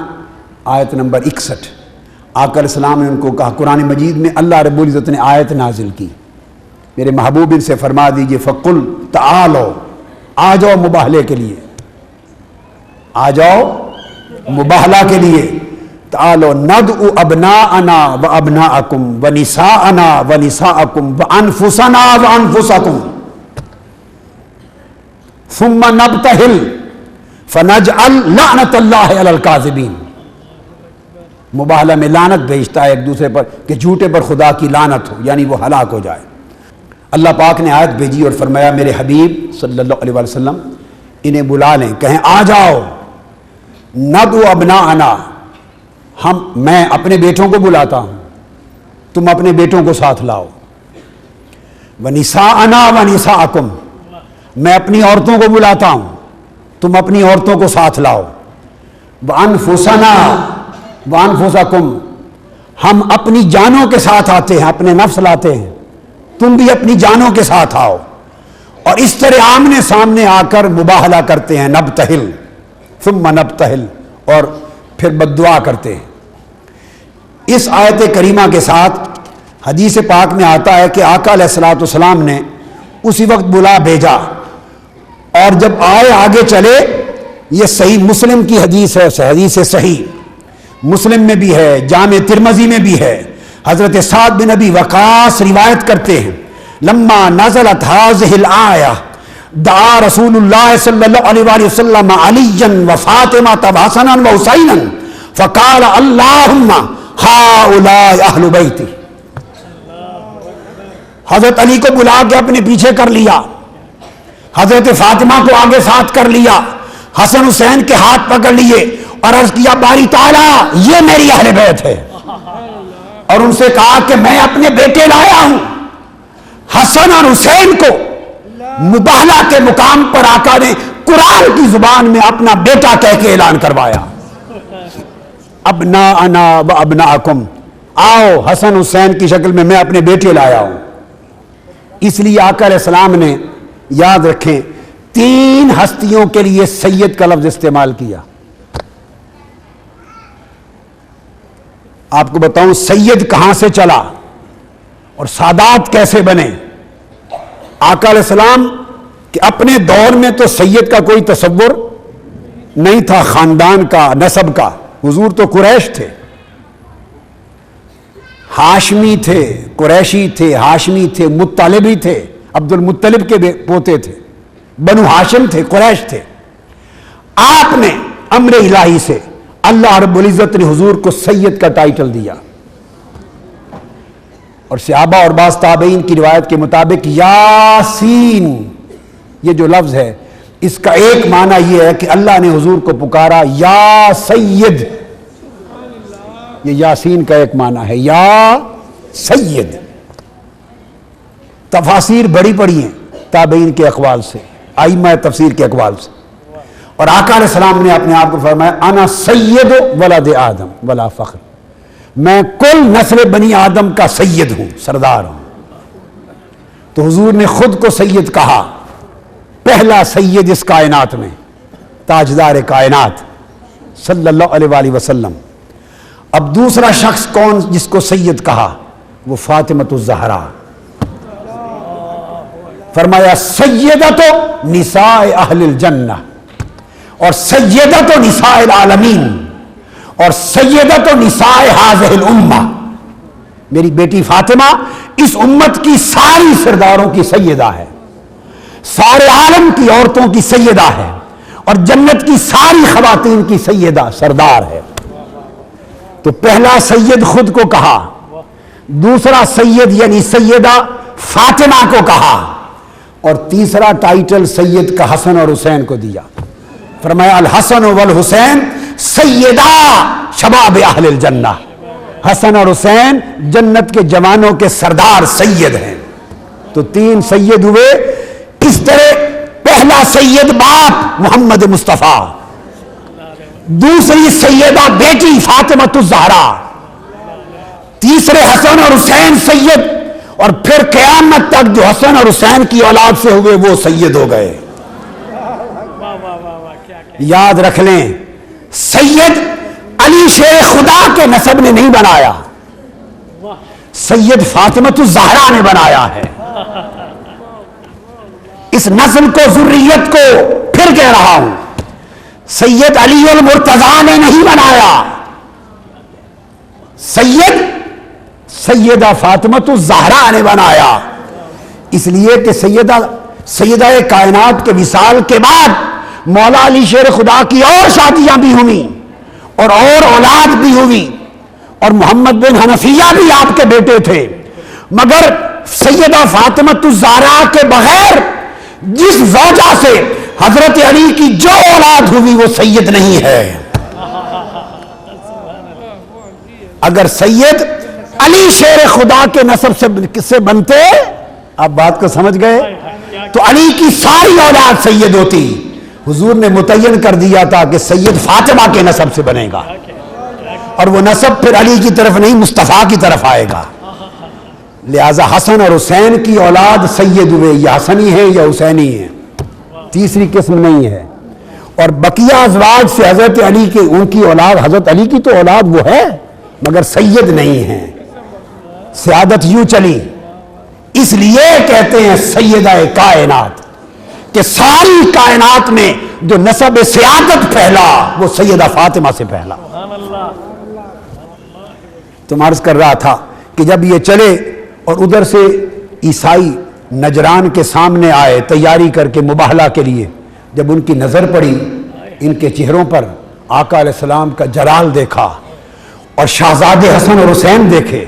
آیت نمبر 61. آقا علیہ السلام نے ان کو کہا، قرآن مجید میں اللہ رب العزت نے آیت نازل کی، میرے محبوب ان سے فرما دیجئے فقل تعالو، آ جاؤ مباہلے کے لیے، آ جاؤ مباہلہ کے لیے. تعالو ندعو ابناءنا و ابناءکم و نساءنا و نساءکم و انفسنا و انفسکم ثم نبتہل فنجعل لعنت اللہ علی الکاذبین. مباہلہ میں لعنت بھیجتا ہے ایک دوسرے پر کہ جھوٹے پر خدا کی لعنت ہو، یعنی وہ ہلاک ہو جائے. اللہ پاک نے آیت بھیجی اور فرمایا میرے حبیب صلی اللہ علیہ وسلم انہیں بلا لیں، کہیں آ جاؤ. ندعو ابناءنا، میں اپنے بیٹوں کو بلاتا ہوں، تم اپنے بیٹوں کو ساتھ لاؤ. وَنِسَاءَنَا وَنِسَاءَكُمْ، میں اپنی عورتوں کو بلاتا ہوں، تم اپنی عورتوں کو ساتھ لاؤ. وَأَنفُسَنَا وَأَنفُسَكُمْ، ہم اپنی جانوں کے ساتھ آتے ہیں، اپنے نفس لاتے ہیں، تم بھی اپنی جانوں کے ساتھ آؤ. اور اس طرح آمنے سامنے آ کر مباہلہ کرتے ہیں. نبتہل ثم نبتہل، اور پھر بد دعا کرتے ہیں. اس آیت کریمہ کے ساتھ حدیث پاک میں آتا ہے کہ آقا علیہ الصلوۃ والسلام نے اسی وقت بلا بھیجا، اور جب آئے آگے چلے. یہ صحیح مسلم کی حدیث ہے، حدیث صحیح مسلم میں بھی ہے، جامع ترمذی میں بھی ہے. حضرت سعد بن ابی وقاص روایت کرتے ہیں لما نزلت هذه الآیہ دعا رسول اللہ صلی اللہ علیہ وآلہ وسلم علیا وفاطمہ وحسنا وحسینا فقال اللہم ہؤلاء اہل بیتی. حضرت علی کو بلا کے اپنے پیچھے کر لیا، حضرت فاطمہ کو آگے ساتھ کر لیا، حسن حسین کے ہاتھ پکڑ لیے اور عرض کیا باری تعالیٰ یہ میری اہل بیت ہے. اور ان سے کہا کہ میں اپنے بیٹے لایا ہوں. حسن اور حسین کو مباہلہ کے مقام پر آقا نے قرآن کی زبان میں اپنا بیٹا کہہ کے اعلان کروایا. ابناءنا و ابناءکم، آؤ حسن حسین کی شکل میں اپنے بیٹے لایا ہوں. اس لیے آقا علیہ السلام نے یاد رکھیں 3 ہستیوں کے لیے سید کا لفظ استعمال کیا. آپ کو بتاؤں سید کہاں سے چلا اور سادات کیسے بنے. آقا علیہ السلام کہ اپنے دور میں تو سید کا کوئی تصور نہیں تھا، خاندان کا، نسب کا. حضور تو قریش تھے، ہاشمی تھے، قریشی تھے، ہاشمی تھے، مطلبی تھے، عبد المطلب کے پوتے تھے، بنو ہاشم تھے، قریش تھے. آپ نے امر الہی سے اللہ رب العزت نے حضور کو سید کا ٹائٹل دیا. اور صحابہ اور بعض تابعین کی روایت کے مطابق یاسین یہ جو لفظ ہے اس کا ایک معنی یہ ہے کہ اللہ نے حضور کو پکارا یا سید. یہ یاسین کا ایک معنی ہے یا سید. تفاسیر بڑی پڑی ہیں تابعین کے اقوال سے، ائمہ تفسیر کے اقوال سے. اور آقا علیہ السلام نے اپنے آپ کو فرمایا انا سید ولد آدم ولا فخر، میں کل نسل بنی آدم کا سید ہوں، سردار ہوں. تو حضور نے خود کو سید کہا، پہلا سید اس کائنات میں، تاجدار کائنات صلی اللہ علیہ وآلہ وسلم. اب دوسرا شخص کون جس کو سید کہا؟ وہ فاطمۃ الزہرا. فرمایا سیدۃ نساء اہل الجنہ، اور سیدۃ نساء العالمین، اور سیدۃ نساء ہذہ الامہ. میری بیٹی فاطمہ اس امت کی ساری سرداروں کی سیدہ ہے، سارے عالم کی عورتوں کی سیدہ ہے، اور جنت کی ساری خواتین کی سیدہ سردار ہے. تو پہلا سید خود کو کہا، دوسرا سید یعنی سیدہ فاطمہ کو کہا، اور تیسرا ٹائٹل سید کا حسن اور حسین کو دیا. فرمایا الحسن والحسین سیدہ شباب اہل الجنہ، حسن اور حسین جنت کے جوانوں کے سردار سید ہیں. تو 3 سید ہوئے. اس طرح پہلا سید باپ محمد مصطفیٰ، دوسری سیدہ بیٹی فاطمۃ الزہرا، تیسرے حسن اور حسین سید، اور پھر قیامت تک جو حسن اور حسین کی اولاد سے ہوئے وہ سید ہو گئے. یاد رکھ لیں سید علی شیر خدا کے نسب نے نہیں بنایا، سید فاطمۃ الزہرا نے بنایا ہے. اس نسل کو ذریت کو پھر کہہ رہا ہوں، سید علی المرتضیٰ نے نہیں بنایا، سیدہ فاطمۃ الزہرا نے بنایا. اس لیے کہ سیدہ کائنات کے وصال کے بعد مولا علی شیر خدا کی اور شادیاں بھی ہوئی اور اولاد بھی ہوئی، اور محمد بن حنفیہ بھی آپ کے بیٹے تھے، مگر سیدہ فاطمۃ الزہرا کے بغیر جس زوجہ سے حضرت علی کی جو اولاد ہوئی وہ سید نہیں ہے. اگر سید علی شیر خدا کے نسب سے بنتے، آپ بات کو سمجھ گئے، تو علی کی ساری اولاد سید ہوتی. حضور نے متعین کر دیا تھا کہ سید فاطمہ کے نسب سے بنے گا، اور وہ نسب پھر علی کی طرف نہیں مصطفیٰ کی طرف آئے گا. لہذا حسن اور حسین کی اولاد سید ہوئے، یا حسنی ہے یا حسینی ہے، تیسری قسم نہیں ہے. اور بقیہ ازواج سے حضرت علی کے ان کی اولاد، حضرت علی کی تو اولاد وہ ہے مگر سید نہیں ہے. سیادت یوں چلی، اس لیے کہتے ہیں سیدہ کائنات، کہ ساری کائنات میں جو نسب سیادت پھیلا وہ سیدہ فاطمہ سے پھیلا. تم عرض کر رہا تھا کہ جب یہ چلے اور ادھر سے عیسائی نجران کے سامنے آئے تیاری کر کے مباہلہ کے لیے، جب ان کی نظر پڑی ان کے چہروں پر، آقا علیہ السلام کا جلال دیکھا اور شہزادے حسن اور حسین دیکھے،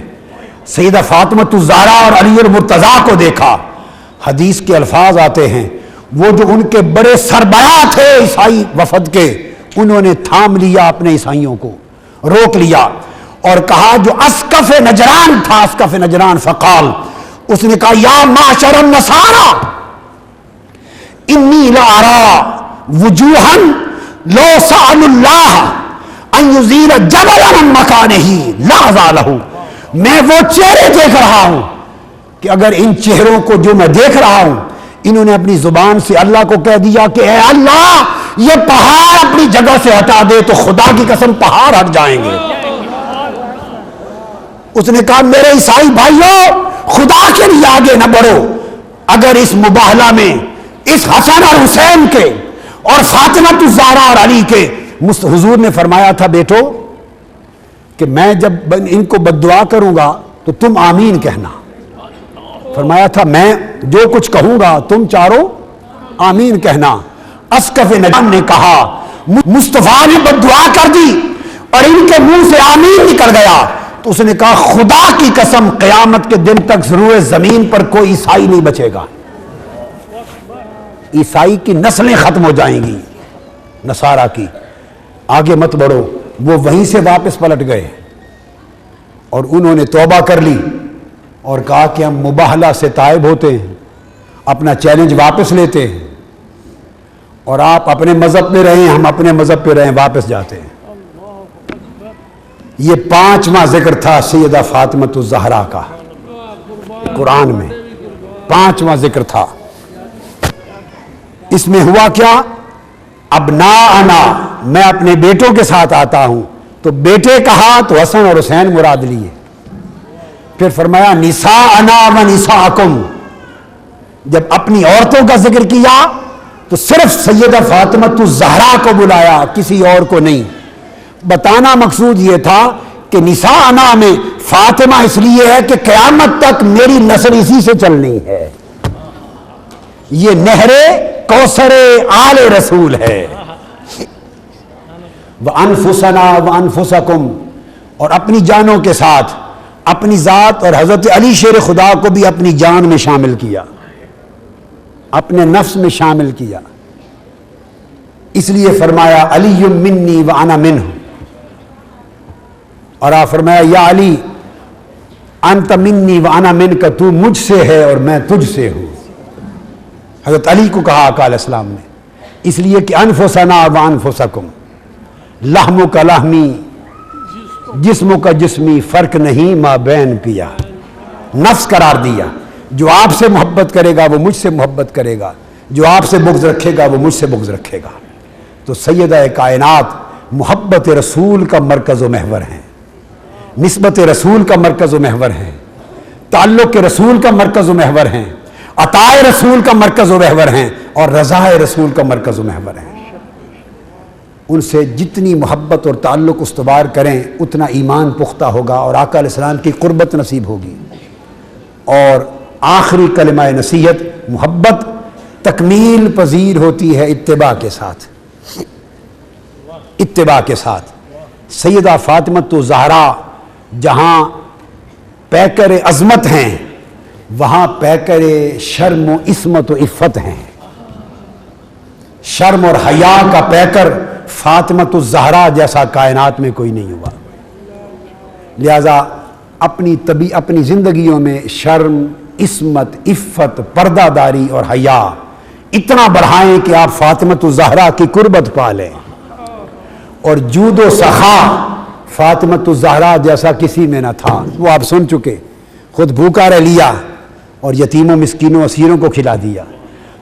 سیدہ فاطمۃ الزہرا اور علی المرتضیٰ کو دیکھا. حدیث کے الفاظ آتے ہیں وہ جو ان کے بڑے سربراہ تھے عیسائی وفد کے، انہوں نے تھام لیا اپنے عیسائیوں کو، روک لیا اور کہا، جو اسقف نجران تھا، اسقف نجران، فقال، اس نے کہا یا معشر النصارى انی لارى وجوہا لو سأل اللہ ان یزیل جبلا من مکانہ لا زالہ میں وہ چہرے دیکھ رہا ہوں کہ اگر ان چہروں کو جو میں دیکھ رہا ہوں انہوں نے اپنی زبان سے اللہ کو کہہ دیا کہ اے اللہ یہ پہاڑ اپنی جگہ سے ہٹا دے تو خدا کی قسم پہاڑ ہٹ جائیں گے. اس نے کہا میرے عیسائی بھائیوں خدا کے لیے آگے نہ بڑھو. اگر اس مباہلہ میں اس حسن اور حسین کے اور فاطمہ الزہرا اور علی کے حضور نے فرمایا تھا بیٹو کہ میں جب ان کو بد دعا کروں گا تو تم آمین کہنا. فرمایا تھا میں جو کچھ کہوں گا تم چاروں آمین کہنا. اسقف نجان نے کہا مصطفیٰ نے بد دعا کر دی اور ان کے منہ سے آمین نکل گیا تو اس نے کہا خدا کی قسم قیامت کے دن تک روئے زمین پر کوئی عیسائی نہیں بچے گا. عیسائی کی نسلیں ختم ہو جائیں گی نصارہ کی. آگے مت بڑھو. وہ وہیں سے واپس پلٹ گئے اور انہوں نے توبہ کر لی اور کہا کہ ہم مباہلہ سے تائب ہوتے ہیں, اپنا چیلنج واپس لیتے ہیں اور آپ اپنے مذہب پہ رہیں ہم اپنے مذہب پہ رہیں, واپس جاتے ہیں. یہ 5واں ذکر تھا سیدہ فاطمہ الزہرا کا قرآن میں, 5واں ذکر تھا. اس میں ہوا کیا؟ ابناءنا میں اپنے بیٹوں کے ساتھ آتا ہوں تو بیٹے کہا تو حسن اور حسین مراد لیے. پھر فرمایا نساءنا و نساءکم, جب اپنی عورتوں کا ذکر کیا تو صرف سیدہ فاطمہ الزہرا کو بلایا کسی اور کو نہیں. بتانا مقصود یہ تھا کہ نساءنا میں فاطمہ اس لیے ہے کہ قیامت تک میری نسل اسی سے چلنی ہے. یہ نہر کوثر آل رسول ہے. وانفسنا وانفسکم, اور اپنی جانوں کے ساتھ اپنی ذات اور حضرت علی شیر خدا کو بھی اپنی جان میں شامل کیا, اپنے نفس میں شامل کیا. اس لیے فرمایا علی منی وانا منہ, اور آپ فرمایا یا علی انت منی وانا منک, تو مجھ سے ہے اور میں تجھ سے ہوں. حضرت علی کو کہا آقا علیہ السلام نے, اس لیے کہ انفسنا وانفسکم لحم کا لحمی جسم کا جسمی فرق نہیں ما بین پیا. نفس قرار دیا, جو آپ سے محبت کرے گا وہ مجھ سے محبت کرے گا, جو آپ سے بغض رکھے گا وہ مجھ سے بغض رکھے گا. تو سیدہ کائنات محبت رسول کا مرکز و محور ہیں, نسبت رسول کا مرکز و محور ہیں, تعلق رسول کا مرکز و محور ہیں, عطائے رسول کا مرکز و محور ہیں, اور رضائے رسول کا مرکز و محور ہیں. ان سے جتنی محبت اور تعلق استوار کریں اتنا ایمان پختہ ہوگا اور آقا علیہ السلام کی قربت نصیب ہوگی. اور آخری کلمہ نصیحت, محبت تکمیل پذیر ہوتی ہے اتباع کے ساتھ. اتباع کے ساتھ سیدہ فاطمہ الزہرا جہاں پیکر عظمت ہیں وہاں پیکر شرم و عصمت و عفت ہیں. شرم اور حیا کا پیکر فاطمہ الزہرا جیسا کائنات میں کوئی نہیں ہوا. لہذا اپنی زندگیوں میں شرم, عصمت, عفت, پردہ داری اور حیا اتنا بڑھائیں کہ آپ فاطمہ الزہرا کی قربت پا لیں. اور جود و سخا فاطمہ الزہرا جیسا کسی میں نہ تھا. وہ آپ سن چکے, خود بھوکا رہ لیا اور یتیموں مسکینوں اسیروں کو کھلا دیا.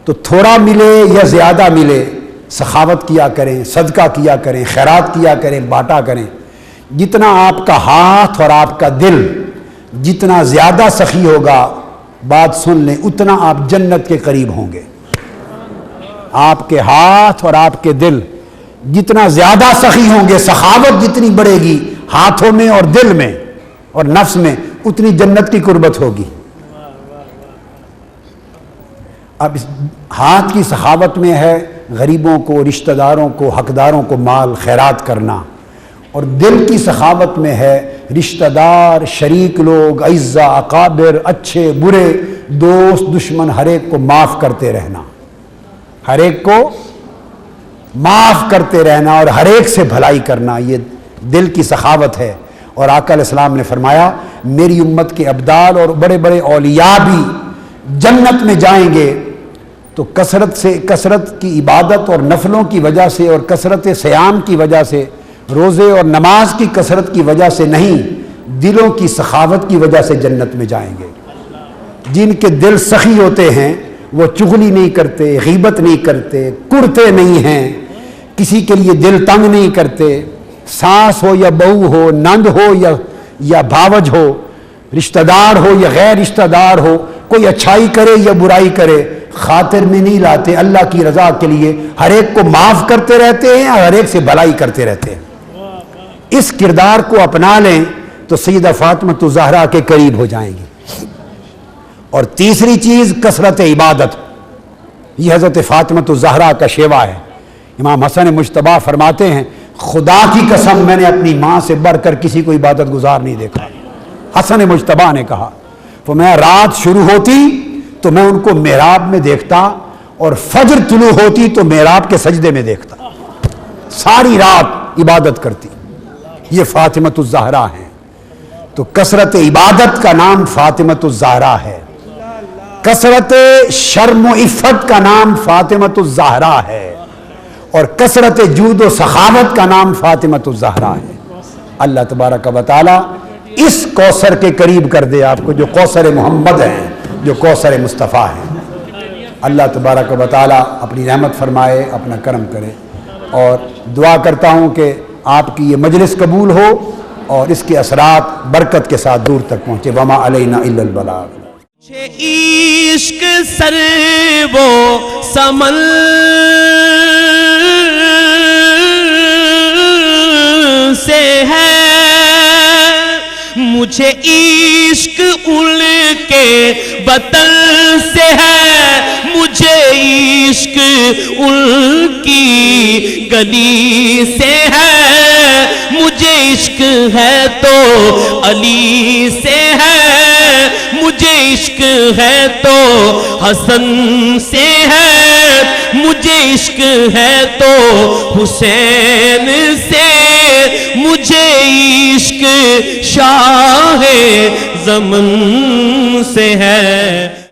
تو تھوڑا ملے یا زیادہ ملے سخاوت کیا کریں, صدقہ کیا کریں, خیرات کیا کریں, بانٹا کریں. جتنا آپ کا ہاتھ اور آپ کا دل جتنا زیادہ سخی ہوگا, بات سن لیں, اتنا آپ جنت کے قریب ہوں گے. آپ کے ہاتھ اور آپ کے دل جتنا زیادہ سخی ہوں گے, سخاوت جتنی بڑھے گی ہاتھوں میں اور دل میں اور نفس میں, اتنی جنت کی قربت ہوگی. اب اس ہاتھ کی سخاوت میں ہے غریبوں کو, رشتہ داروں کو, حقداروں کو مال خیرات کرنا, اور دل کی سخاوت میں ہے رشتہ دار, شریک لوگ, اعزا, اکابر, اچھے برے, دوست دشمن ہر ایک کو معاف کرتے رہنا, ہر ایک کو معاف کرتے رہنا اور ہر ایک سے بھلائی کرنا. یہ دل کی سخاوت ہے. اور آقا علیہ السلام نے فرمایا میری امت کے ابدال اور بڑے بڑے اولیاء بھی جنت میں جائیں گے تو کثرت کی عبادت اور نفلوں کی وجہ سے اور کثرت سیام کی وجہ سے, روزے اور نماز کی کثرت کی وجہ سے نہیں, دلوں کی سخاوت کی وجہ سے جنت میں جائیں گے. جن کے دل سخی ہوتے ہیں وہ چغلی نہیں کرتے، غیبت نہیں کرتے، کڑتے نہیں ہیں، کسی کے لیے دل تنگ نہیں کرتے. ساس ہو یا بہو ہو، نند ہو یا بھاوج ہو، رشتہ دار ہو یا غیر رشتہ دار ہو، کوئی اچھائی کرے یا برائی کرے، خاطر میں نہیں لاتے، اللہ کی رضا کے لیے ہر ایک کو معاف کرتے رہتے ہیں اور ہر ایک سے بھلائی کرتے رہتے ہیں. اس کردار کو اپنا لیں تو سیدہ فاطمہ الزہرا کے قریب ہو جائیں گی. اور تیسری چیز کثرت عبادت. یہ حضرت فاطمہ الزہرا کا شیوا ہے. امام حسن مجتبی فرماتے ہیں خدا کی قسم میں نے اپنی ماں سے بڑھ کر کسی کو عبادت گزار نہیں دیکھا. حسن مجتبی نے کہا تو میں رات شروع ہوتی تو میں ان کو محراب میں دیکھتا اور فجر طلوع ہوتی تو محراب کے سجدے میں دیکھتا. ساری رات عبادت کرتی. یہ فاطمہ الزہرا ہیں. تو کثرت عبادت کا نام فاطمہ الزہرا ہے. کثرت شرم و عفت کا نام فاطمہ الزہرا ہے. اور کثرت جود و سخاوت کا نام فاطمہ الزہرا ہے. اللہ تبارک و تعالی اس کوثر کے قریب کر دے آپ کو جو کوثر محمد ہیں، جو کوثر مصطفیٰ ہیں. اللہ تبارک و تعالی اپنی رحمت فرمائے، اپنا کرم کرے. اور دعا کرتا ہوں کہ آپ کی یہ مجلس قبول ہو اور اس کے اثرات برکت کے ساتھ دور تک پہنچے. وما علینا الا البلاغ. عشق سر وہ سمن سے ہے، مجھے عشق ان کے وطن سے ہے، مجھے عشق ان کی گلی سے ہے، مجھے عشق ہے تو علی سے ہے، مجھے عشق ہے تو حسن سے ہے، مجھے عشق ہے تو حسین سے، مجھے عشق شاہ زمن سے ہے.